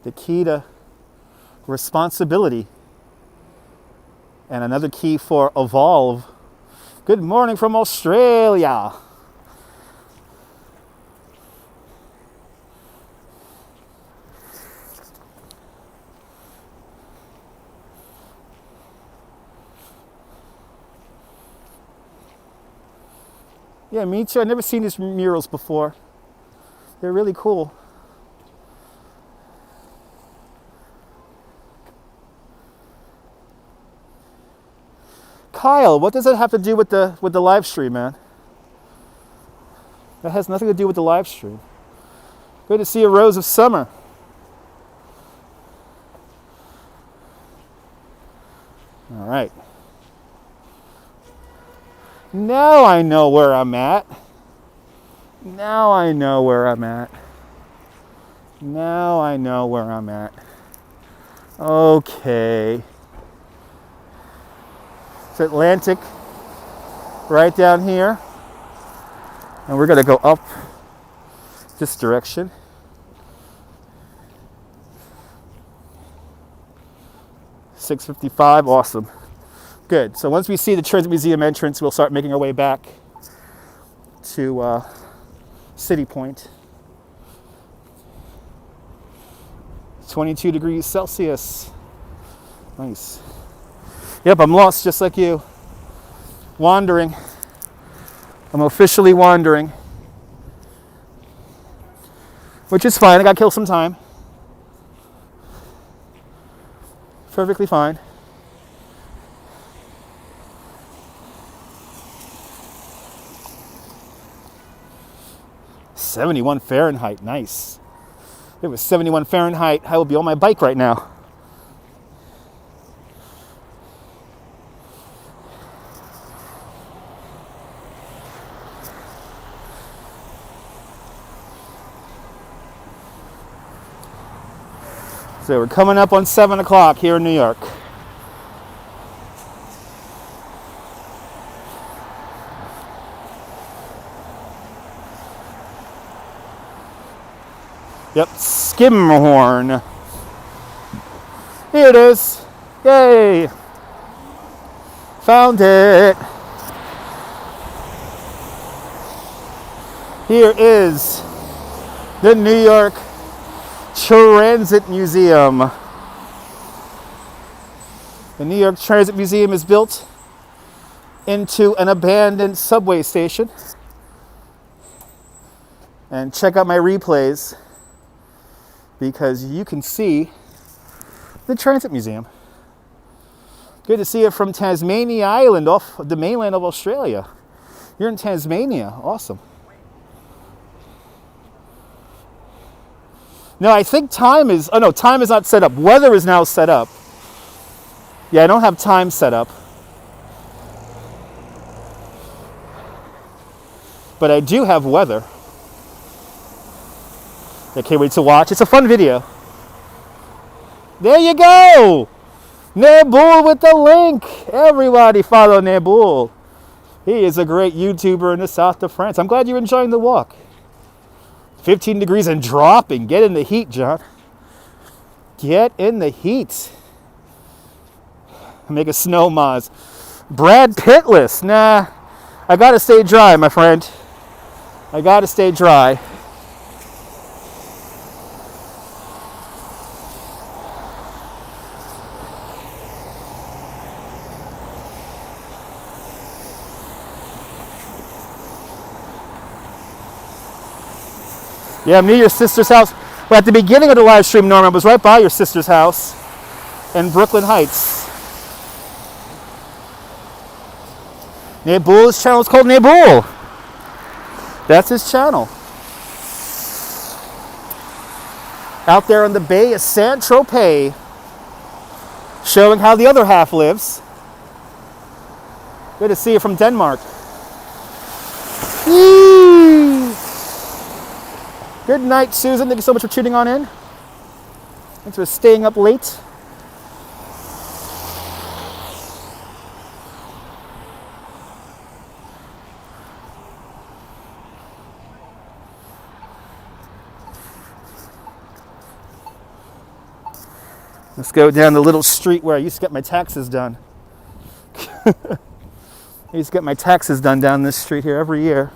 A: The key to responsibility. And another key for evolve. Good morning from Australia. Yeah, me too. I've never seen these murals before. They're really cool. Kyle, what does that have to do with the live stream, man? That has nothing to do with the live stream. Good to see a Rose of Summer. All right. Now I know where I'm at. Now I know where I'm at. Now I know where I'm at. Okay. It's Atlantic right down here. And we're going to go up this direction. $6.55, awesome. Good. So once we see the Transit Museum entrance, we'll start making our way back to City Point. 22 degrees Celsius. Nice. Yep, I'm lost just like you. Wandering. I'm officially wandering. Which is fine. I got to kill some time. Perfectly fine. $71 Fahrenheit, nice. If it was 71 Fahrenheit, I would be on my bike right now. So we're coming up on 7 o'clock here in New York. Yep, Skimhorn. Here it is. Yay. Found it. Here is the New York Transit Museum. The New York Transit Museum is built into an abandoned subway station. And check out my replays, because you can see the Transit Museum. Good to see it from Tasmania Island, off the mainland of Australia. You're in Tasmania, awesome. No, I think time is, oh no, time is not set up. Weather is now set up. Yeah, I don't have time set up. But I do have weather. I can't wait to watch. It's a fun video. There you go! Nebul with the link! Everybody follow Nebul. He is a great YouTuber in the south of France. I'm glad you're enjoying the walk. 15 degrees and dropping. Get in the heat, John. Get in the heat. Make a snow moz. Brad Pittless. Nah, I gotta stay dry, my friend. I gotta stay dry. Yeah, I'm near your sister's house. Well, at the beginning of the live stream, Norman, I was right by your sister's house in Brooklyn Heights. Nebul's channel is called Nebul. That's his channel. Out there on the Bay of Saint-Tropez, showing how the other half lives. Good to see you from Denmark. Whee! Good night, Susan. Thank you so much for tuning on in. Thanks for staying up late. Let's go down the little street where I used to get my taxes done. I used to get my taxes done down this street here every year.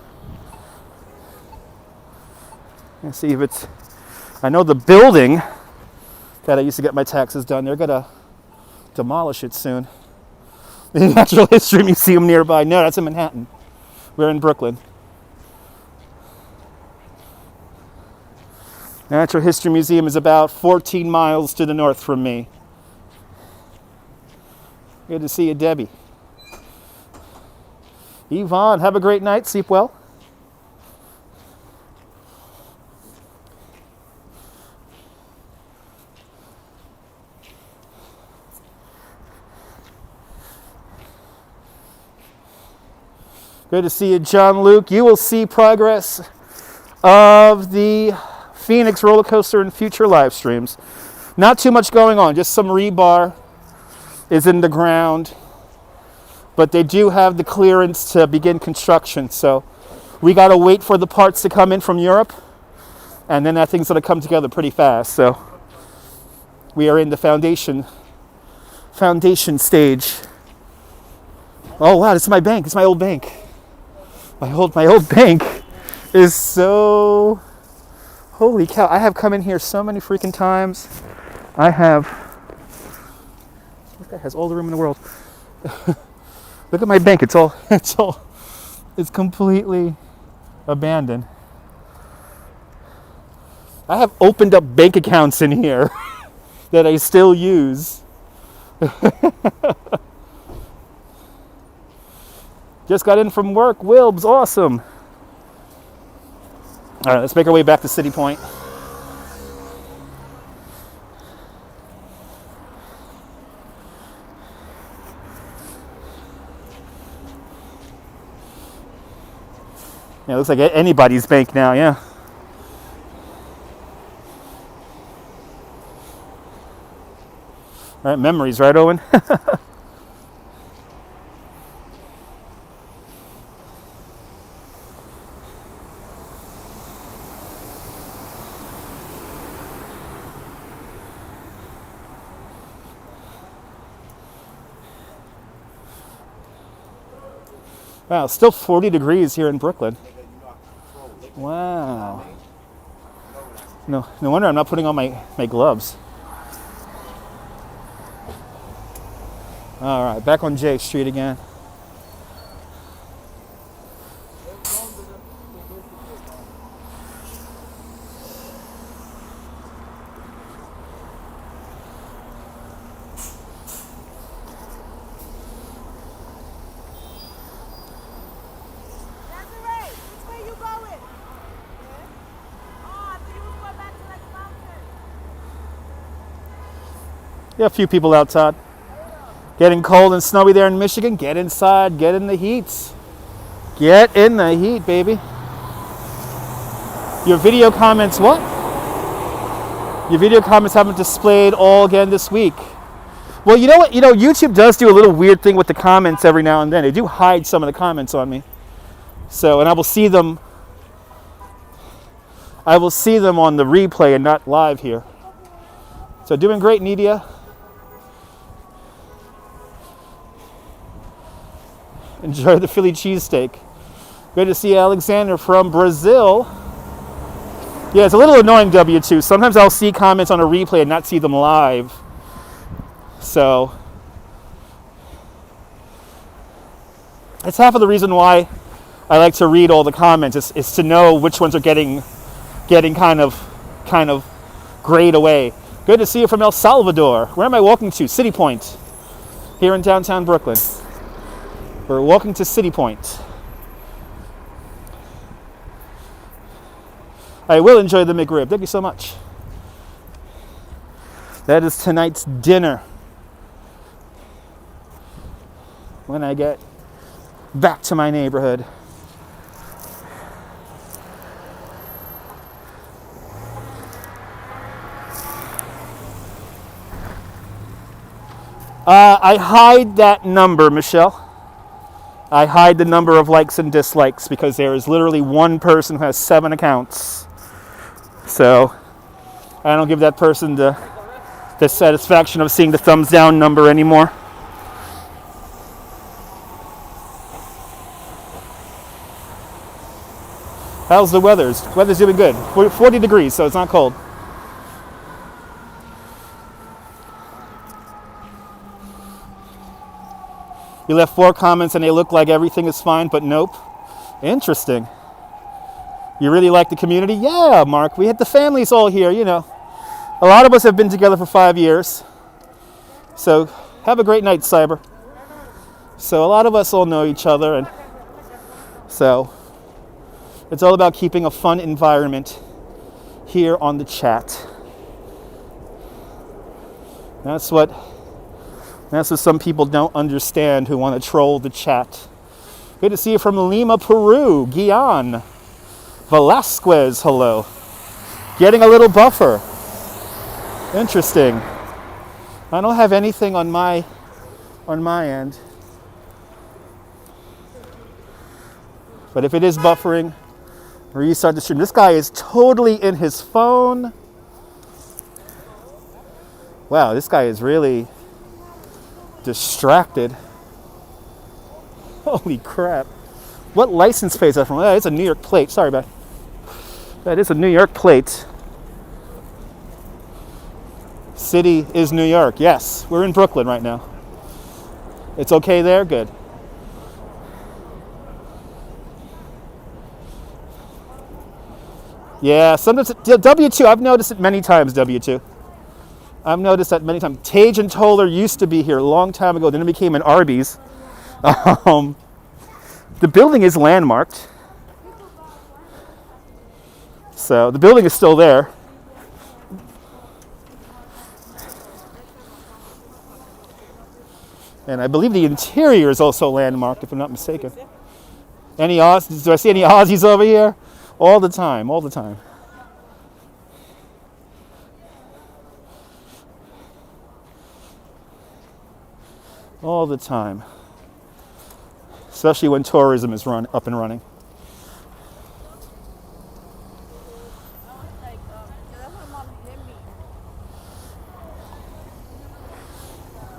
A: Let's see if it's... I know the building that I used to get my taxes done, they're going to demolish it soon. The Natural History Museum nearby. No, that's in Manhattan. We're in Brooklyn. Natural History Museum is about 14 miles to the north from me. Good to see you, Debbie. Yvonne, have a great night. Sleep well. Good to see you, John Luke. You will see progress of the Phoenix roller coaster in future live streams. Not too much going on, just some rebar is in the ground, but they do have the clearance to begin construction. So we got to wait for the parts to come in from Europe, and then that thing's going to come together pretty fast. So we are in the foundation stage. Oh wow, this is my bank. This is my old bank. My old bank is so... Holy cow, I have come in here so many freaking times. I have... This guy has all the room in the world. Look at my bank. It's completely abandoned. I have opened up bank accounts in here that I still use. Just got in from work. Wilbs, awesome. All right, let's make our way back to City Point. Yeah, it looks like anybody's bank now, yeah. All right, memories, right, Owen? Wow, still 40 degrees here in Brooklyn. Wow. No wonder I'm not putting on my gloves. All right, back on J Street again. Yeah, a few people outside. Getting cold and snowy there in Michigan. Get inside. Get in the heat. Get in the heat, baby. Your video comments, what? Your video comments haven't displayed all again this week. Well, you know what? You know, YouTube does do a little weird thing with the comments every now and then. They do hide some of the comments on me. So, and I will see them on the replay and not live here. So doing great, Nidia. Enjoy the Philly cheesesteak. Good to see Alexander from Brazil. Yeah, it's a little annoying, W2. Sometimes I'll see comments on a replay and not see them live. So it's half of the reason why I like to read all the comments is to know which ones are getting kind of grayed away. Good to see you from El Salvador. Where am I walking to? City Point, here in downtown Brooklyn. We're walking to City Point. I will enjoy the McRib. Thank you so much. That is tonight's dinner. When I get back to my neighborhood. I hide that number, Michelle. I hide the number of likes and dislikes because there is literally one person who has 7 accounts. So I don't give that person the satisfaction of seeing the thumbs down number anymore. How's the weather? Weather's doing good. 40 degrees, so it's not cold. You left 4 comments and they look like everything is fine, but nope. Interesting. You really like the community? Yeah, Mark. We had the families all here, you know. A lot of us have been together for 5 years. So have a great night, Cyber. So a lot of us all know each other, and so it's all about keeping a fun environment here on the chat. That's what some people don't understand who want to troll the chat. Good to see you from Lima, Peru. Guian. Velasquez, hello. Getting a little buffer. Interesting. I don't have anything on my end. But if it is buffering, restart the stream. This guy is totally in his phone. Wow, this guy is really distracted. Holy crap. What license plate is that from? Oh, it's a New York plate. Sorry, man. That is a New York plate. City is New York. Yes, we're in Brooklyn right now. It's okay there? Good. Yeah, sometimes W2, I've noticed it many times, W2. I've noticed that many times. Tage and Toller used to be here a long time ago, then it became an Arby's. The building is landmarked. So the building is still there. And I believe the interior is also landmarked, if I'm not mistaken. Any Aussies? Do I see any Aussies over here? All the time, all the time. All the time. Especially when tourism is up and running.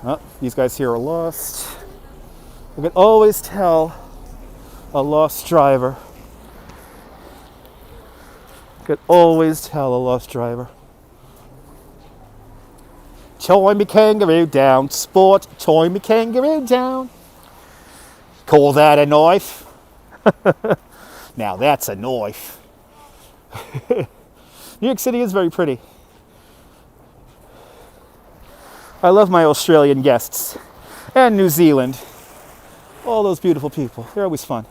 A: Oh, these guys here are lost. You can always tell a lost driver. You can always tell a lost driver. Toy me kangaroo down, sport, toy me kangaroo down. Call that a knife? Now that's a knife. New York City is very pretty. I love my Australian guests and New Zealand. All those beautiful people. They're always fun.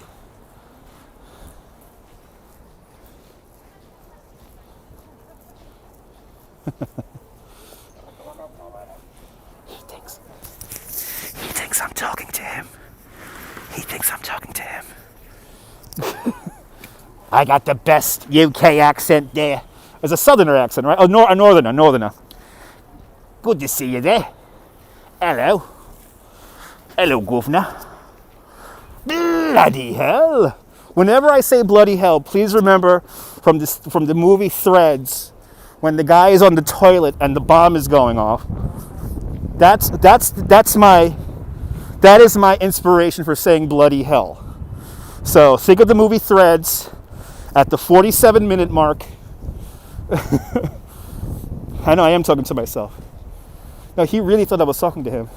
A: He thinks I'm talking to him. He thinks I'm talking to him. I got the best UK accent there. It's a southerner accent, right? Oh, a northerner. Good to see you there. Hello. Hello, governor. Bloody hell. Whenever I say bloody hell, please remember from the movie Threads, when the guy is on the toilet and the bomb is going off. That is my inspiration for saying bloody hell. So think of the movie Threads at the 47-minute mark. I know I am talking to myself. No, he really thought I was talking to him.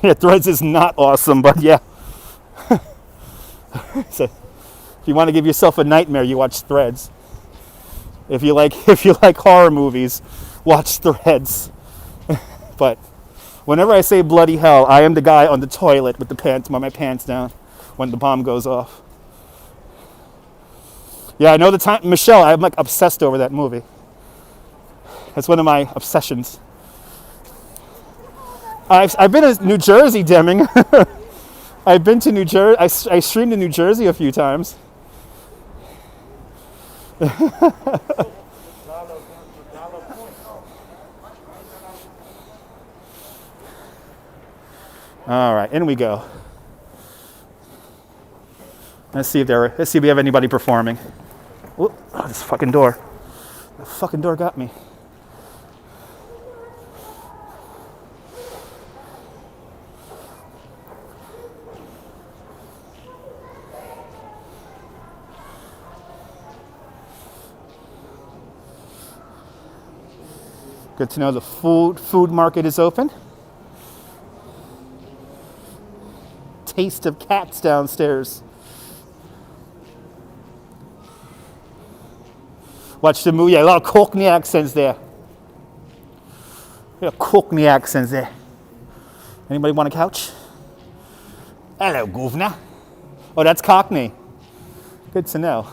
A: Yeah, Threads is not awesome, but yeah. So if you want to give yourself a nightmare, you watch Threads. If you like horror movies, watch Threads. But whenever I say bloody hell, I am the guy on the toilet with my pants down when the bomb goes off. Yeah, I know the time, Michelle, I'm like obsessed over that movie. That's one of my obsessions. I've been to New Jersey, Deming. I've been to New Jersey. I streamed in New Jersey a few times. All right, in we go. Let's see if we have anybody performing. Oh, this fucking door. The fucking door got me. Good to know the food market is open. Taste of cats downstairs. Watch the movie. Yeah, a lot of Cockney accents there. A lot of Cockney accents there. Anybody want a couch? Hello, governor. Oh, that's Cockney. Good to know.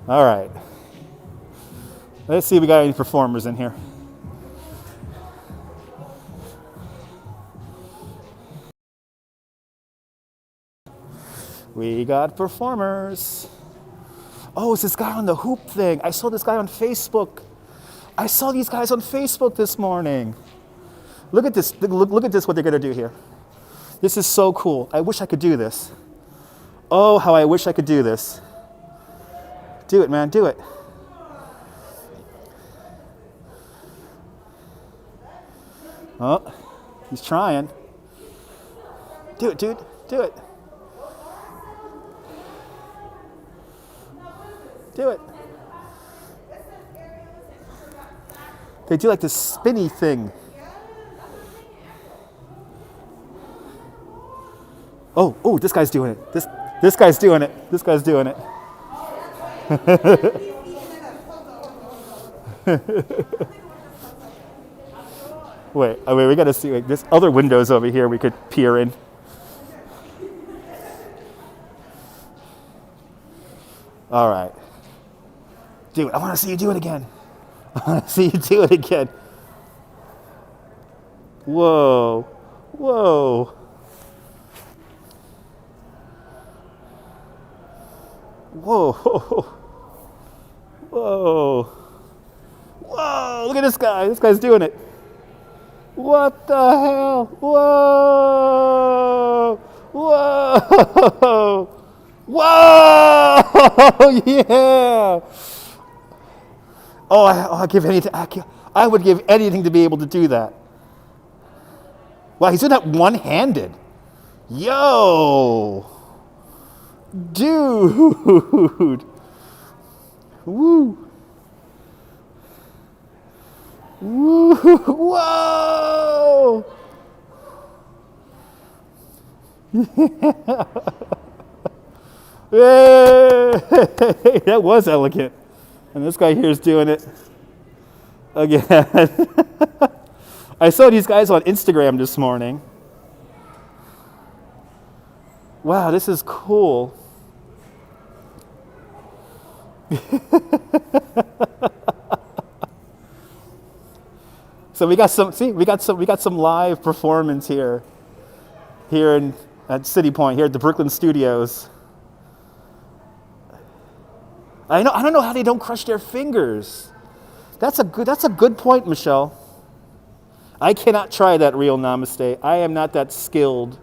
A: All right. Let's see if we got any performers in here. We got performers. Oh, it's this guy on the hoop thing. I saw this guy on Facebook. I saw these guys on Facebook this morning. Look at this. Look at this, what they're going to do here. This is so cool. I wish I could do this. Oh, how I wish I could do this. Do it, man. Do it. Oh, he's trying. Do it, dude. Do it. Do it. They do like this spinny thing. Oh, this guy's doing it. This guy's doing it. This guy's doing it. Wait, we gotta see, like, there's other windows over here we could peer in. All right. Do it. I want to see you do it again. I want to see you do it again. Whoa. Whoa. Whoa. Whoa. Whoa. Look at this guy. This guy's doing it. What the hell? Whoa. Whoa. Whoa. Yeah. Oh, I'd give anything. I would give anything to be able to do that. Wow, he's doing that one-handed. Yo. Dude. Woo. Woo. Whoa. Hey, that was elegant. And this guy here is doing it again. I saw these guys on Instagram this morning. Wow, this is cool. So we got some live performance here at City Point, here at the Brooklyn Studios. I don't know how they don't crush their fingers. That's a good point, Michelle. I cannot try that real namaste. I am not that skilled.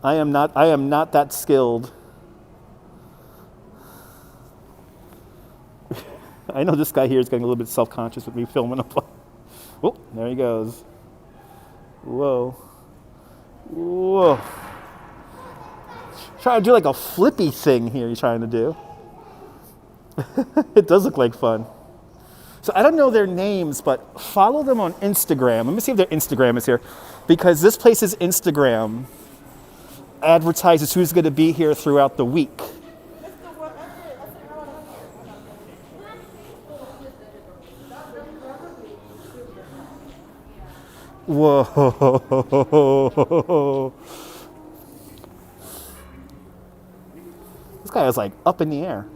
A: I am not that skilled. I know this guy here is getting a little bit self-conscious with me filming him. Oh, there he goes. Whoa. Whoa. Trying to do like a flippy thing here he's trying to do. It does look like fun. So I don't know their names, but follow them on Instagram. Let me see if their Instagram is here. Because this place's Instagram advertises who's going to be here throughout the week. Whoa. This guy is like up in the air.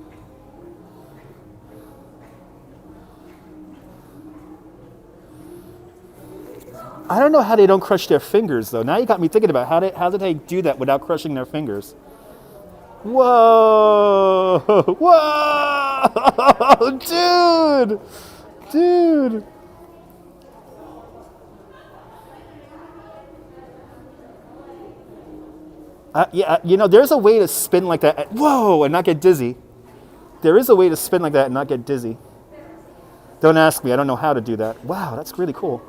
A: I don't know how they don't crush their fingers, though. Now you got me thinking about how did they do that without crushing their fingers? Whoa! Whoa! Dude! Dude! Yeah, you know, there's a way to spin like that. Whoa, and not get dizzy. There is a way to spin like that and not get dizzy. Don't ask me. I don't know how to do that. Wow, that's really cool.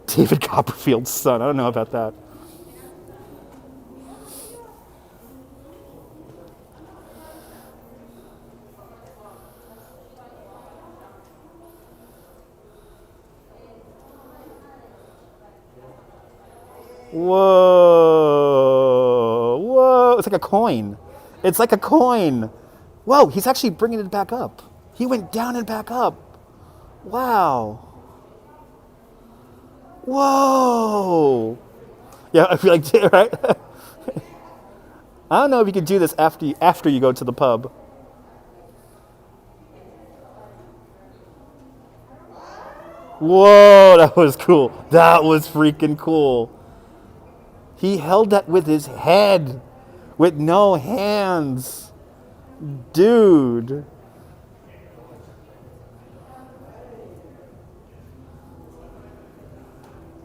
A: David Copperfield's son. I don't know about that. Whoa. Whoa. It's like a coin. It's like a coin. Whoa, he's actually bringing it back up. He went down and back up. Wow. Whoa. Yeah, I feel like, right? I don't know if you can do this after you go to the pub. Whoa, that was cool. That was freaking cool. He held that with his head, with no hands. Dude.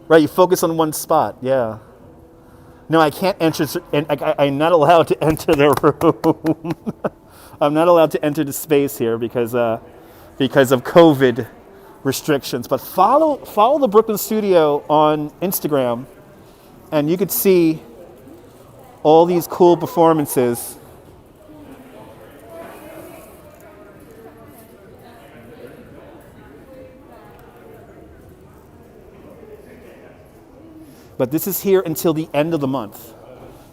A: Right, you focus on one spot, yeah. No, I can't enter, and I'm not allowed to enter the room. I'm not allowed to enter the space here because of COVID restrictions. But follow the Brooklyn Studio on Instagram, and you could see all these cool performances. But this is here until the end of the month.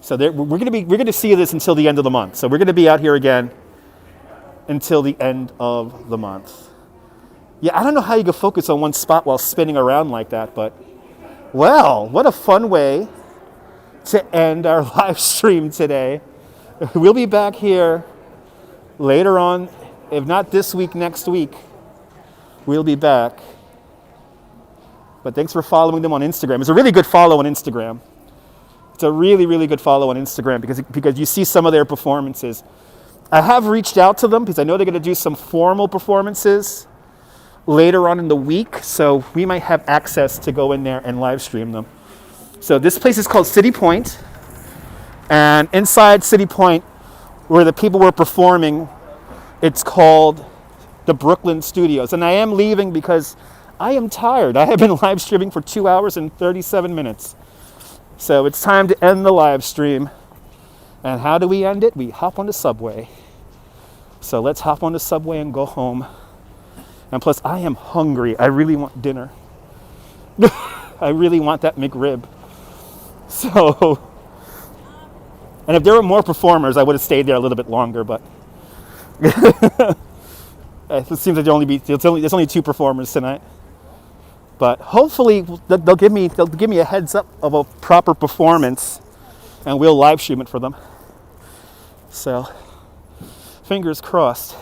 A: So we're going to see this until the end of the month. So we're going to be out here again until the end of the month. Yeah, I don't know how you can focus on one spot while spinning around like that, but well, what a fun way to end our live stream today. We'll be back here later on, if not this week, next week. We'll be back. But thanks for following them on Instagram. It's a really good follow on Instagram. It's a really, really good follow on Instagram because you see some of their performances. I have reached out to them because I know they're going to do some formal performances later on in the week. So we might have access to go in there and live stream them. So this place is called City Point. And inside City Point, where the people were performing, it's called the Brooklyn Studios. And I am leaving because I am tired. I have been live streaming for 2 hours and 37 minutes. So it's time to end the live stream. And how do we end it? We hop on the subway. So let's hop on the subway and go home. And plus, I am hungry. I really want dinner. I really want that McRib. So, and if there were more performers, I would have stayed there a little bit longer, but it seems like there's only 2 performers tonight. But hopefully they'll give me a heads up of a proper performance, and we'll live stream it for them. So, fingers crossed.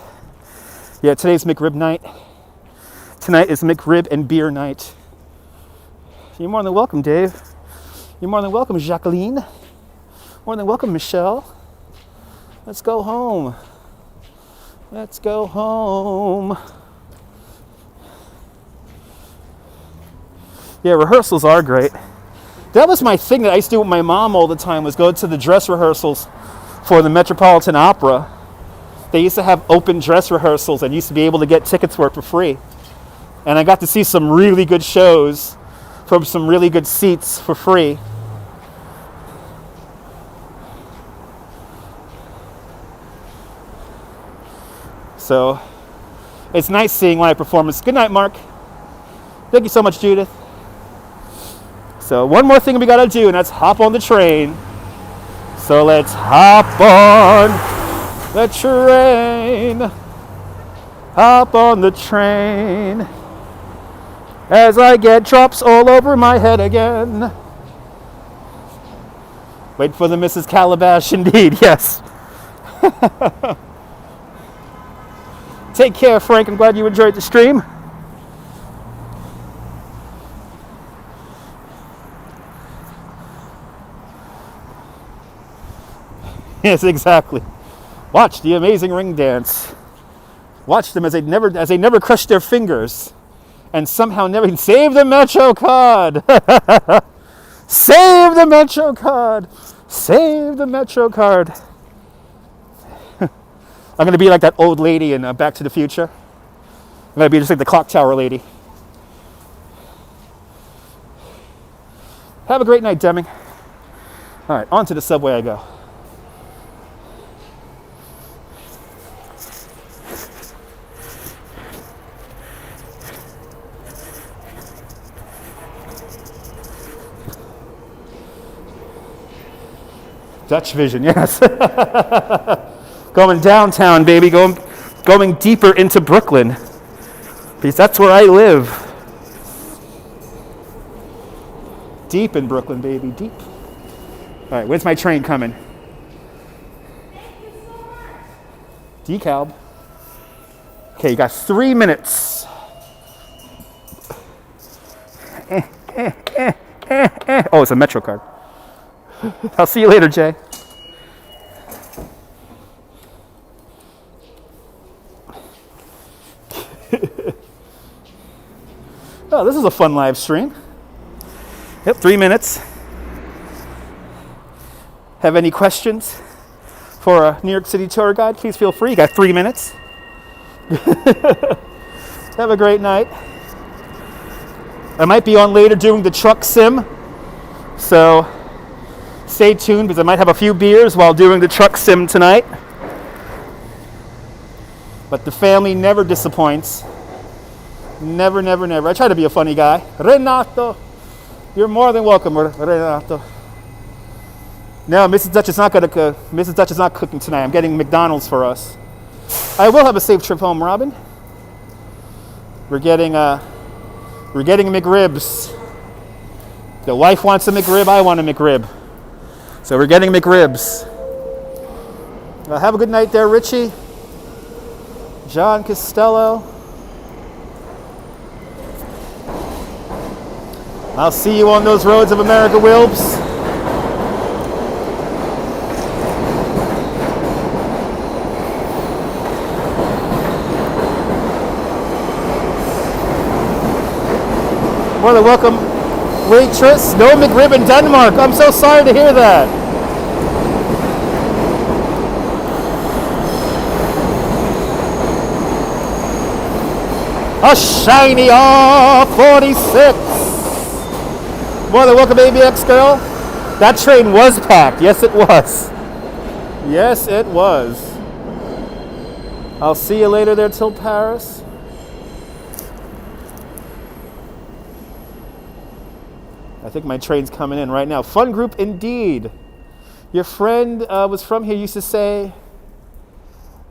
A: Yeah, today's McRib night. Tonight is McRib and beer night. You're more than welcome, Dave. You're more than welcome, Jacqueline. More than welcome, Michelle. Let's go home. Let's go home. Yeah, rehearsals are great. That was my thing that I used to do with my mom all the time, was go to the dress rehearsals for the Metropolitan Opera. They used to have open dress rehearsals and used to be able to get tickets for it for free. And I got to see some really good shows from some really good seats for free. So it's nice seeing live performance. Good night, Mark. Thank you so much, Judith. So one more thing we gotta do, and that's hop on the train. So let's hop on the train. Hop on the train. As I get drops all over my head again. Wait for the Mrs. Calabash, indeed, yes. Take care, Frank. I'm glad you enjoyed the stream. Yes, exactly. Watch the amazing ring dance. Watch them as they never crush their fingers, and somehow never save the Metro card. Save the Metro card. Save the Metro card. I'm going to be like that old lady in Back to the Future. I'm going to be just like the clock tower lady. Have a great night, Deming. All right, on to the subway I go. Dutch vision, yes. Going downtown, baby. Going deeper into Brooklyn. Because that's where I live. Deep in Brooklyn, baby. Deep. All right, where's my train coming? DeKalb. Okay, you got 3 minutes. Oh, it's a Metro card. I'll see you later, Jay. Oh, this is a fun live stream. Yep, 3 minutes. Have any questions for a New York City tour guide? Please feel free. You got 3 minutes. Have a great night. I might be on later doing the truck sim, so stay tuned because I might have a few beers while doing the truck sim tonight. But the family never disappoints. Never, never, never. I try to be a funny guy. Renato, you're more than welcome, Renato. No, Mrs. Dutch is not gonna cook. Mrs. Dutch is not cooking tonight. I'm getting McDonald's for us. I will have a safe trip home, Robin. We're getting McRibs. The wife wants a McRib. I want a McRib. So we're getting McRibs. Have a good night there, Richie. John Costello. I'll see you on those roads of America, Wilbs. More than welcome, waitress. No McRib in Denmark. I'm so sorry to hear that. A shiny R46. More than welcome, ABX girl. That train was packed. Yes, it was. Yes, it was. I'll see you later there till Paris. I think my train's coming in right now. Fun group indeed. Your friend was from here, used to say,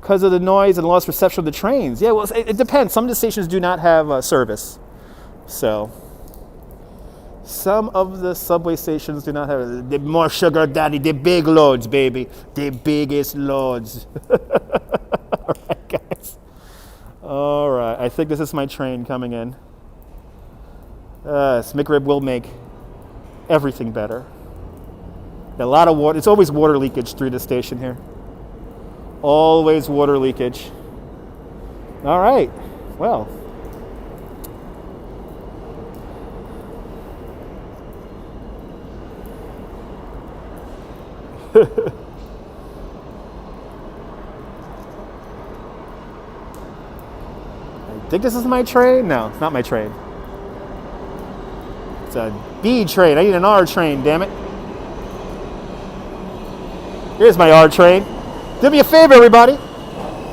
A: because of the noise and lost reception of the trains. Yeah, well, it depends. Some of the stations do not have service. So, some of the subway stations do not have the more sugar daddy, the big loads, baby. The biggest loads. All right, guys. All right, I think this is my train coming in. McRib will make everything better. A lot of water. It's always water leakage through the station here. Always water leakage. All right. Well. I think this is my train. No, it's not my train. It's a B train. I need an R train, damn it. Here's my R train. Do me a favor, everybody.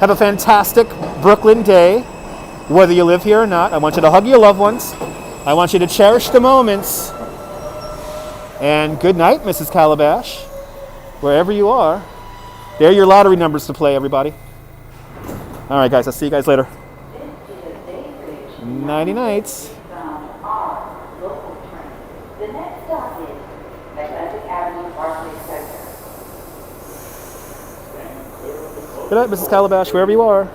A: Have a fantastic Brooklyn day. Whether you live here or not, I want you to hug your loved ones. I want you to cherish the moments. And good night, Mrs. Calabash. Wherever you are. There are your lottery numbers to play, everybody. All right, guys. I'll see you guys later. Nighty nights.
C: The next stop is Atlantic Avenue, Barclays Center.
A: Good night, Mrs. Calabash, wherever you are.